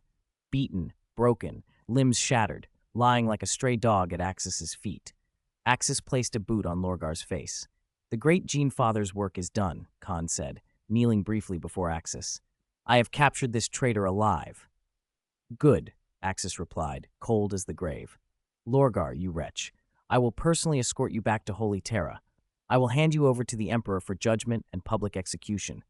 beaten, broken, limbs shattered, lying like a stray dog at Axis's feet. Axis placed a boot on Lorgar's face. "The great Gene Father's work is done," Khorne said, kneeling briefly before Axis. "I have captured this traitor alive." "Good," Axis replied, cold as the grave. "Lorgar, you wretch, I will personally escort you back to Holy Terra. I will hand you over to the Emperor for judgment and public execution."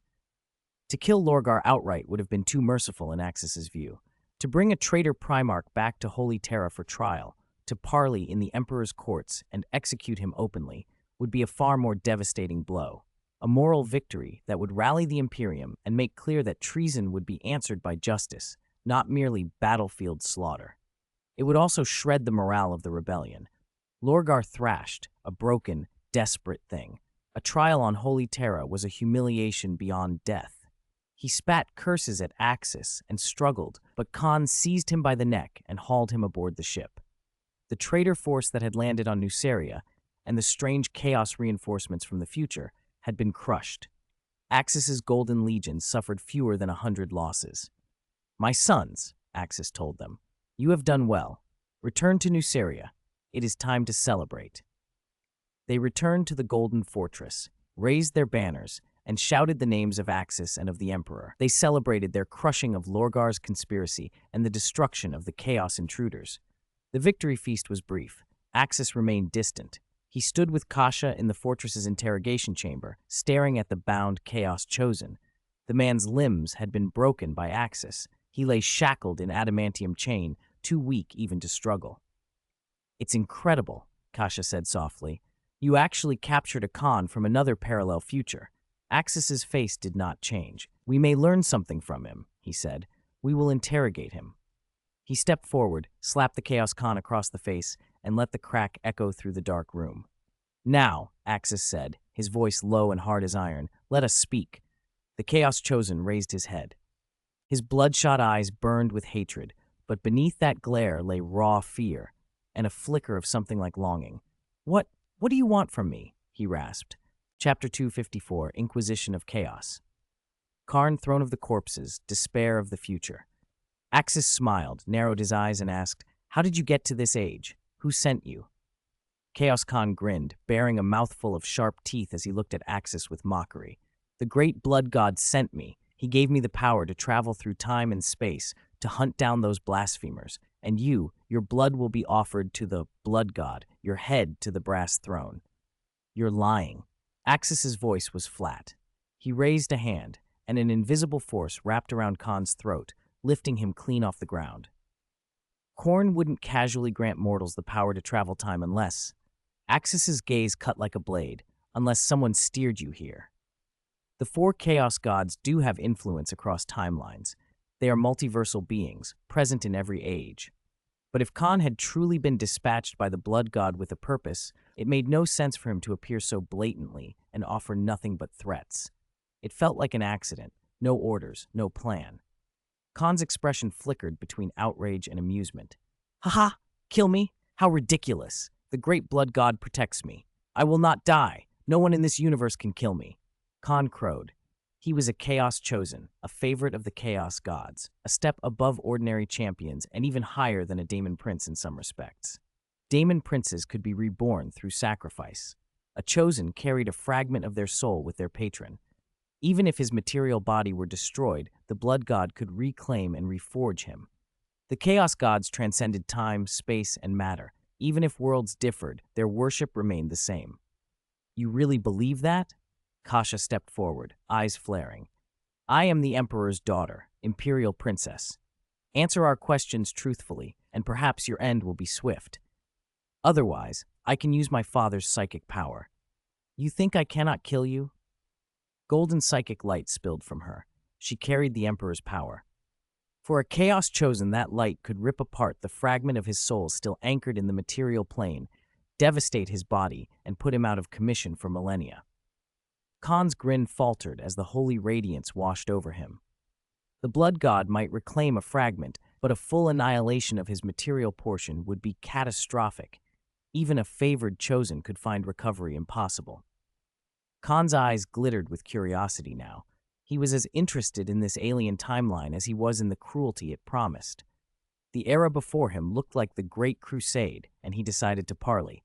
To kill Lorgar outright would have been too merciful in Axis's view. To bring a traitor Primarch back to Holy Terra for trial, to parley in the Emperor's courts and execute him openly, would be a far more devastating blow. A moral victory that would rally the Imperium and make clear that treason would be answered by justice, not merely battlefield slaughter. It would also shred the morale of the rebellion. Lorgar thrashed, a broken, desperate thing. A trial on Holy Terra was a humiliation beyond death. He spat curses at Axis and struggled, but Khorne seized him by the neck and hauled him aboard the ship. The traitor force that had landed on Nuceria, and the strange chaos reinforcements from the future, had been crushed. Axis's Golden Legion suffered fewer than 100 losses. "My sons," Axis told them, "you have done well. Return to Nuceria. It is time to celebrate." They returned to the Golden Fortress, raised their banners, and shouted the names of Axis and of the Emperor. They celebrated their crushing of Lorgar's conspiracy and the destruction of the Chaos intruders. The victory feast was brief. Axis remained distant. He stood with Kasha in the fortress's interrogation chamber, staring at the bound Chaos Chosen. The man's limbs had been broken by Axis. He lay shackled in adamantium chain, too weak even to struggle. "It's incredible," Kasha said softly. You actually captured a Khorne from another parallel future. Axis's face did not change. We may learn something from him, he said. We will interrogate him. He stepped forward, slapped the Chaos Khorne across the face, and let the crack echo through the dark room. Now, Axis said, his voice low and hard as iron, let us speak. The Chaos Chosen raised his head. His bloodshot eyes burned with hatred, but beneath that glare lay raw fear and a flicker of something like longing. What do you want from me? He rasped. Chapter 254, Inquisition of Chaos. Khorne, Throne of the Corpses, Despair of the Future. Axis smiled, narrowed his eyes, and asked, How did you get to this age? Who sent you? Chaos Khorne grinned, baring a mouthful of sharp teeth as he looked at Axis with mockery. The great blood god sent me. He gave me the power to travel through time and space, to hunt down those blasphemers. And you, your blood will be offered to the blood god, your head to the brass throne. You're lying. Axis's voice was flat. He raised a hand, and an invisible force wrapped around Khorne's throat, lifting him clean off the ground. Khorne wouldn't casually grant mortals the power to travel time unless... Axis's gaze cut like a blade, unless someone steered you here. The four Chaos Gods do have influence across timelines. They are multiversal beings, present in every age. But if Khorne had truly been dispatched by the Blood God with a purpose, it made no sense for him to appear so blatantly and offer nothing but threats. It felt like an accident, no orders, no plan. Khorne's expression flickered between outrage and amusement. Ha! Kill me? How ridiculous! The great Blood God protects me. I will not die. No one in this universe can kill me. Khorne crowed. He was a Chaos Chosen, a favorite of the Chaos Gods, a step above ordinary champions and even higher than a Daemon Prince in some respects. Daemon Princes could be reborn through sacrifice. A Chosen carried a fragment of their soul with their patron. Even if his material body were destroyed, the Blood God could reclaim and reforge him. The Chaos Gods transcended time, space, and matter. Even if worlds differed, their worship remained the same. You really believe that? Kasha stepped forward, eyes flaring. I am the Emperor's daughter, Imperial Princess. Answer our questions truthfully, and perhaps your end will be swift. Otherwise, I can use my father's psychic power. You think I cannot kill you? Golden psychic light spilled from her. She carried the Emperor's power. For a Chaos Chosen, that light could rip apart the fragment of his soul still anchored in the material plane, devastate his body, and put him out of commission for millennia. Khorne's grin faltered as the holy radiance washed over him. The Blood God might reclaim a fragment, but a full annihilation of his material portion would be catastrophic. Even a favored Chosen could find recovery impossible. Khorne's eyes glittered with curiosity now. He was as interested in this alien timeline as he was in the cruelty it promised. The era before him looked like the Great Crusade, and he decided to parley.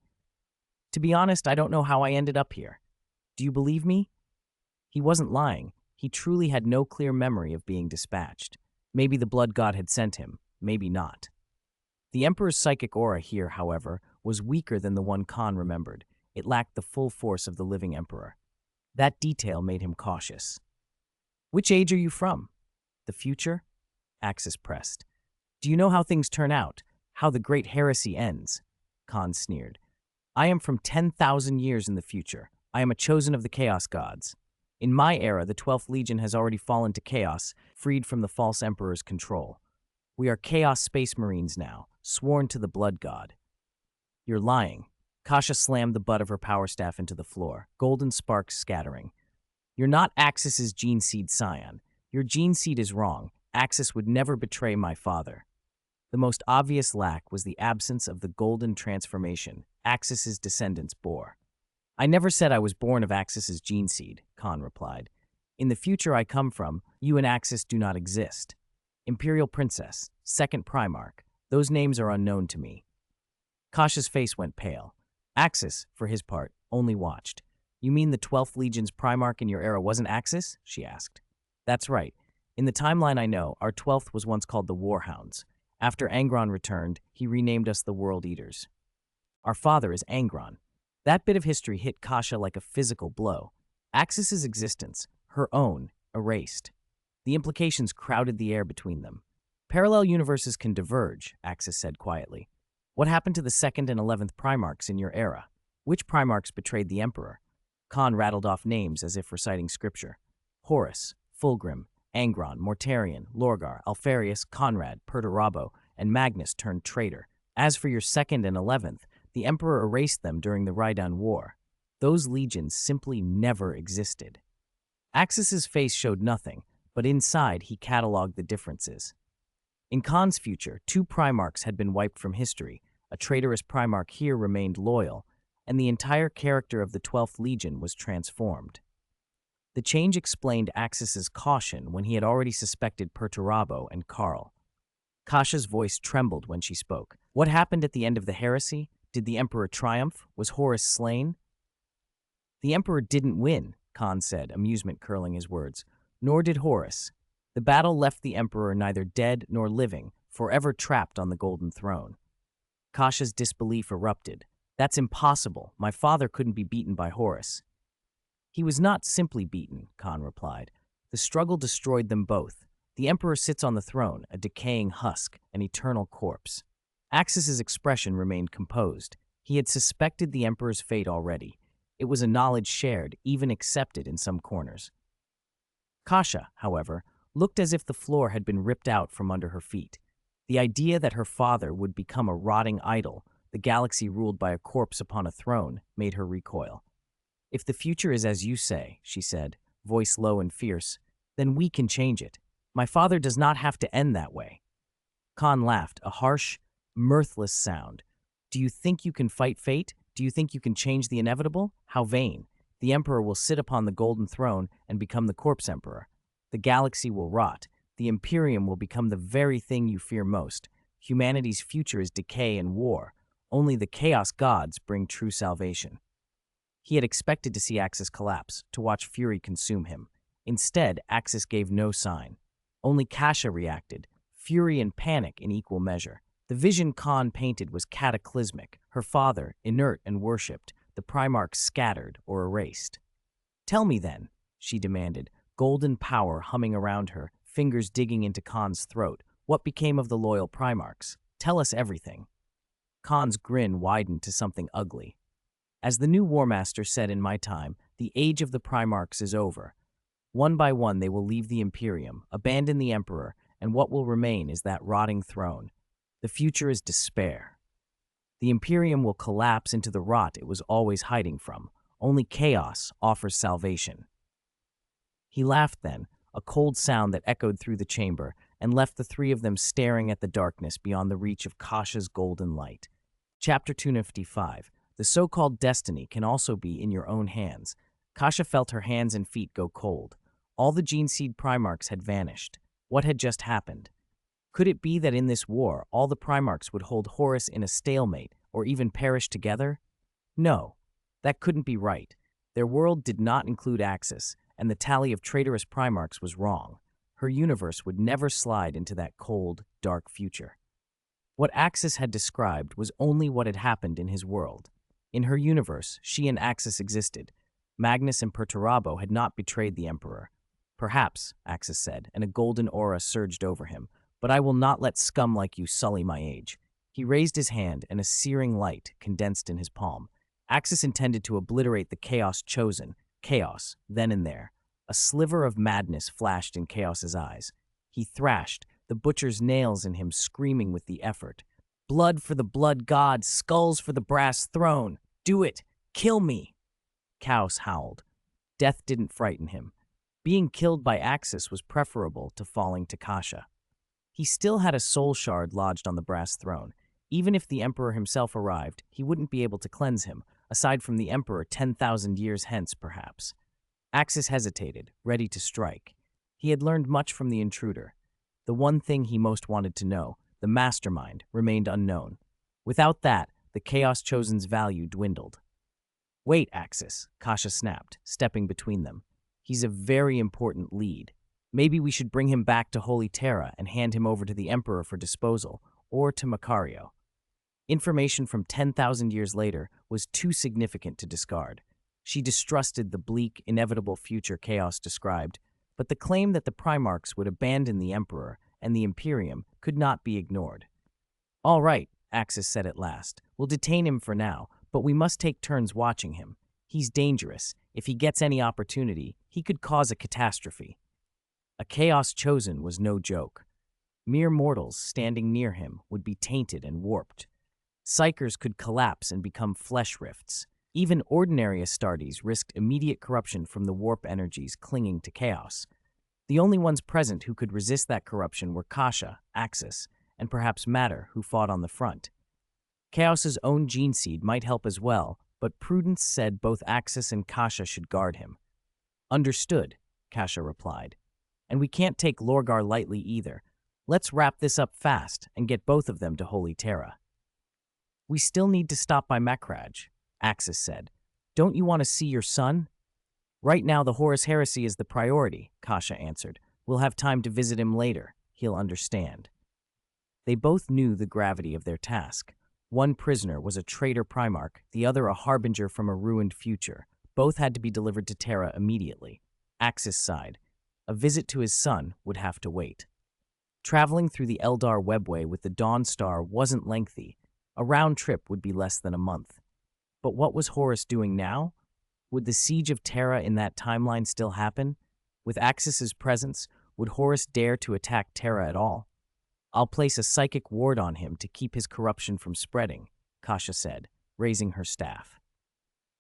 To be honest, I don't know how I ended up here. Do you believe me? He wasn't lying. He truly had no clear memory of being dispatched. Maybe the Blood God had sent him, maybe not. The Emperor's psychic aura here, however, was weaker than the one Khorne remembered. It lacked the full force of the living Emperor. That detail made him cautious. Which age are you from? The future? Axis pressed. Do you know how things turn out? How the great heresy ends? Khorne sneered. I am from 10,000 years in the future. I am a Chosen of the Chaos Gods. In my era, the 12th Legion has already fallen to chaos, freed from the false Emperor's control. We are Chaos Space Marines now, sworn to the Blood God. You're lying. Kasha slammed the butt of her power staff into the floor, golden sparks scattering. You're not Axis's gene seed scion. Your gene seed is wrong. Axis would never betray my father. The most obvious lack was the absence of the golden transformation Axis's descendants bore. I never said I was born of Axis's gene seed, Khorne replied. In the future I come from, you and Axis do not exist. Imperial Princess, Second Primarch, those names are unknown to me. Kasha's face went pale. Axis, for his part, only watched. You mean the 12th Legion's Primarch in your era wasn't Axis? She asked. That's right. In the timeline I know, our 12th was once called the Warhounds. After Angron returned, he renamed us the World Eaters. Our father is Angron. That bit of history hit Kasha like a physical blow. Axis's existence, her own, erased. The implications crowded the air between them. Parallel universes can diverge, Axis said quietly. What happened to the 2nd and 11th Primarchs in your era? Which Primarchs betrayed the Emperor? Khorne rattled off names as if reciting scripture. Horus, Fulgrim, Angron, Mortarion, Lorgar, Alfarius, Conrad, Perturabo, and Magnus turned traitor. As for your 2nd and 11th, the Emperor erased them during the Rhydan War. Those legions simply never existed. Axis's face showed nothing, but inside he catalogued the differences. In Khorne's future, 2 Primarchs had been wiped from history. A traitorous Primarch here remained loyal, and the entire character of the 12th Legion was transformed. The change explained Axis's caution when he had already suspected Perturabo and Karl. Kasha's voice trembled when she spoke. What happened at the end of the heresy? Did the Emperor triumph? Was Horus slain? The Emperor didn't win, Khorne said, amusement curling his words. Nor did Horus. The battle left the Emperor neither dead nor living, forever trapped on the Golden Throne. Kasha's disbelief erupted. That's impossible. My father couldn't be beaten by Horus. He was not simply beaten, Khorne replied. The struggle destroyed them both. The Emperor sits on the throne, a decaying husk, an eternal corpse. Axis's expression remained composed. He had suspected the Emperor's fate already. It was a knowledge shared, even accepted in some corners. Kasha, however, looked as if the floor had been ripped out from under her feet. The idea that her father would become a rotting idol, the galaxy ruled by a corpse upon a throne, made her recoil. If the future is as you say, she said, voice low and fierce, then we can change it. My father does not have to end that way. Khorne laughed, a harsh, mirthless sound. Do you think you can fight fate? Do you think you can change the inevitable? How vain. The Emperor will sit upon the Golden Throne and become the Corpse Emperor. The galaxy will rot. The Imperium will become the very thing you fear most. Humanity's future is decay and war. Only the Chaos Gods bring true salvation. He had expected to see Axis collapse, to watch fury consume him. Instead, Axis gave no sign. Only Kasha reacted, fury and panic in equal measure. The vision Khorne painted was cataclysmic, her father, inert and worshipped, the Primarchs scattered or erased. Tell me then, she demanded, golden power humming around her, fingers digging into Khorne's throat. What became of the loyal Primarchs? Tell us everything. Khorne's grin widened to something ugly. As the new War Master said in my time, the age of the Primarchs is over. One by one they will leave the Imperium, abandon the Emperor, and what will remain is that rotting throne. The future is despair. The Imperium will collapse into the rot it was always hiding from. Only chaos offers salvation. He laughed then, a cold sound that echoed through the chamber, and left the 3 of them staring at the darkness beyond the reach of Kasha's golden light. Chapter 255. The so-called destiny can also be in your own hands. Kasha felt her hands and feet go cold. All the Geneseed Primarchs had vanished. What had just happened? Could it be that in this war, all the Primarchs would hold Horus in a stalemate, or even perish together? No, that couldn't be right. Their world did not include Axis, and the tally of traitorous Primarchs was wrong. Her universe would never slide into that cold, dark future. What Axis had described was only what had happened in his world. In her universe, she and Axis existed. Magnus and Perturabo had not betrayed the Emperor. Perhaps, Axis said, and a golden aura surged over him. But I will not let scum like you sully my age. He raised his hand, and a searing light condensed in his palm. Axis intended to obliterate the Chaos chosen. Chaos, then and there. A sliver of madness flashed in Chaos's eyes. He thrashed, the butcher's nails in him screaming with the effort. Blood for the blood god, skulls for the brass throne. Do it! Kill me! Chaos howled. Death didn't frighten him. Being killed by Axis was preferable to falling to Kasha. He still had a soul shard lodged on the brass throne. Even if the Emperor himself arrived, he wouldn't be able to cleanse him, aside from the Emperor 10,000 years hence, perhaps. Axis hesitated, ready to strike. He had learned much from the intruder. The one thing he most wanted to know, the mastermind, remained unknown. Without that, the Chaos Chosen's value dwindled. Wait, Axis, Kasha snapped, stepping between them. He's a very important lead. Maybe we should bring him back to Holy Terra and hand him over to the Emperor for disposal, or to Macario. Information from 10,000 years later was too significant to discard. She distrusted the bleak, inevitable future Chaos described, but the claim that the Primarchs would abandon the Emperor and the Imperium could not be ignored. All right, Axis said at last. We'll detain him for now, but we must take turns watching him. He's dangerous. If he gets any opportunity, he could cause a catastrophe." A Chaos Chosen was no joke. Mere mortals standing near him would be tainted and warped. Psychers could collapse and become flesh rifts. Even ordinary Astartes risked immediate corruption from the warp energies clinging to chaos. The only ones present who could resist that corruption were Kasha, Axis, and perhaps Matter, who fought on the front. Chaos's own gene seed might help as well, but prudence said both Axis and Kasha should guard him. "Understood," Kasha replied. "And we can't take Lorgar lightly either. Let's wrap this up fast and get both of them to Holy Terra." "We still need to stop by Makraj," Axis said. "Don't you want to see your son?" "Right now the Horus Heresy is the priority," Kasha answered. "We'll have time to visit him later. He'll understand." They both knew the gravity of their task. One prisoner was a traitor Primarch, the other a harbinger from a ruined future. Both had to be delivered to Terra immediately. Axis sighed. A visit to his son would have to wait. Traveling through the Eldar webway with the Dawn Star wasn't lengthy. A round trip would be less than a month. But what was Horus doing now? Would the siege of Terra in that timeline still happen? With Axis's presence, would Horus dare to attack Terra at all? "I'll place a psychic ward on him to keep his corruption from spreading," Kasha said, raising her staff.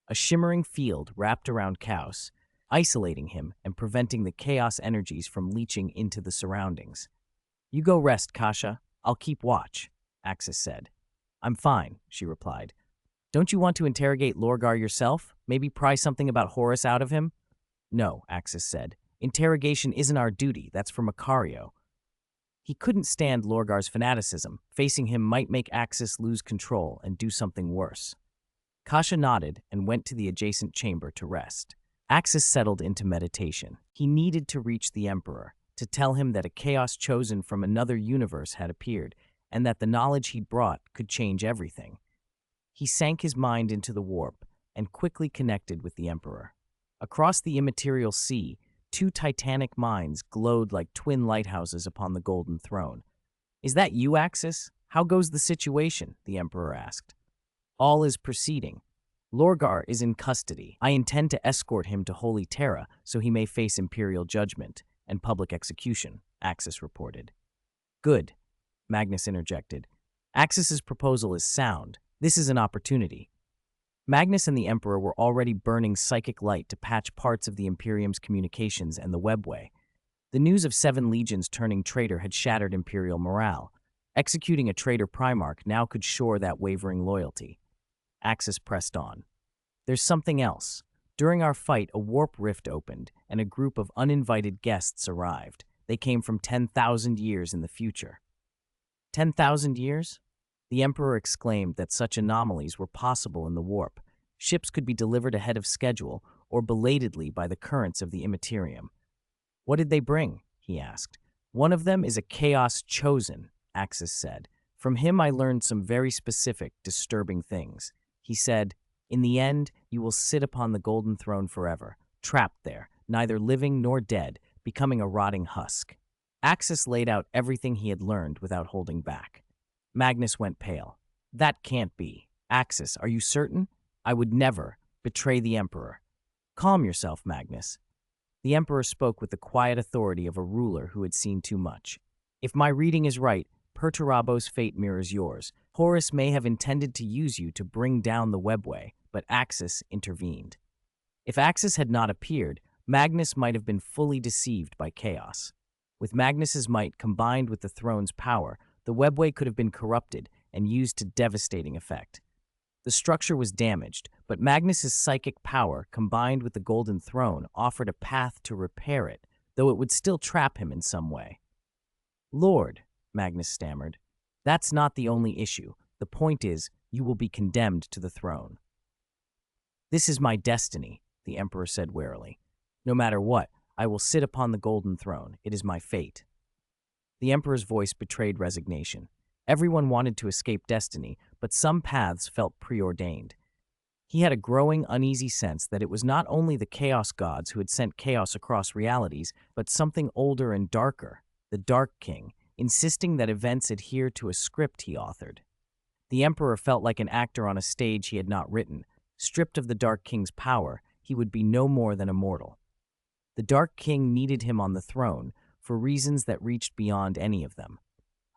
A shimmering field wrapped around Chaos, isolating him and preventing the chaos energies from leaching into the surroundings. "You go rest, Kasha. I'll keep watch," Axis said. "I'm fine," she replied. "Don't you want to interrogate Lorgar yourself? Maybe pry something about Horus out of him?" "No," Axis said. "Interrogation isn't our duty. That's for Macario." He couldn't stand Lorgar's fanaticism. Facing him might make Axis lose control and do something worse. Kasha nodded and went to the adjacent chamber to rest. Axis settled into meditation. He needed to reach the Emperor, to tell him that a Chaos Chosen from another universe had appeared, and that the knowledge he'd brought could change everything. He sank his mind into the warp and quickly connected with the Emperor. Across the immaterial sea, two titanic minds glowed like twin lighthouses upon the golden throne. "Is that you, Axis? How goes the situation?" the Emperor asked. "All is proceeding. Lorgar is in custody. I intend to escort him to Holy Terra so he may face imperial judgment and public execution," Axis reported. "Good," Magnus interjected. "Axis's proposal is sound. This is an opportunity." Magnus and the Emperor were already burning psychic light to patch parts of the Imperium's communications and the webway. The news of 7 legions turning traitor had shattered Imperial morale. Executing a traitor Primarch now could shore that wavering loyalty. Axis pressed on. "There's something else. During our fight, a warp rift opened, and a group of uninvited guests arrived. They came from 10,000 years in the future." 10,000 years? The Emperor exclaimed that such anomalies were possible in the warp. Ships could be delivered ahead of schedule or belatedly by the currents of the Immaterium. "What did they bring?" he asked. "One of them is a Chaos Chosen," Axis said. "From him I learned some very specific, disturbing things. He said, 'In the end, you will sit upon the golden throne forever, trapped there, neither living nor dead, becoming a rotting husk.'" Axis laid out everything he had learned without holding back. Magnus went pale. "That can't be. Axis, are you certain? I would never betray the Emperor." "Calm yourself, Magnus." The Emperor spoke with the quiet authority of a ruler who had seen too much. "If my reading is right, Perturabo's fate mirrors yours. Horus may have intended to use you to bring down the webway, but Axis intervened." If Axis had not appeared, Magnus might have been fully deceived by chaos. With Magnus's might combined with the throne's power, the webway could have been corrupted and used to devastating effect. The structure was damaged, but Magnus's psychic power, combined with the Golden Throne, offered a path to repair it, though it would still trap him in some way. "Lord," Magnus stammered, "that's not the only issue. The point is, you will be condemned to the throne." "This is my destiny," the Emperor said warily. "No matter what, I will sit upon the Golden Throne. It is my fate." The Emperor's voice betrayed resignation. Everyone wanted to escape destiny, but some paths felt preordained. He had a growing, uneasy sense that it was not only the Chaos Gods who had sent chaos across realities, but something older and darker, the Dark King, insisting that events adhere to a script he authored. The Emperor felt like an actor on a stage he had not written. Stripped of the Dark King's power, he would be no more than a mortal. The Dark King needed him on the throne for reasons that reached beyond any of them.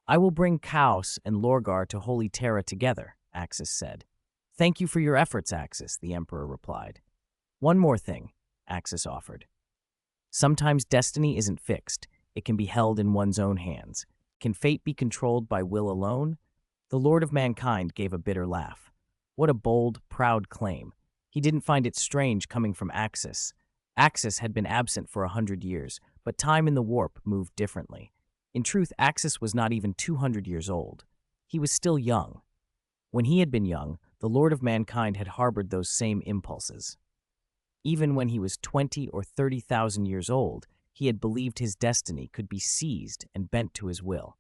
"I will bring Chaos and Lorgar to Holy Terra together," Axis said. "Thank you for your efforts, Axis," the Emperor replied. "One more thing," Axis offered. "Sometimes destiny isn't fixed. It can be held in one's own hands. Can fate be controlled by will alone?" The Lord of Mankind gave a bitter laugh. What a bold, proud claim. He didn't find it strange coming from Axis. Axis had been absent for 100 years, but time in the warp moved differently. In truth, Axis was not even 200 years old. He was still young. When he had been young, the Lord of Mankind had harbored those same impulses. Even when he was 20 or 30,000 years old, he had believed his destiny could be seized and bent to his will.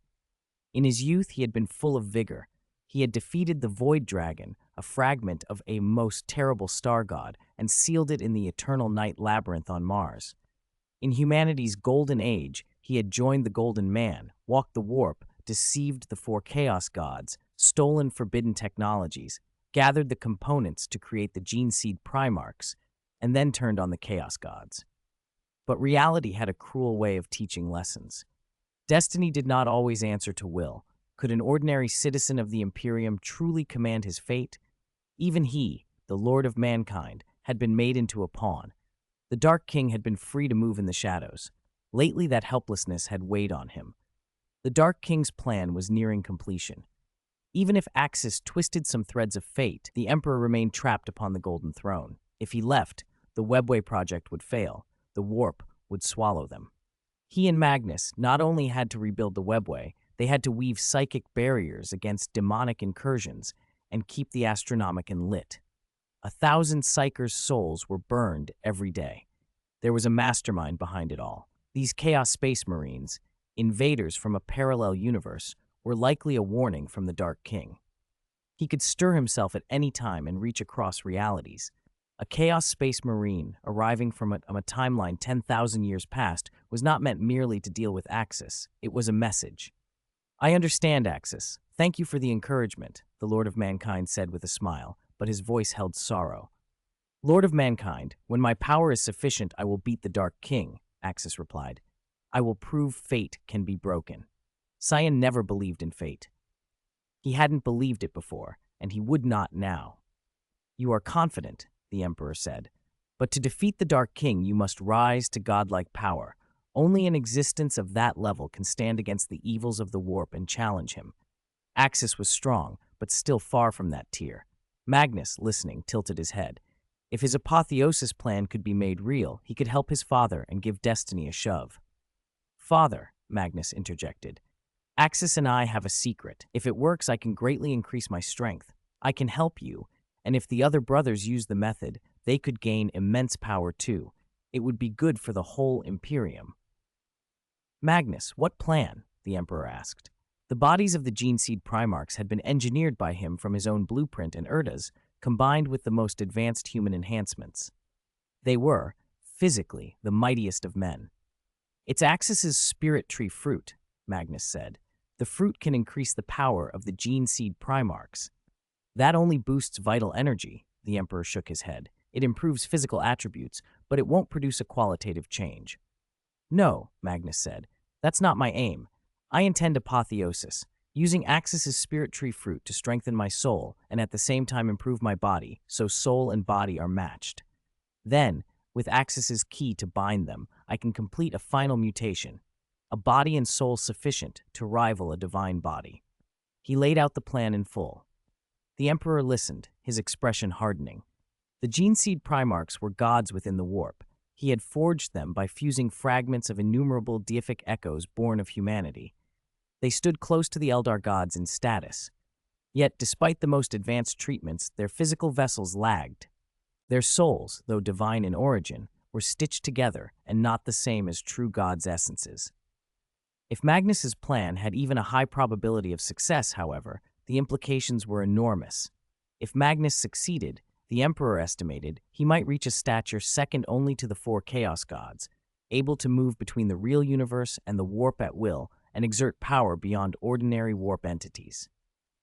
In his youth, he had been full of vigor. He had defeated the Void Dragon, a fragment of a most terrible star god, and sealed it in the eternal night labyrinth on Mars. In humanity's golden age, he had joined the Golden Man, walked the warp, deceived the four Chaos gods, stolen forbidden technologies, gathered the components to create the gene seed Primarchs, and then turned on the Chaos gods. But reality had a cruel way of teaching lessons. Destiny did not always answer to will. Could an ordinary citizen of the Imperium truly command his fate? Even he, the Lord of Mankind, had been made into a pawn. The Dark King had been free to move in the shadows. Lately, that helplessness had weighed on him. The Dark King's plan was nearing completion. Even if Axis twisted some threads of fate, the Emperor remained trapped upon the Golden Throne. If he left, the Webway project would fail. The warp would swallow them. He and Magnus not only had to rebuild the Webway, they had to weave psychic barriers against demonic incursions and keep the Astronomicon lit. 1,000 Psykers' souls were burned every day. There was a mastermind behind it all. These Chaos Space Marines, invaders from a parallel universe, were likely a warning from the Dark King. He could stir himself at any time and reach across realities. A Chaos Space Marine arriving from a timeline 10,000 years past was not meant merely to deal with Axis. It was a message. "I understand, Axis. Thank you for the encouragement," the Lord of Mankind said with a smile, but his voice held sorrow. "Lord of Mankind, when my power is sufficient, I will beat the Dark King," Axis replied. "I will prove fate can be broken." Cyan never believed in fate. He hadn't believed it before, and he would not now. "You are confident," the Emperor said, "but to defeat the Dark King, you must rise to godlike power. Only an existence of that level can stand against the evils of the warp and challenge him." Axis was strong, but still far from that tier. Magnus, listening, tilted his head. If his apotheosis plan could be made real, he could help his father and give destiny a shove. "Father," Magnus interjected, "Axis and I have a secret. If it works, I can greatly increase my strength. I can help you, and if the other brothers use the method, they could gain immense power too. It would be good for the whole Imperium." "Magnus, what plan?" the Emperor asked. The bodies of the gene seed Primarchs had been engineered by him from his own blueprint and Erda's, combined with the most advanced human enhancements. They were, physically, the mightiest of men. "It's Axis's spirit tree fruit," Magnus said. "The fruit can increase the power of the gene seed Primarchs." "That only boosts vital energy," the Emperor shook his head. "It improves physical attributes, but it won't produce a qualitative change." "No," Magnus said. "That's not my aim. I intend apotheosis, using Axis's spirit tree fruit to strengthen my soul and at the same time improve my body, so soul and body are matched. Then, with Axis's key to bind them, I can complete a final mutation, a body and soul sufficient to rival a divine body." He laid out the plan in full. The Emperor listened, his expression hardening. The gene seed Primarchs were gods within the warp. He had forged them by fusing fragments of innumerable deific echoes born of humanity. They stood close to the Eldar gods in status. Yet, despite the most advanced treatments, their physical vessels lagged. Their souls, though divine in origin, were stitched together and not the same as true gods' essences. If Magnus's plan had even a high probability of success, however, the implications were enormous. If Magnus succeeded, the Emperor estimated he might reach a stature second only to the four Chaos gods, able to move between the real universe and the warp at will and exert power beyond ordinary warp entities.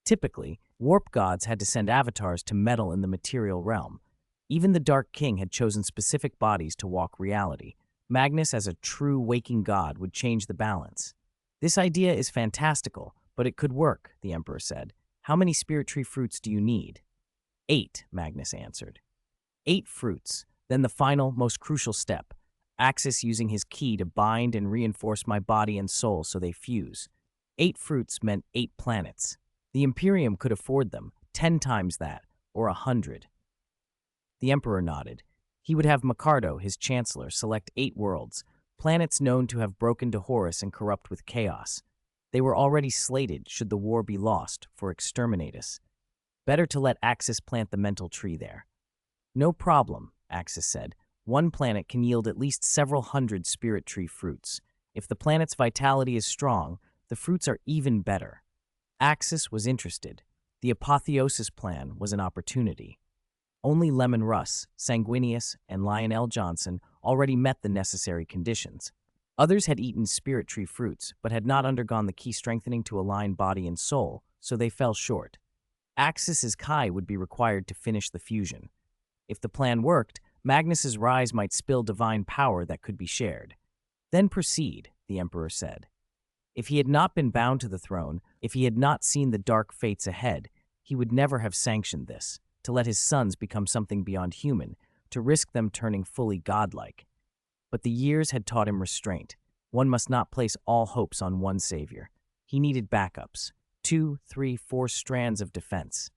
Typically, warp gods had to send avatars to meddle in the material realm. Even the Dark King had chosen specific bodies to walk reality. Magnus, as a true waking god, would change the balance. This idea is fantastical, but it could work, the Emperor said. How many spirit tree fruits do you need? 8, Magnus answered. 8 fruits, then the final, most crucial step. Axis using his key to bind and reinforce my body and soul so they fuse. 8 fruits meant 8 planets. The Imperium could afford them, 10 times that, or 100. The Emperor nodded. He would have Micardo, his chancellor, select 8 worlds, planets known to have broken to Horus and corrupt with chaos. They were already slated, should the war be lost, for exterminatus. Better to let Axis plant the mental tree there. No problem, Axis said. One planet can yield at least several hundred spirit tree fruits. If the planet's vitality is strong, the fruits are even better. Axis was interested. The apotheosis plan was an opportunity. Only Leman Russ, Sanguinius, and Lionel Johnson already met the necessary conditions. Others had eaten spirit tree fruits, but had not undergone the key strengthening to align body and soul, so they fell short. Axis's Kai would be required to finish the fusion. If the plan worked, Magnus's rise might spill divine power that could be shared. Then proceed, the Emperor said. If he had not been bound to the throne, if he had not seen the dark fates ahead, he would never have sanctioned this, to let his sons become something beyond human, to risk them turning fully godlike. But the years had taught him restraint. One must not place all hopes on one savior. He needed backups, 2, 3, 4 strands of defense.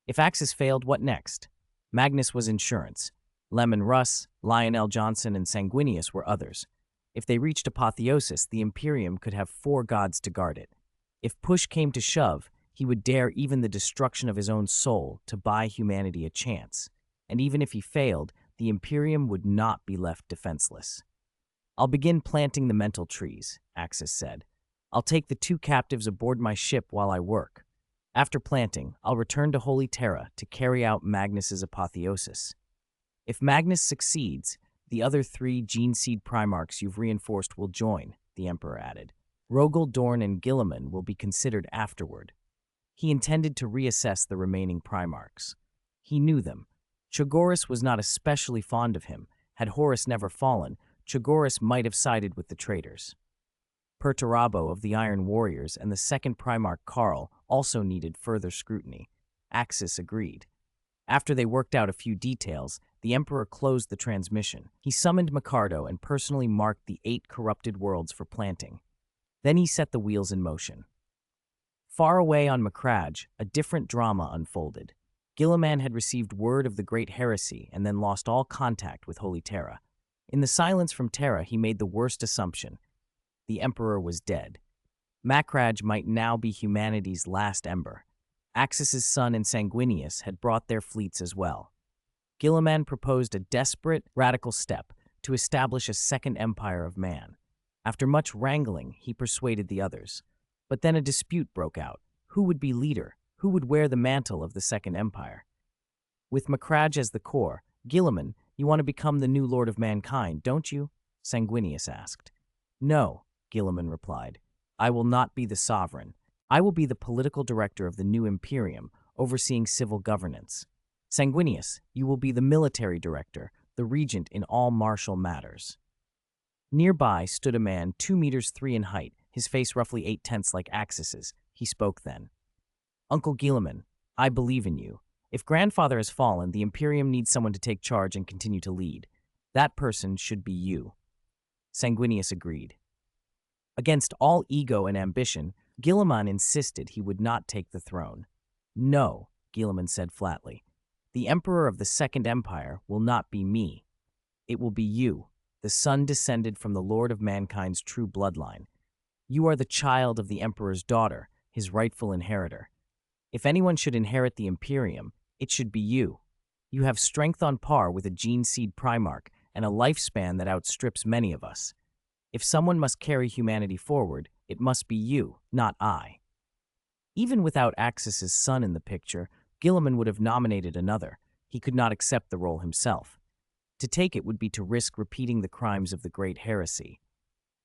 If Axis failed, what next? Magnus was insurance. Leman Russ, Lionel Johnson, and Sanguinius were others. If they reached apotheosis, the Imperium could have 4 gods to guard it. If push came to shove, he would dare even the destruction of his own soul to buy humanity a chance. And even if he failed, the Imperium would not be left defenseless. I'll begin planting the mental trees, Axis said. I'll take the 2 captives aboard my ship while I work. After planting, I'll return to Holy Terra to carry out Magnus's apotheosis. If Magnus succeeds, the other 3 gene seed Primarchs you've reinforced will join, the Emperor added. Rogel, Dorn, and Guilliman will be considered afterward. He intended to reassess the remaining Primarchs. He knew them. Chogoris was not especially fond of him. Had Horus never fallen, Chogoris might have sided with the traitors. Perturabo of the Iron Warriors and the second Primarch Karl also needed further scrutiny. Axis agreed. After they worked out a few details, the Emperor closed the transmission. He summoned Micardo and personally marked the 8 corrupted worlds for planting. Then he set the wheels in motion. Far away on Macragge, a different drama unfolded. Guilliman had received word of the Great Heresy and then lost all contact with Holy Terra. In the silence from Terra, he made the worst assumption. The Emperor was dead. Macragge might now be humanity's last ember. Axis's son and Sanguinius had brought their fleets as well. Guilliman proposed a desperate, radical step to establish a second empire of man. After much wrangling, he persuaded the others. But then a dispute broke out. Who would be leader? Who would wear the mantle of the Second Empire? With Macragge as the core, Guilliman, you want to become the new Lord of Mankind, don't you? Sanguinius asked. No, Guilliman replied. I will not be the sovereign. I will be the political director of the new Imperium, overseeing civil governance. Sanguinius, you will be the military director, the regent in all martial matters. Nearby stood a man 2 meters 3 in height, his face roughly 8/10 like Axis's. He spoke then. Uncle Guilliman, I believe in you. If Grandfather has fallen, the Imperium needs someone to take charge and continue to lead. That person should be you. Sanguinius agreed. Against all ego and ambition, Guilliman insisted he would not take the throne. No, Guilliman said flatly. The Emperor of the Second Empire will not be me. It will be you, the son descended from the Lord of Mankind's true bloodline. You are the child of the Emperor's daughter, his rightful inheritor. If anyone should inherit the Imperium, it should be you. You have strength on par with a gene seed Primarch and a lifespan that outstrips many of us. If someone must carry humanity forward, it must be you, not I. Even without Axis's son in the picture, Guilliman would have nominated another. He could not accept the role himself. To take it would be to risk repeating the crimes of the Great Heresy.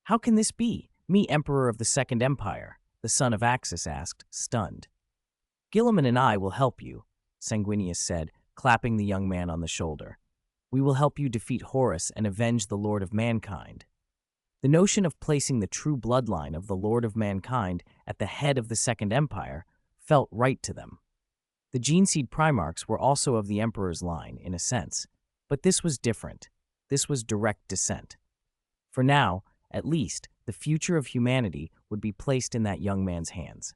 How can this be? Me, Emperor of the Second Empire? The son of Axis asked, stunned. Gilliman and I will help you, Sanguinius said, clapping the young man on the shoulder. We will help you defeat Horus and avenge the Lord of Mankind. The notion of placing the true bloodline of the Lord of Mankind at the head of the Second Empire felt right to them. The Geneseed Primarchs were also of the Emperor's line, in a sense, but this was different. This was direct descent. For now, at least, the future of humanity would be placed in that young man's hands.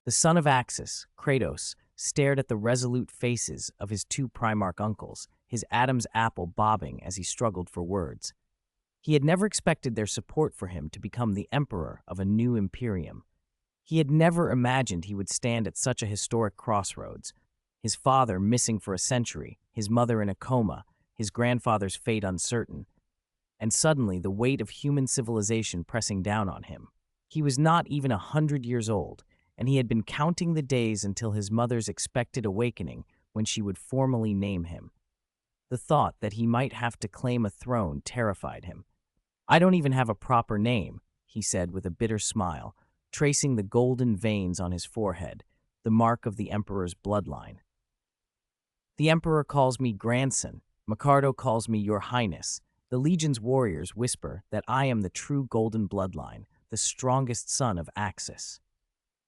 The son of Axis, Kratos, stared at the resolute faces of his two Primarch uncles, his Adam's apple bobbing as he struggled for words. He had never expected their support for him to become the emperor of a new imperium. He had never imagined he would stand at such a historic crossroads. His father missing for a century, his mother in a coma, his grandfather's fate uncertain, and suddenly the weight of human civilization pressing down on him. He was not even 100 years old, and he had been counting the days until his mother's expected awakening when she would formally name him. The thought that he might have to claim a throne terrified him. "I don't even have a proper name," he said with a bitter smile, tracing the golden veins on his forehead, the mark of the Emperor's bloodline. "The Emperor calls me grandson. Micardo calls me your highness. The Legion's warriors whisper that I am the true golden bloodline, the strongest son of Axis.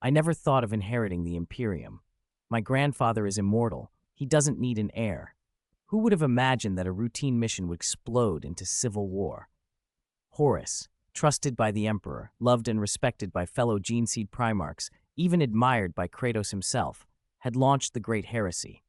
I never thought of inheriting the Imperium. My grandfather is immortal. He doesn't need an heir. Who would have imagined that a routine mission would explode into civil war? Horus, trusted by the Emperor, loved and respected by fellow Geneseed Primarchs, even admired by Kratos himself, had launched the Great Heresy.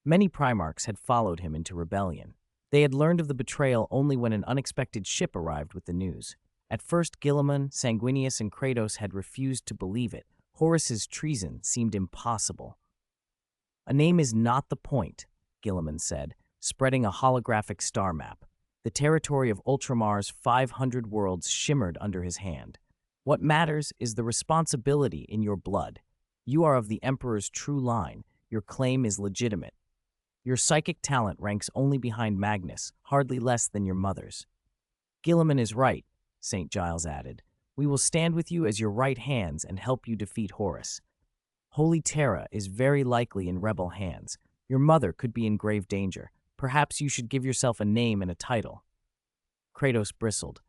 Many Primarchs had followed him into rebellion. They had learned of the betrayal only when an unexpected ship arrived with the news. At first, Gilliman, Sanguinius, and Kratos had refused to believe it. Horus's treason seemed impossible. "A name is not the point," Gilliman said, spreading a holographic star map. The territory of Ultramar's 500 worlds shimmered under his hand. "What matters is the responsibility in your blood. You are of the Emperor's true line. Your claim is legitimate. Your psychic talent ranks only behind Magnus, hardly less than your mother's." "Gilliman is right," St. Giles added. "We will stand with you as your right hands and help you defeat Horus. Holy Terra is very likely in rebel hands. Your mother could be in grave danger. Perhaps you should give yourself a name and a title." Kratos bristled.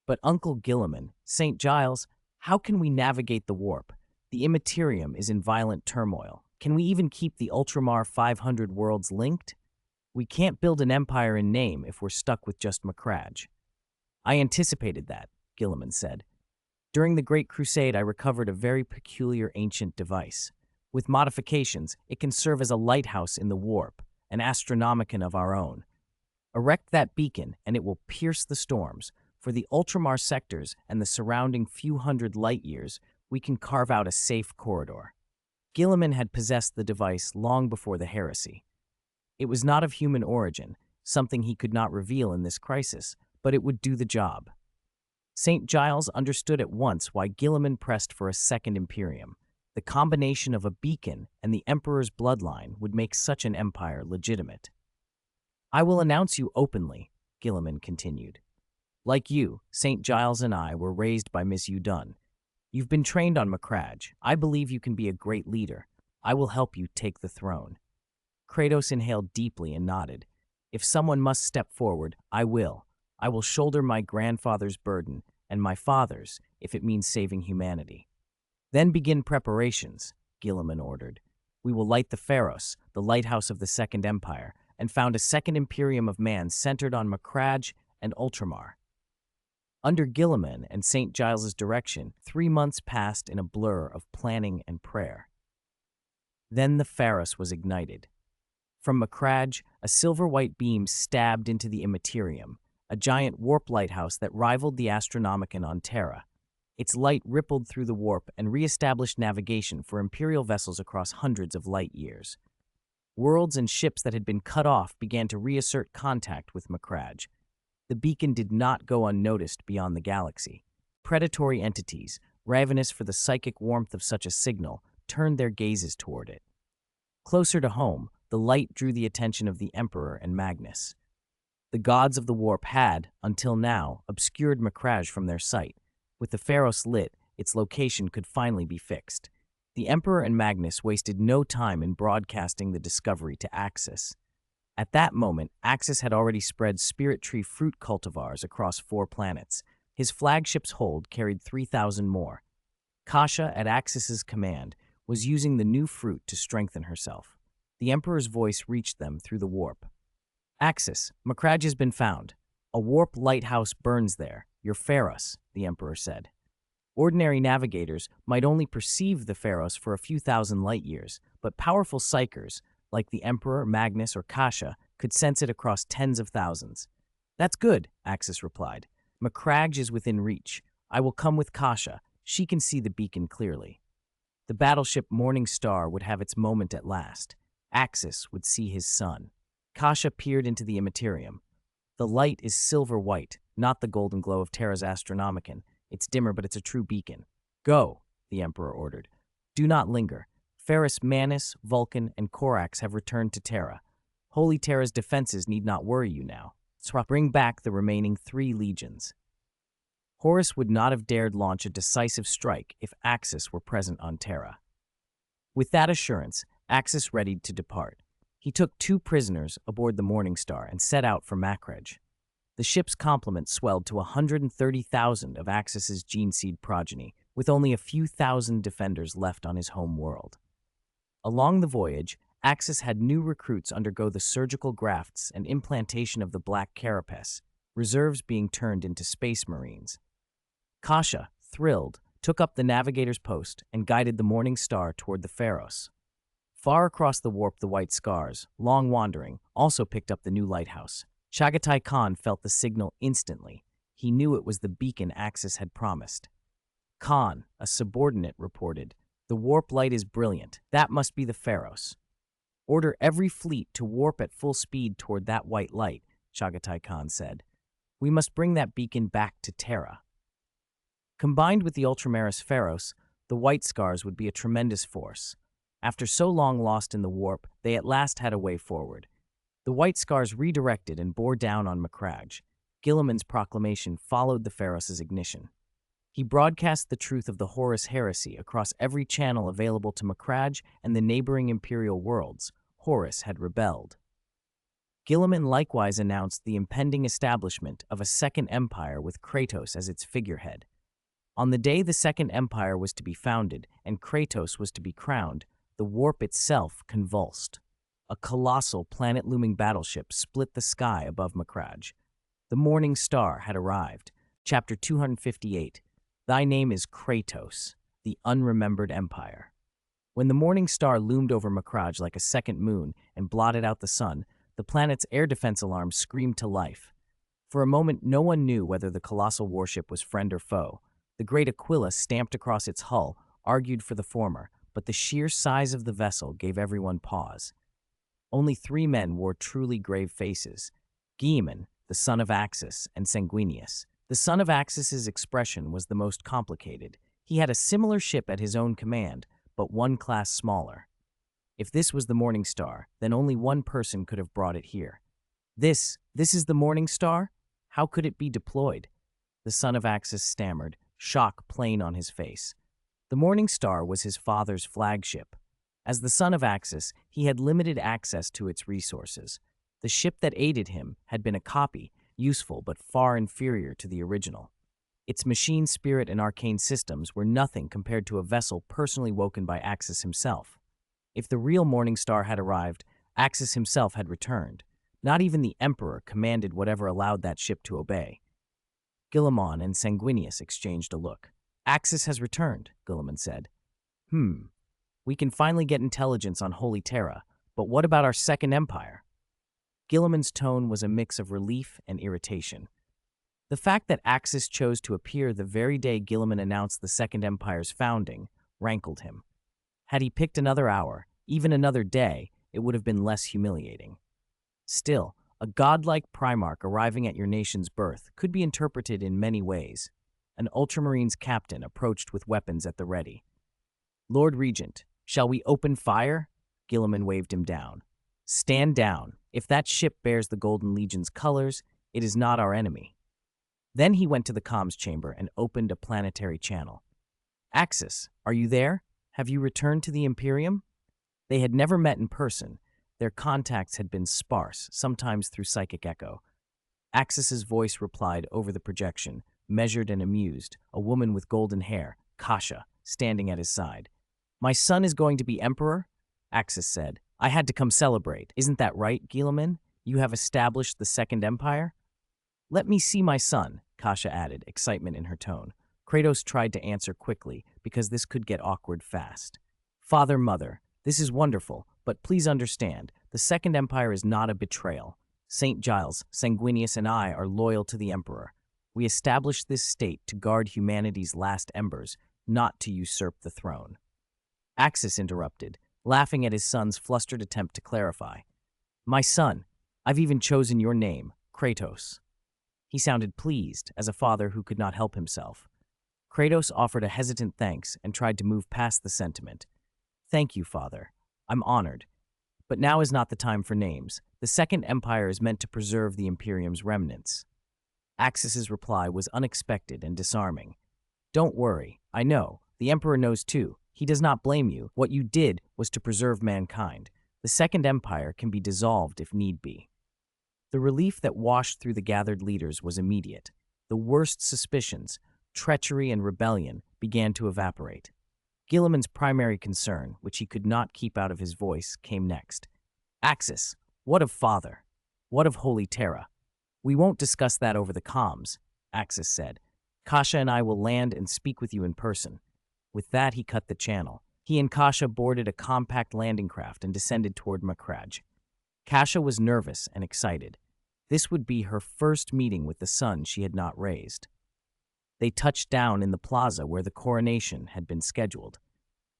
"But Uncle Gilliman, St. Giles, how can we navigate the warp? The Immaterium is in violent turmoil. Can we even keep the Ultramar 500 worlds linked? We can't build an empire in name if we're stuck with just Macragge." "I anticipated that," Gilliman said. "During the Great Crusade, I recovered a very peculiar ancient device. With modifications, it can serve as a lighthouse in the warp, an astronomicon of our own. Erect that beacon, and it will pierce the storms. For the Ultramar sectors and the surrounding few hundred light years, we can carve out a safe corridor." Gilliman had possessed the device long before the heresy. It was not of human origin, something he could not reveal in this crisis, but it would do the job. St. Giles understood at once why Gilliman pressed for a second Imperium. The combination of a beacon and the Emperor's bloodline would make such an empire legitimate. "I will announce you openly," Gilliman continued. "Like you, St. Giles and I were raised by Miss Udun. You've been trained on Macragge. I believe you can be a great leader. I will help you take the throne." Kratos inhaled deeply and nodded. "If someone must step forward, I will. I will shoulder my grandfather's burden, and my father's, if it means saving humanity." "Then begin preparations," Gilliman ordered. "We will light the Pharos, the lighthouse of the Second Empire, and found a second Imperium of man centered on Macragge and Ultramar." Under Gilliman and St. Giles's direction, 3 months passed in a blur of planning and prayer. Then the Pharos was ignited. From Macragge, a silver-white beam stabbed into the Immaterium, a giant warp lighthouse that rivaled the Astronomicon on Terra. Its light rippled through the warp and re-established navigation for Imperial vessels across hundreds of light years. Worlds and ships that had been cut off began to reassert contact with Macragge. The beacon did not go unnoticed beyond the galaxy. Predatory entities, ravenous for the psychic warmth of such a signal, turned their gazes toward it. Closer to home, the light drew the attention of the Emperor and Magnus. The gods of the warp had, until now, obscured Macragge from their sight. With the Pharos lit, its location could finally be fixed. The Emperor and Magnus wasted no time in broadcasting the discovery to Axis. At that moment, Axis had already spread spirit tree fruit cultivars across 4 planets. His flagship's hold carried 3,000 more. Kasha, at Axis's command, was using the new fruit to strengthen herself. The Emperor's voice reached them through the warp. Axis, Macragge has been found. A warp lighthouse burns there. Your Pharos, the Emperor said. Ordinary navigators might only perceive the Pharos for a few thousand light years, but powerful psychers, like the Emperor, Magnus, or Kasha, could sense it across tens of thousands. That's good, Axis replied. Macragge is within reach. I will come with Kasha. She can see the beacon clearly. The battleship Morning Star would have its moment at last. Axis would see his son. Kasha peered into the immaterium. The light is silver white, not the golden glow of Terra's Astronomicon. It's dimmer, but it's a true beacon. Go, the Emperor ordered. Do not linger. Fenris, Manus, Vulcan, and Corax have returned to Terra. Holy Terra's defenses need not worry you now. Bring back the remaining 3 legions. Horus would not have dared launch a decisive strike if Axis were present on Terra. With that assurance, Axis readied to depart. He took 2 prisoners aboard the Morning Star and set out for Macragge. The ship's complement swelled to 130,000 of Axis's gene seed progeny, with only a few thousand defenders left on his home world. Along the voyage, Axis had new recruits undergo the surgical grafts and implantation of the black carapace, reserves being turned into space marines. Kasha, thrilled, took up the navigator's post and guided the Morning Star toward the Pharos. Far across the warp, the White Scars, long wandering, also picked up the new lighthouse. Chagatai Khan felt the signal instantly. He knew it was the beacon Axis had promised. Khan, a subordinate, reported, "The warp light is brilliant. That must be the Pharos." "Order every fleet to warp at full speed toward that white light," Chagatai Khan said. "We must bring that beacon back to Terra." Combined with the Ultramaris Pharos, the White Scars would be a tremendous force. After so long lost in the warp, they at last had a way forward. The White Scars redirected and bore down on Macragge. Guilliman's proclamation followed the Pharos' ignition. He broadcast the truth of the Horus heresy across every channel available to Macragge and the neighboring imperial worlds. Horus had rebelled. Guilliman likewise announced the impending establishment of a second empire with Kratos as its figurehead. On the day the Second Empire was to be founded and Kratos was to be crowned, the warp itself convulsed. A colossal planet-looming battleship split the sky above Macragge. The Morning Star had arrived. Chapter 258, Thy Name is Kratos, the Unremembered Empire. When the Morning Star loomed over Macragge like a second moon and blotted out the sun, the planet's air defense alarm screamed to life. For a moment, no one knew whether the colossal warship was friend or foe. The great Aquila stamped across its hull, argued for the former, but the sheer size of the vessel gave everyone pause. Only 3 men wore truly grave faces: Guilliman, the son of Axis, and Sanguinius. The son of Axis's expression was the most complicated. He had a similar ship at his own command, but 1 class smaller. If this was the Morning Star, then only one person could have brought it here. This is the Morning Star? How could it be deployed? The son of Axis stammered, shock plain on his face. The Morning Star was his father's flagship. As the son of Axis, he had limited access to its resources. The ship that aided him had been a copy, useful but far inferior to the original. Its machine spirit and arcane systems were nothing compared to a vessel personally woken by Axis himself. If the real Morning Star had arrived, Axis himself had returned. Not even the Emperor commanded whatever allowed that ship to obey. Guilliman and Sanguinius exchanged a look. "Axis has returned," Guilliman said. We can finally get intelligence on Holy Terra, but what about our Second Empire?" Guilliman's tone was a mix of relief and irritation. The fact that Axis chose to appear the very day Guilliman announced the Second Empire's founding rankled him. Had he picked another hour, even another day, it would have been less humiliating. Still, a godlike Primarch arriving at your nation's birth could be interpreted in many ways. An Ultramarines captain approached with weapons at the ready. "Lord Regent, shall we open fire?" Guilliman waved him down. "Stand down. If that ship bears the Golden Legion's colors, it is not our enemy." Then he went to the comms chamber and opened a planetary channel. "Axis, are you there? Have you returned to the Imperium? They had never met in person. Their contacts had been sparse, sometimes through psychic echo. Axis's voice replied over the projection, measured and amused, a woman with golden hair, Kasha, standing at his side. My son is going to be emperor? Axis said. I had to come celebrate. Isn't that right, Guilliman? You have established the Second Empire? Let me see my son, Kasha added, excitement in her tone. Kratos tried to answer quickly, because this could get awkward fast. Father, mother, this is wonderful, but please understand, the Second Empire is not a betrayal. St. Giles, Sanguinius, and I are loyal to the Emperor. We established this state to guard humanity's last embers, not to usurp the throne. Axis interrupted, laughing at his son's flustered attempt to clarify. My son, I've even chosen your name, Kratos. He sounded pleased, as a father who could not help himself. Kratos offered a hesitant thanks and tried to move past the sentiment. Thank you, father. I'm honored. But now is not the time for names. The Second Empire is meant to preserve the Imperium's remnants. Axis's reply was unexpected and disarming. Don't worry, I know. The Emperor knows too. He does not blame you. What you did was to preserve mankind. The Second Empire can be dissolved if need be. The relief that washed through the gathered leaders was immediate. The worst suspicions, treachery and rebellion, began to evaporate. Guilliman's primary concern, which he could not keep out of his voice, came next. Axis, what of Father? What of Holy Terra? We won't discuss that over the comms, Axis said. Kasha and I will land and speak with you in person. With that, he cut the channel. He and Kasha boarded a compact landing craft and descended toward Makraj. Kasha was nervous and excited. This would be her first meeting with the son she had not raised. They touched down in the plaza where the coronation had been scheduled.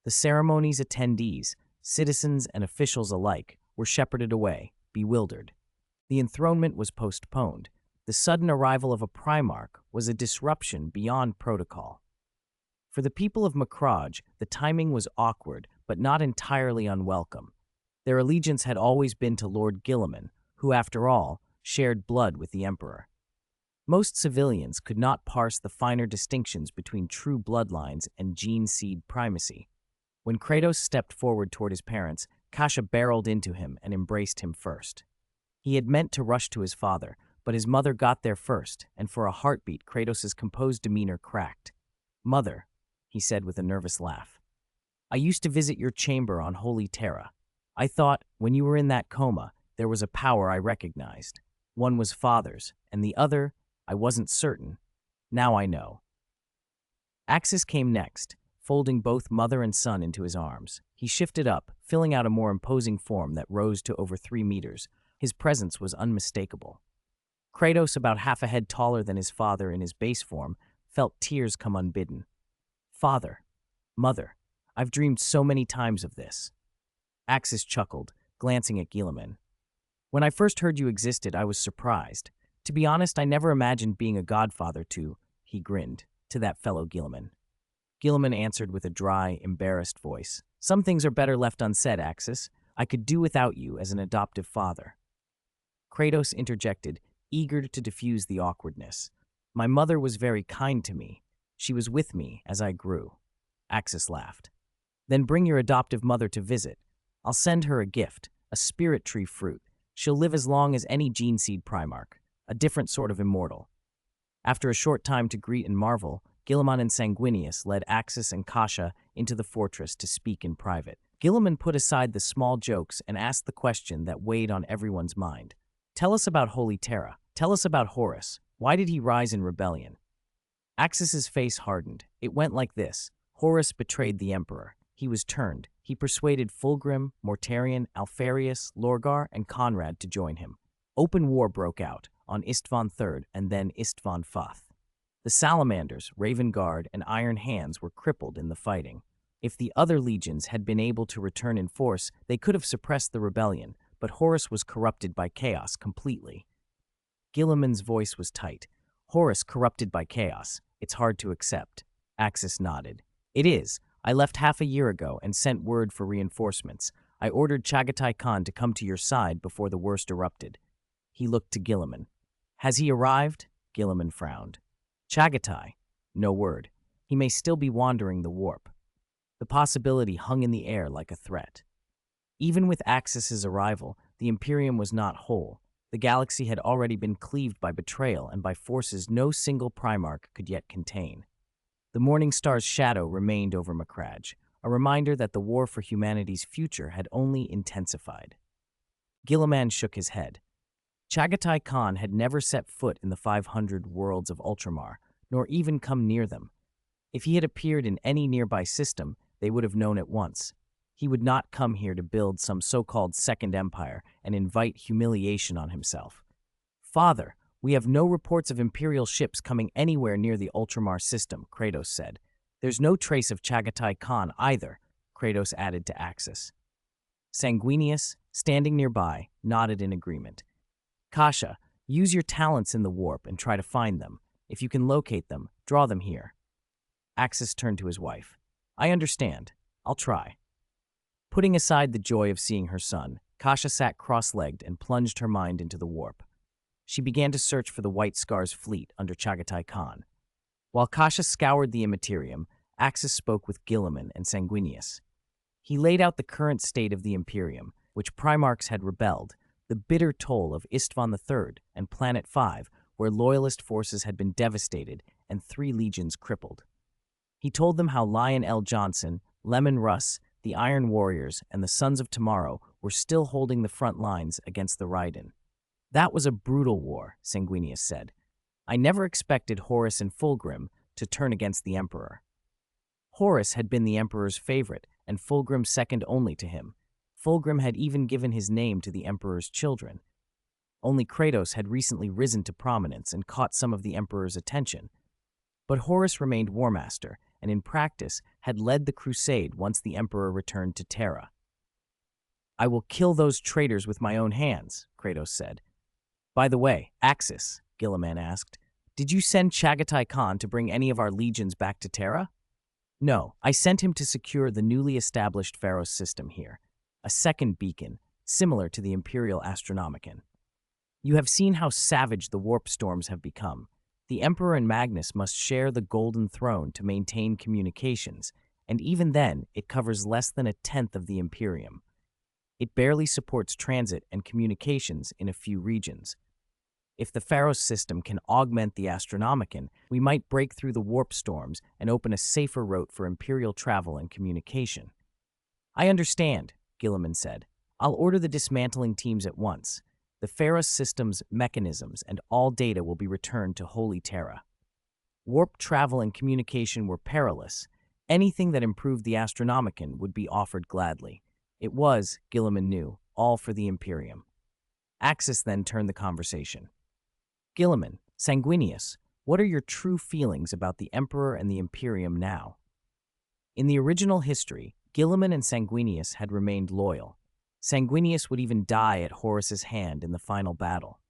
The ceremony's attendees, citizens and officials alike, were shepherded away, bewildered. The enthronement was postponed. The sudden arrival of a Primarch was a disruption beyond protocol. For the people of Makraj, the timing was awkward, but not entirely unwelcome. Their allegiance had always been to Lord Guilliman, who, after all, shared blood with the Emperor. Most civilians could not parse the finer distinctions between true bloodlines and gene seed primacy. When Kratos stepped forward toward his parents, Kasha barreled into him and embraced him first. He had meant to rush to his father, but his mother got there first, and for a heartbeat, Kratos' composed demeanor cracked. Mother, he said with a nervous laugh, I used to visit your chamber on Holy Terra. I thought, when you were in that coma, there was a power I recognized. One was Father's, and the other, I wasn't certain. Now I know. Axis came next, folding both mother and son into his arms. He shifted up, filling out a more imposing form that rose to over 3 meters. His presence was unmistakable. Kratos, about half a head taller than his father in his base form, felt tears come unbidden. Father, mother, I've dreamed so many times of this. Axis chuckled, glancing at Guilliman. When I first heard you existed, I was surprised. To be honest, I never imagined being a godfather to, he grinned, to that fellow Guilliman. Guilliman answered with a dry, embarrassed voice. Some things are better left unsaid, Axis. I could do without you as an adoptive father. Kratos interjected, eager to diffuse the awkwardness. My mother was very kind to me. She was with me as I grew. Axis laughed. Then bring your adoptive mother to visit. I'll send her a gift, a spirit tree fruit. She'll live as long as any gene seed Primarch, a different sort of immortal. After a short time to greet and marvel, Guilliman and Sanguinius led Axis and Kasha into the fortress to speak in private. Guilliman put aside the small jokes and asked the question that weighed on everyone's mind. Tell us about Holy Terra. Tell us about Horus. Why did he rise in rebellion? Axis's face hardened. It went like this. Horus betrayed the Emperor. He was turned. He persuaded Fulgrim, Mortarion, Alfarius, Lorgar, and Conrad to join him. Open war broke out on Istvan III and then Istvan IV. The Salamanders, Raven Guard, and Iron Hands were crippled in the fighting. If the other legions had been able to return in force, they could have suppressed the rebellion, but Horus was corrupted by chaos completely. Guilliman's voice was tight. Horus corrupted by chaos. It's hard to accept. Axis nodded. It is. I left half a year ago and sent word for reinforcements. I ordered Chagatai Khan to come to your side before the worst erupted. He looked to Guilliman. Has he arrived? Guilliman frowned. Chagatai? No word. He may still be wandering the warp. The possibility hung in the air like a threat. Even with Axis's arrival, the Imperium was not whole. The galaxy had already been cleaved by betrayal and by forces no single Primarch could yet contain. The Morning Star's shadow remained over Macragge, a reminder that the war for humanity's future had only intensified. Guilliman shook his head. Chagatai Khan had never set foot in the 500 worlds of Ultramar, nor even come near them. If he had appeared in any nearby system, they would have known at once. He would not come here to build some so-called Second Empire and invite humiliation on himself. Father, we have no reports of Imperial ships coming anywhere near the Ultramar system, Kratos said. There's no trace of Chagatai Khan either, Kratos added to Axis. Sanguinius, standing nearby, nodded in agreement. Kasha, use your talents in the warp and try to find them. If you can locate them, draw them here. Axis turned to his wife. I understand. I'll try. Putting aside the joy of seeing her son, Kasha sat cross-legged and plunged her mind into the warp. She began to search for the White Scar's fleet under Chagatai Khan. While Kasha scoured the Immaterium, Axis spoke with Guilliman and Sanguinius. He laid out the current state of the Imperium, which Primarchs had rebelled, the bitter toll of Istvan III and Planet 5, where Loyalist forces had been devastated and 3 legions crippled. He told them how Lion L. Johnson, Leman Russ, the Iron Warriors, and the Sons of Tomorrow were still holding the front lines against the Raiden. That was a brutal war, Sanguinius said. I never expected Horus and Fulgrim to turn against the Emperor. Horus had been the Emperor's favorite, and Fulgrim second only to him. Fulgrim had even given his name to the Emperor's children. Only Kratos had recently risen to prominence and caught some of the Emperor's attention. But Horus remained War Master, and in practice had led the crusade once the Emperor returned to Terra. I will kill those traitors with my own hands, Kratos said. By the way, Axis, Guilliman asked, did you send Chagatai Khan to bring any of our legions back to Terra? No, I sent him to secure the newly established Pharos system here, a second beacon, similar to the Imperial Astronomicon. You have seen how savage the warp storms have become. The Emperor and Magnus must share the Golden Throne to maintain communications, and even then, it covers less than 1/10 of the Imperium. It barely supports transit and communications in a few regions. If the Pharos system can augment the Astronomicon, we might break through the warp storms and open a safer route for Imperial travel and communication. I understand, Guilliman said. I'll order the dismantling teams at once. The Pharos system's mechanisms and all data will be returned to Holy Terra. Warp travel and communication were perilous. Anything that improved the Astronomicon would be offered gladly. It was, Guilliman knew, all for the Imperium. Axis then turned the conversation. Guilliman, Sanguinius, what are your true feelings about the Emperor and the Imperium now? In the original history, Guilliman and Sanguinius had remained loyal. Sanguinius would even die at Horus's hand in the final battle.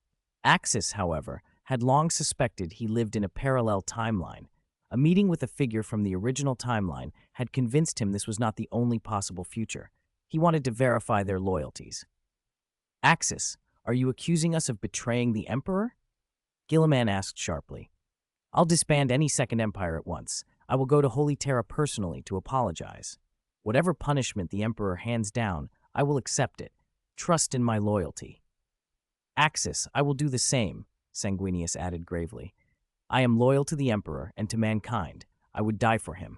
Axis, however, had long suspected he lived in a parallel timeline. A meeting with a figure from the original timeline had convinced him this was not the only possible future. He wanted to verify their loyalties. Axis, are you accusing us of betraying the Emperor? Guilliman asked sharply. I'll disband any Second Empire at once. I will go to Holy Terra personally to apologize. Whatever punishment the Emperor hands down, I will accept it. Trust in my loyalty. Axis, I will do the same, Sanguinius added gravely. I am loyal to the Emperor and to mankind. I would die for him.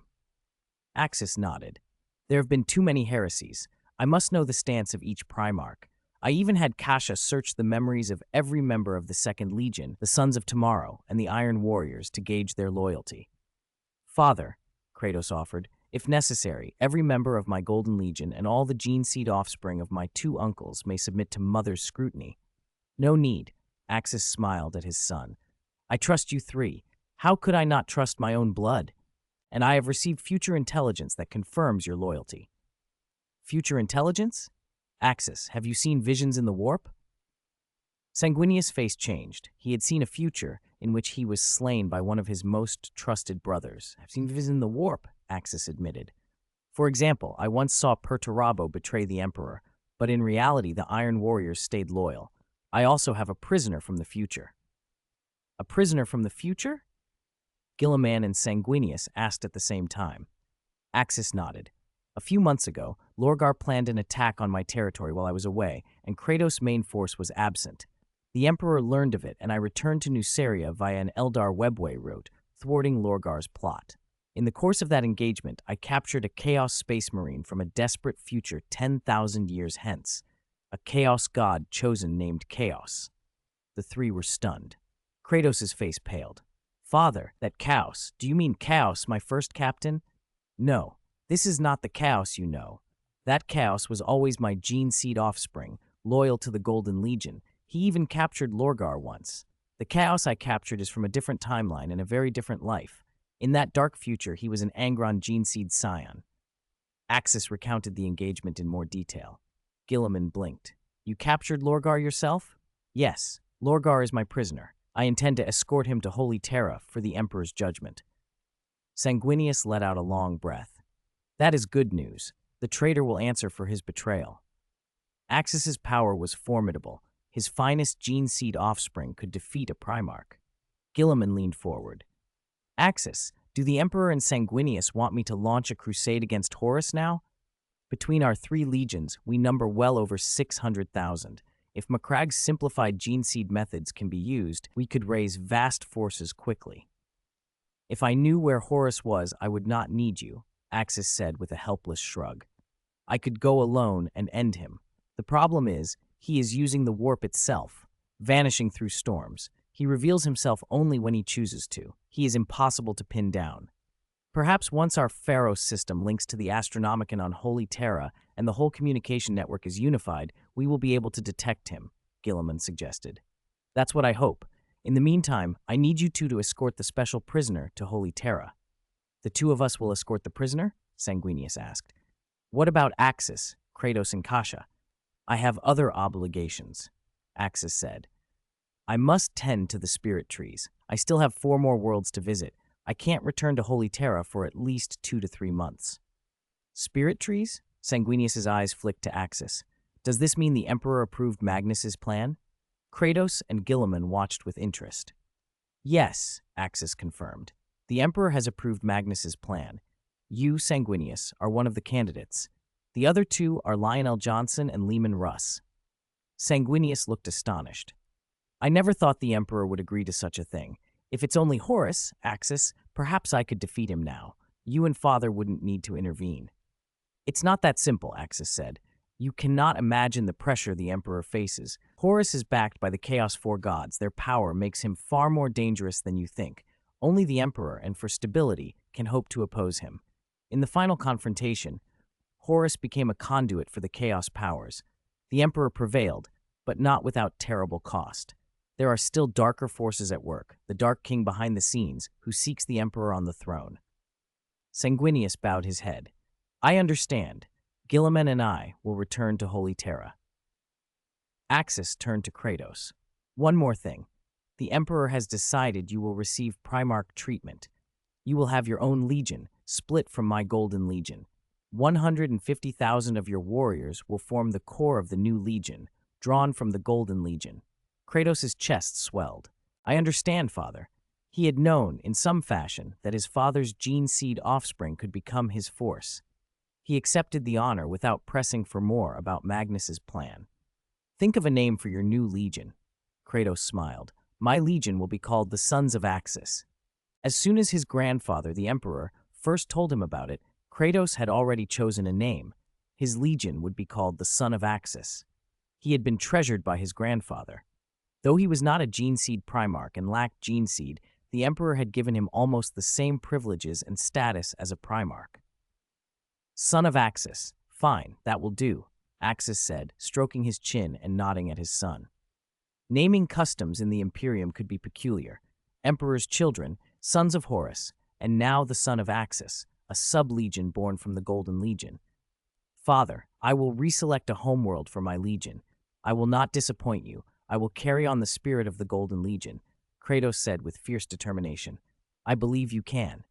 Axis nodded. There have been too many heresies. I must know the stance of each Primarch. I even had Kasha search the memories of every member of the Second Legion, the Sons of Tomorrow, and the Iron Warriors to gauge their loyalty. Father, Kratos offered, if necessary, every member of my Golden Legion and all the gene-seed offspring of my 2 uncles may submit to Mother's scrutiny. No need, Axis smiled at his son. I trust you 3. How could I not trust my own blood? And I have received future intelligence that confirms your loyalty. Future intelligence? Axis, have you seen visions in the warp? Sanguinius' face changed. He had seen a future in which he was slain by one of his most trusted brothers. I've seen visions in the warp, Axis admitted. For example, I once saw Perturabo betray the Emperor, but in reality the Iron Warriors stayed loyal. I also have a prisoner from the future. A prisoner from the future? Guilliman and Sanguinius asked at the same time. Axis nodded. A few months ago, Lorgar planned an attack on my territory while I was away, and Kratos' main force was absent. The Emperor learned of it, and I returned to Nuceria via an Eldar webway route, thwarting Lorgar's plot. In the course of that engagement, I captured a Chaos Space Marine from a desperate future 10,000 years hence, a Chaos god chosen named Chaos. The three were stunned. Kratos' face paled. Father, that Chaos, do you mean Chaos, my first captain? No, this is not the Chaos you know. That Chaos was always my gene seed offspring, loyal to the Golden Legion. He even captured Lorgar once. The Chaos I captured is from a different timeline and a very different life. In that dark future, he was an Angron gene seed scion. Axis recounted the engagement in more detail. Guilliman blinked. You captured Lorgar yourself? Yes, Lorgar is my prisoner. I intend to escort him to Holy Terra for the Emperor's judgment. Sanguinius let out a long breath. That is good news. The traitor will answer for his betrayal. Axis's power was formidable. His finest gene seed offspring could defeat a Primarch. Guilliman leaned forward. Axis, do the Emperor and Sanguinius want me to launch a crusade against Horus now? Between our 3 legions, we number well over 600,000. If Macragge's simplified gene seed methods can be used, we could raise vast forces quickly. If I knew where Horus was, I would not need you, Axis said with a helpless shrug. I could go alone and end him. The problem is, he is using the warp itself, vanishing through storms. He reveals himself only when he chooses to. He is impossible to pin down. Perhaps once our Pharos system links to the Astronomicon on Holy Terra and the whole communication network is unified, we will be able to detect him, Guilliman suggested. That's what I hope. In the meantime, I need you two to escort the special prisoner to Holy Terra. The 2 of us will escort the prisoner? Sanguinius asked. What about Axis, Kratos, and Kasha? I have other obligations, Axis said. I must tend to the spirit trees. I still have 4 more worlds to visit. I can't return to Holy Terra for at least 2 to 3 months. Spirit trees? Sanguinius's eyes flicked to Axis. Does this mean the Emperor approved Magnus's plan? Kratos and Guilliman watched with interest. Yes, Axis confirmed. The Emperor has approved Magnus's plan. You, Sanguinius, are one of the candidates. The other 2 are Lionel Johnson and Leman Russ. Sanguinius looked astonished. I never thought the Emperor would agree to such a thing. If it's only Horus, Axis, perhaps I could defeat him now. You and Father wouldn't need to intervene. It's not that simple, Axis said. You cannot imagine the pressure the Emperor faces. Horus is backed by the Chaos 4 gods. Their power makes him far more dangerous than you think. Only the Emperor, and for stability, can hope to oppose him. In the final confrontation, Horus became a conduit for the Chaos powers. The Emperor prevailed, but not without terrible cost. There are still darker forces at work, the Dark King behind the scenes, who seeks the Emperor on the throne. Sanguinius bowed his head. I understand. Guilliman and I will return to Holy Terra. Axis turned to Kratos. One more thing. The Emperor has decided you will receive Primarch treatment. You will have your own legion, split from my Golden Legion. 150,000 of your warriors will form the core of the new legion, drawn from the Golden Legion. Kratos' chest swelled. I understand, Father. He had known, in some fashion, that his father's gene seed offspring could become his force. He accepted the honor without pressing for more about Magnus's plan. Think of a name for your new legion. Kratos smiled. My legion will be called the Sons of Axis. As soon as his grandfather, the Emperor, first told him about it, Kratos had already chosen a name. His legion would be called the Son of Axis. He had been treasured by his grandfather. Though he was not a gene seed Primarch and lacked gene seed, the Emperor had given him almost the same privileges and status as a Primarch. Son of Axis. Fine, that will do, Axis said, stroking his chin and nodding at his son. Naming customs in the Imperium could be peculiar. Emperor's children, sons of Horus, and now the son of Axis, a sub-legion born from the Golden Legion. Father, I will reselect a homeworld for my legion. I will not disappoint you. I will carry on the spirit of the Golden Legion, Kratos said with fierce determination. I believe you can.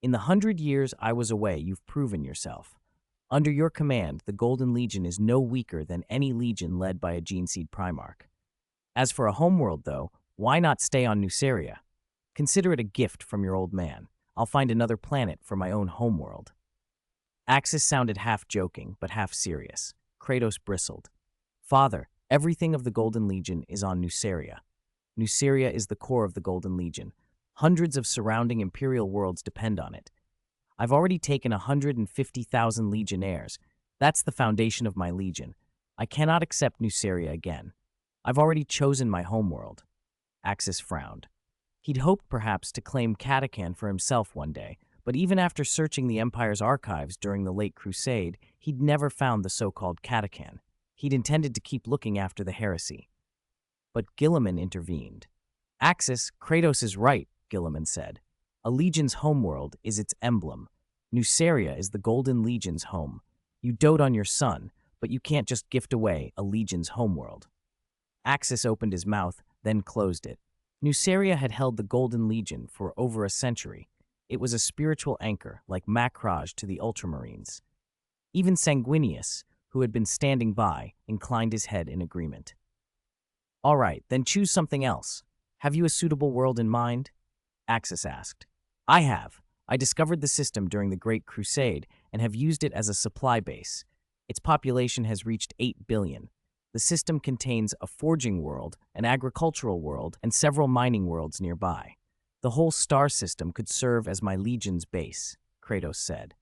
In the 100 years I was away, you've proven yourself. Under your command, the Golden Legion is no weaker than any legion led by a gene seed Primarch. As for a homeworld, though, why not stay on Nuceria? Consider it a gift from your old man. I'll find another planet for my own homeworld. Axis sounded half joking, but half serious. Kratos bristled. Father, everything of the Golden Legion is on Nuceria. Nuceria is the core of the Golden Legion. Hundreds of surrounding Imperial worlds depend on it. I've already taken 150,000 legionnaires. That's the foundation of my legion. I cannot accept Nuceria again. I've already chosen my homeworld. Axis frowned. He'd hoped perhaps to claim Catacan for himself one day, but even after searching the Empire's archives during the late Crusade, he'd never found the so-called Catacan. He'd intended to keep looking after the heresy. But Guilliman intervened. Axis, Kratos is right, Guilliman said. A legion's homeworld is its emblem. Nuceria is the Golden Legion's home. You dote on your son, but you can't just gift away a legion's homeworld. Axis opened his mouth, then closed it. Nuceria had held the Golden Legion for over a century. It was a spiritual anchor, like Macrage to the Ultramarines. Even Sanguinius, who had been standing by, inclined his head in agreement. All right, then choose something else. Have you a suitable world in mind? Axis asked. I have. I discovered the system during the Great Crusade and have used it as a supply base. Its population has reached 8 billion. The system contains a forging world, an agricultural world, and several mining worlds nearby. The whole star system could serve as my legion's base, Kratos said.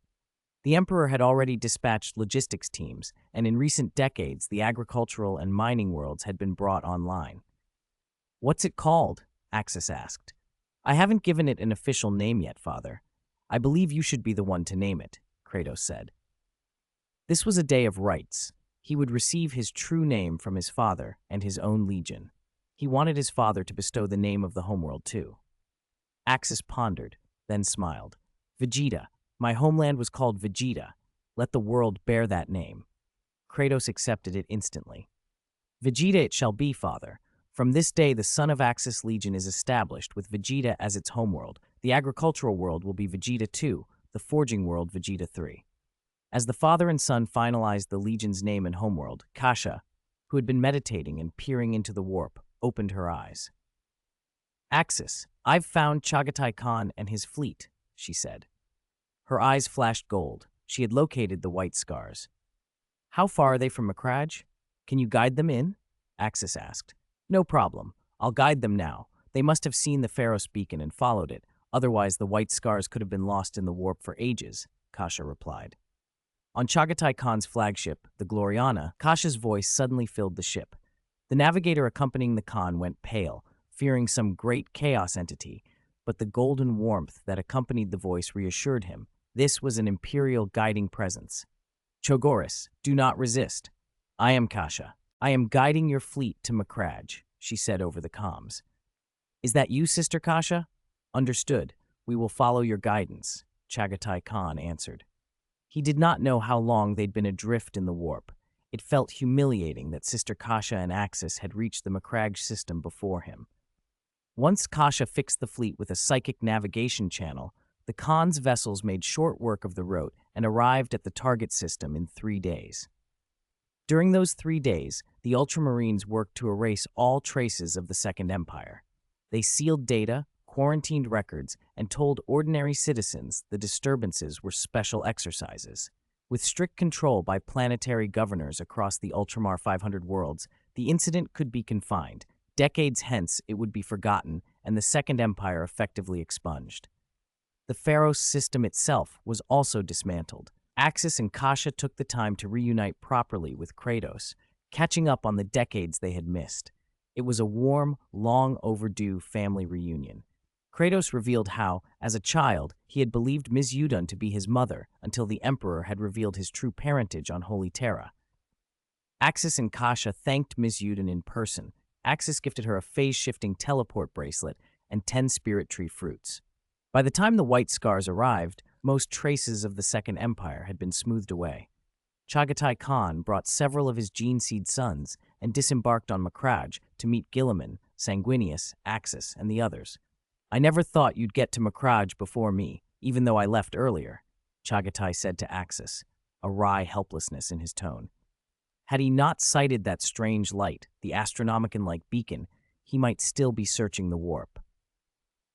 The Emperor had already dispatched logistics teams, and in recent decades the agricultural and mining worlds had been brought online. What's it called? Axis asked. I haven't given it an official name yet, Father. I believe you should be the one to name it, Kratos said. This was a day of rites. He would receive his true name from his father and his own legion. He wanted his father to bestow the name of the homeworld too. Axis pondered, then smiled. Vegeta. My homeland was called Vegeta. Let the world bear that name. Kratos accepted it instantly. Vegeta it shall be, Father. From this day the son of Axis Legion is established with Vegeta as its homeworld. The agricultural world will be Vegeta 2, the forging world Vegeta 3. As the father and son finalized the Legion's name and homeworld, Kasha, who had been meditating and peering into the warp, opened her eyes. Axis, I've found Chagatai Khan and his fleet, she said. Her eyes flashed gold. She had located the white scars. How far are they from Macrage? Can you guide them in? Axis asked. No problem. I'll guide them now. They must have seen the Pharos beacon and followed it. Otherwise, the white scars could have been lost in the warp for ages, Kasha replied. On Chagatai Khan's flagship, the Gloriana, Kasha's voice suddenly filled the ship. The navigator accompanying the Khan went pale, fearing some great chaos entity, but the golden warmth that accompanied the voice reassured him. This was an imperial guiding presence. Chogoris, do not resist. I am Kasha. I am guiding your fleet to Macrage, she said over the comms. Is that you, Sister Kasha? Understood. We will follow your guidance, Chagatai Khan answered. He did not know how long they'd been adrift in the warp. It felt humiliating that Sister Kasha and Axis had reached the Macrage system before him. Once Kasha fixed the fleet with a psychic navigation channel, the Khan's vessels made short work of the route and arrived at the target system in 3 days. During those 3 days, the Ultramarines worked to erase all traces of the Second Empire. They sealed data, quarantined records, and told ordinary citizens the disturbances were special exercises. With strict control by planetary governors across the Ultramar 500 worlds, the incident could be confined. Decades hence, it would be forgotten, and the Second Empire effectively expunged. The Pharos system itself was also dismantled. Axis and Kasha took the time to reunite properly with Kratos, catching up on the decades they had missed. It was a warm, long overdue family reunion. Kratos revealed how, as a child, he had believed Ms. Yudun to be his mother until the Emperor had revealed his true parentage on Holy Terra. Axis and Kasha thanked Ms. Yudun in person. Axis gifted her a phase-shifting teleport bracelet and 10 spirit tree fruits. By the time the white scars arrived, most traces of the Second Empire had been smoothed away. Chagatai Khan brought several of his gene-seed sons and disembarked on Macrage to meet Guilliman, Sanguinius, Axis, and the others. I never thought you'd get to Macrage before me, even though I left earlier, Chagatai said to Axis, a wry helplessness in his tone. Had he not sighted that strange light, the Astronomican-like beacon, he might still be searching the warp.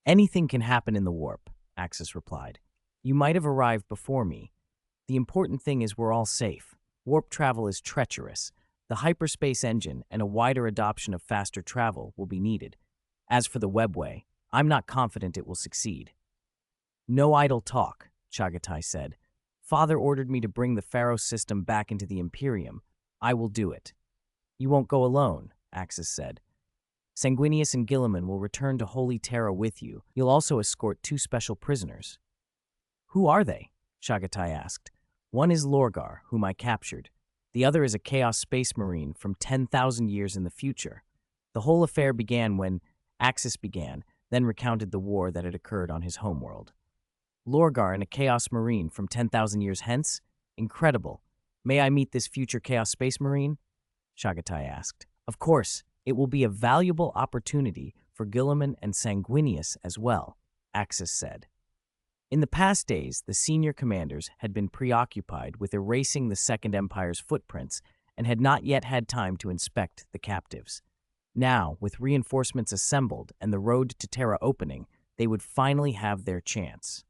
Anything can happen in the warp, Axis replied. You might have arrived before me. The important thing is we're all safe. Warp travel is treacherous. The hyperspace engine and a wider adoption of faster travel will be needed. As for the webway, I'm not confident it will succeed. No idle talk, Chagatai said. Father ordered me to bring the Pharaoh system back into the Imperium. I will do it. You won't go alone, Axis said. Sanguinius and Guilliman will return to Holy Terra with you. You'll also escort 2 special prisoners. Who are they? Chagatai asked. One is Lorgar, whom I captured. The other is a Chaos Space Marine from 10,000 years in the future. The whole affair began when Axis began, then recounted the war that had occurred on his homeworld. Lorgar and a Chaos Marine from 10,000 years hence? Incredible. May I meet this future Chaos Space Marine? Chagatai asked. Of course, it will be a valuable opportunity for Guilliman and Sanguinius as well, Axis said. In the past days, the senior commanders had been preoccupied with erasing the Second Empire's footprints and had not yet had time to inspect the captives. Now, with reinforcements assembled and the road to Terra opening, they would finally have their chance.